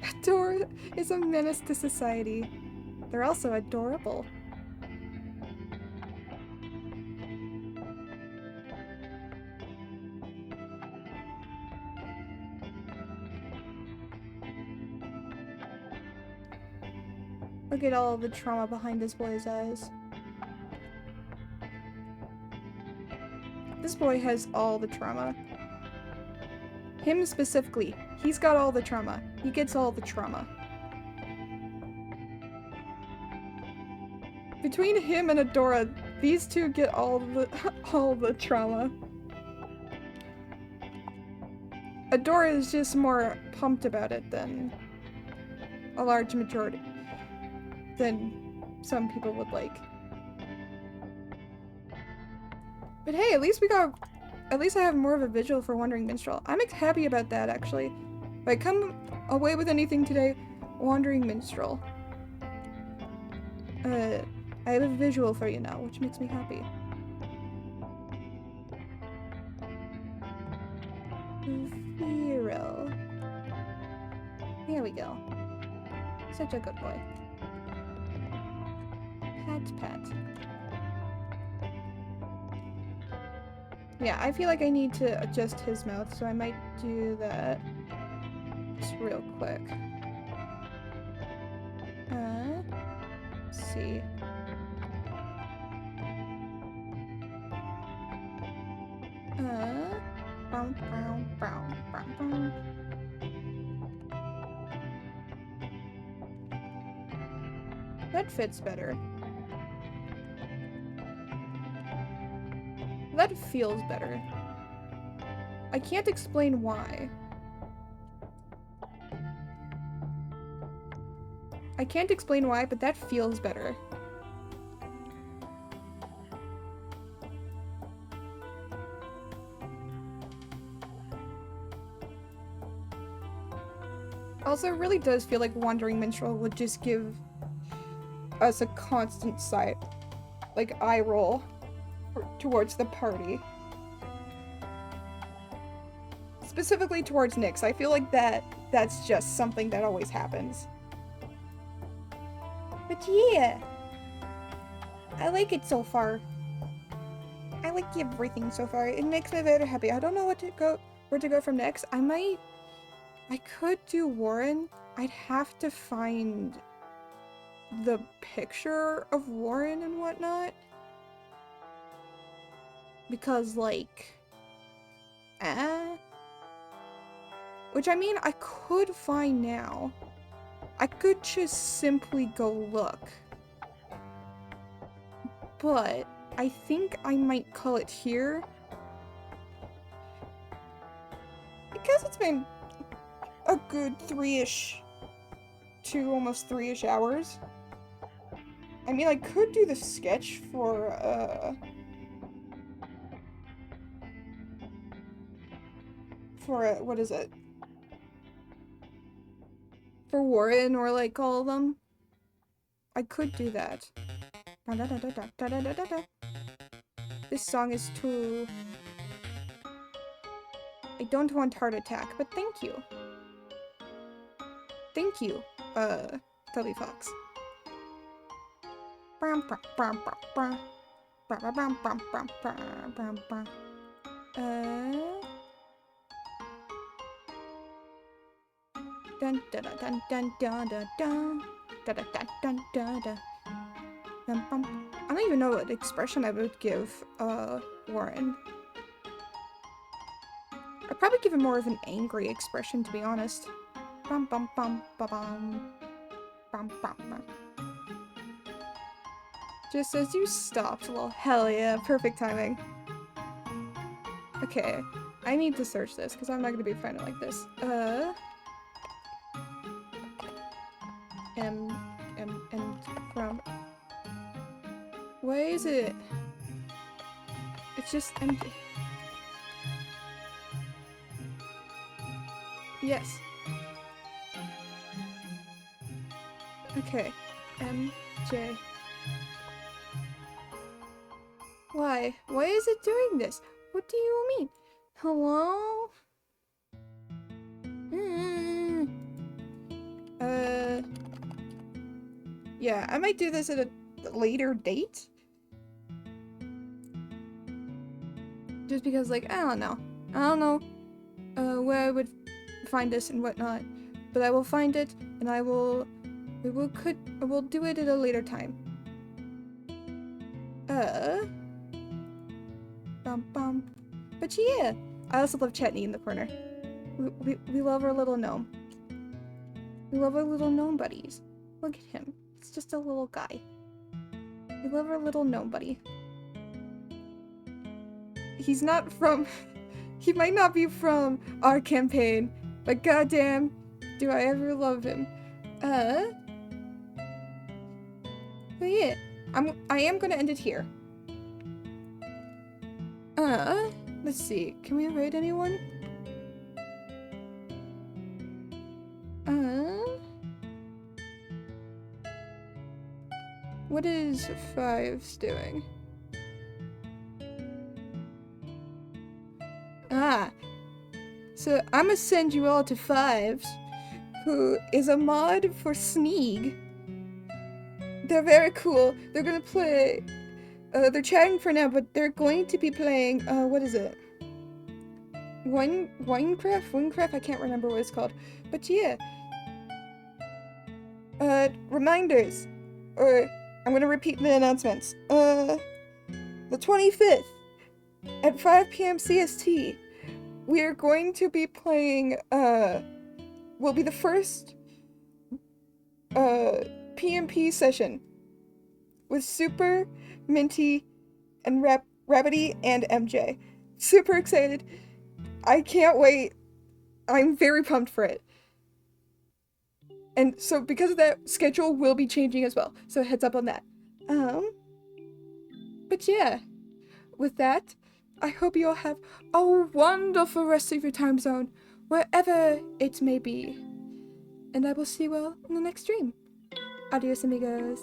Adora is a menace to society. They're also adorable. Look at all the trauma behind this boy's eyes. This boy has all the trauma. Him specifically. He's got all the trauma. He gets all the trauma. Between him and Adora, these two get all the trauma. Adora is just more pumped about it than a large majority. Than some people would like. But hey, at least I have more of a visual for Wandering Minstrel. I'm happy about that, actually. If I come away with anything today, Wandering Minstrel. I have a visual for you now, which makes me happy. Viral. There we go. Such a good boy. Pat. Yeah, I feel like I need to adjust his mouth, so I might do that just real quick. Let's see. That fits better. That feels better. I can't explain why. I can't explain why, but that feels better. Also, it really does feel like Wandering Minstrel would just give us a constant sight, like, eye roll towards the party. Specifically towards Nyx. I feel like that's just something that always happens. But yeah, I like it so far. I like everything so far. It makes me very happy. I don't know where to go from next. I could do Warren. I'd have to find the picture of Warren and whatnot. Because, like, which, I mean, I could find now. I could just simply go look. But I think I might call it here. Because it's been a good 3-ish to almost 3-ish hours. I mean, I could do the sketch for, what is it? For Warren, or like all of them. I could do that. This song is too... I don't want heart attack, but thank you. Thank you, Toby Fox. Dun dun dun dun dun dun dun dun dun dun dun dun. I don't even know what expression I would give Warren. I'd probably give him more of an angry expression, to be honest. Bum bum bum bum bum bum bum bum. Just as you stopped. Well, hell yeah, perfect timing. Okay, I need to search this because I'm not gonna be finding like this. And from. Why is it? It's just empty. Yes. Okay. MJ. Why? Why is it doing this? What do you mean? Hello? Yeah, I might do this at a later date. Just because, like, I don't know. Where I would find this and whatnot. But I will find it, and I will do it at a later time. Bum. But yeah, I also love Chetney in the corner. We love our little gnome. We love our little gnome buddies. Look at him. It's just a little guy. We love our little gnome buddy. He's not from... He might not be from our campaign, but goddamn, do I ever love him. But yeah, I am gonna end it here. Let's see. Can we invite anyone? What is Fives doing? So I'm gonna send you all to Fives, who is a mod for Sneeg. They're very cool. They're gonna play. They're chatting for now, but they're going to be playing. What is it? Winecraft? I can't remember what it's called. But yeah. Reminders. Or I'm gonna repeat the announcements. The 25th at 5 p.m. CST, we are going to be playing. Will be the first PMP session with Super, Minty, and Rabbity and MJ. Super excited. I can't wait. I'm very pumped for it. And so because of that, schedule will be changing as well. So heads up on that. But yeah, with that, I hope you all have a wonderful rest of your time zone, wherever it may be. And I will see you all in the next stream. Adios, amigos.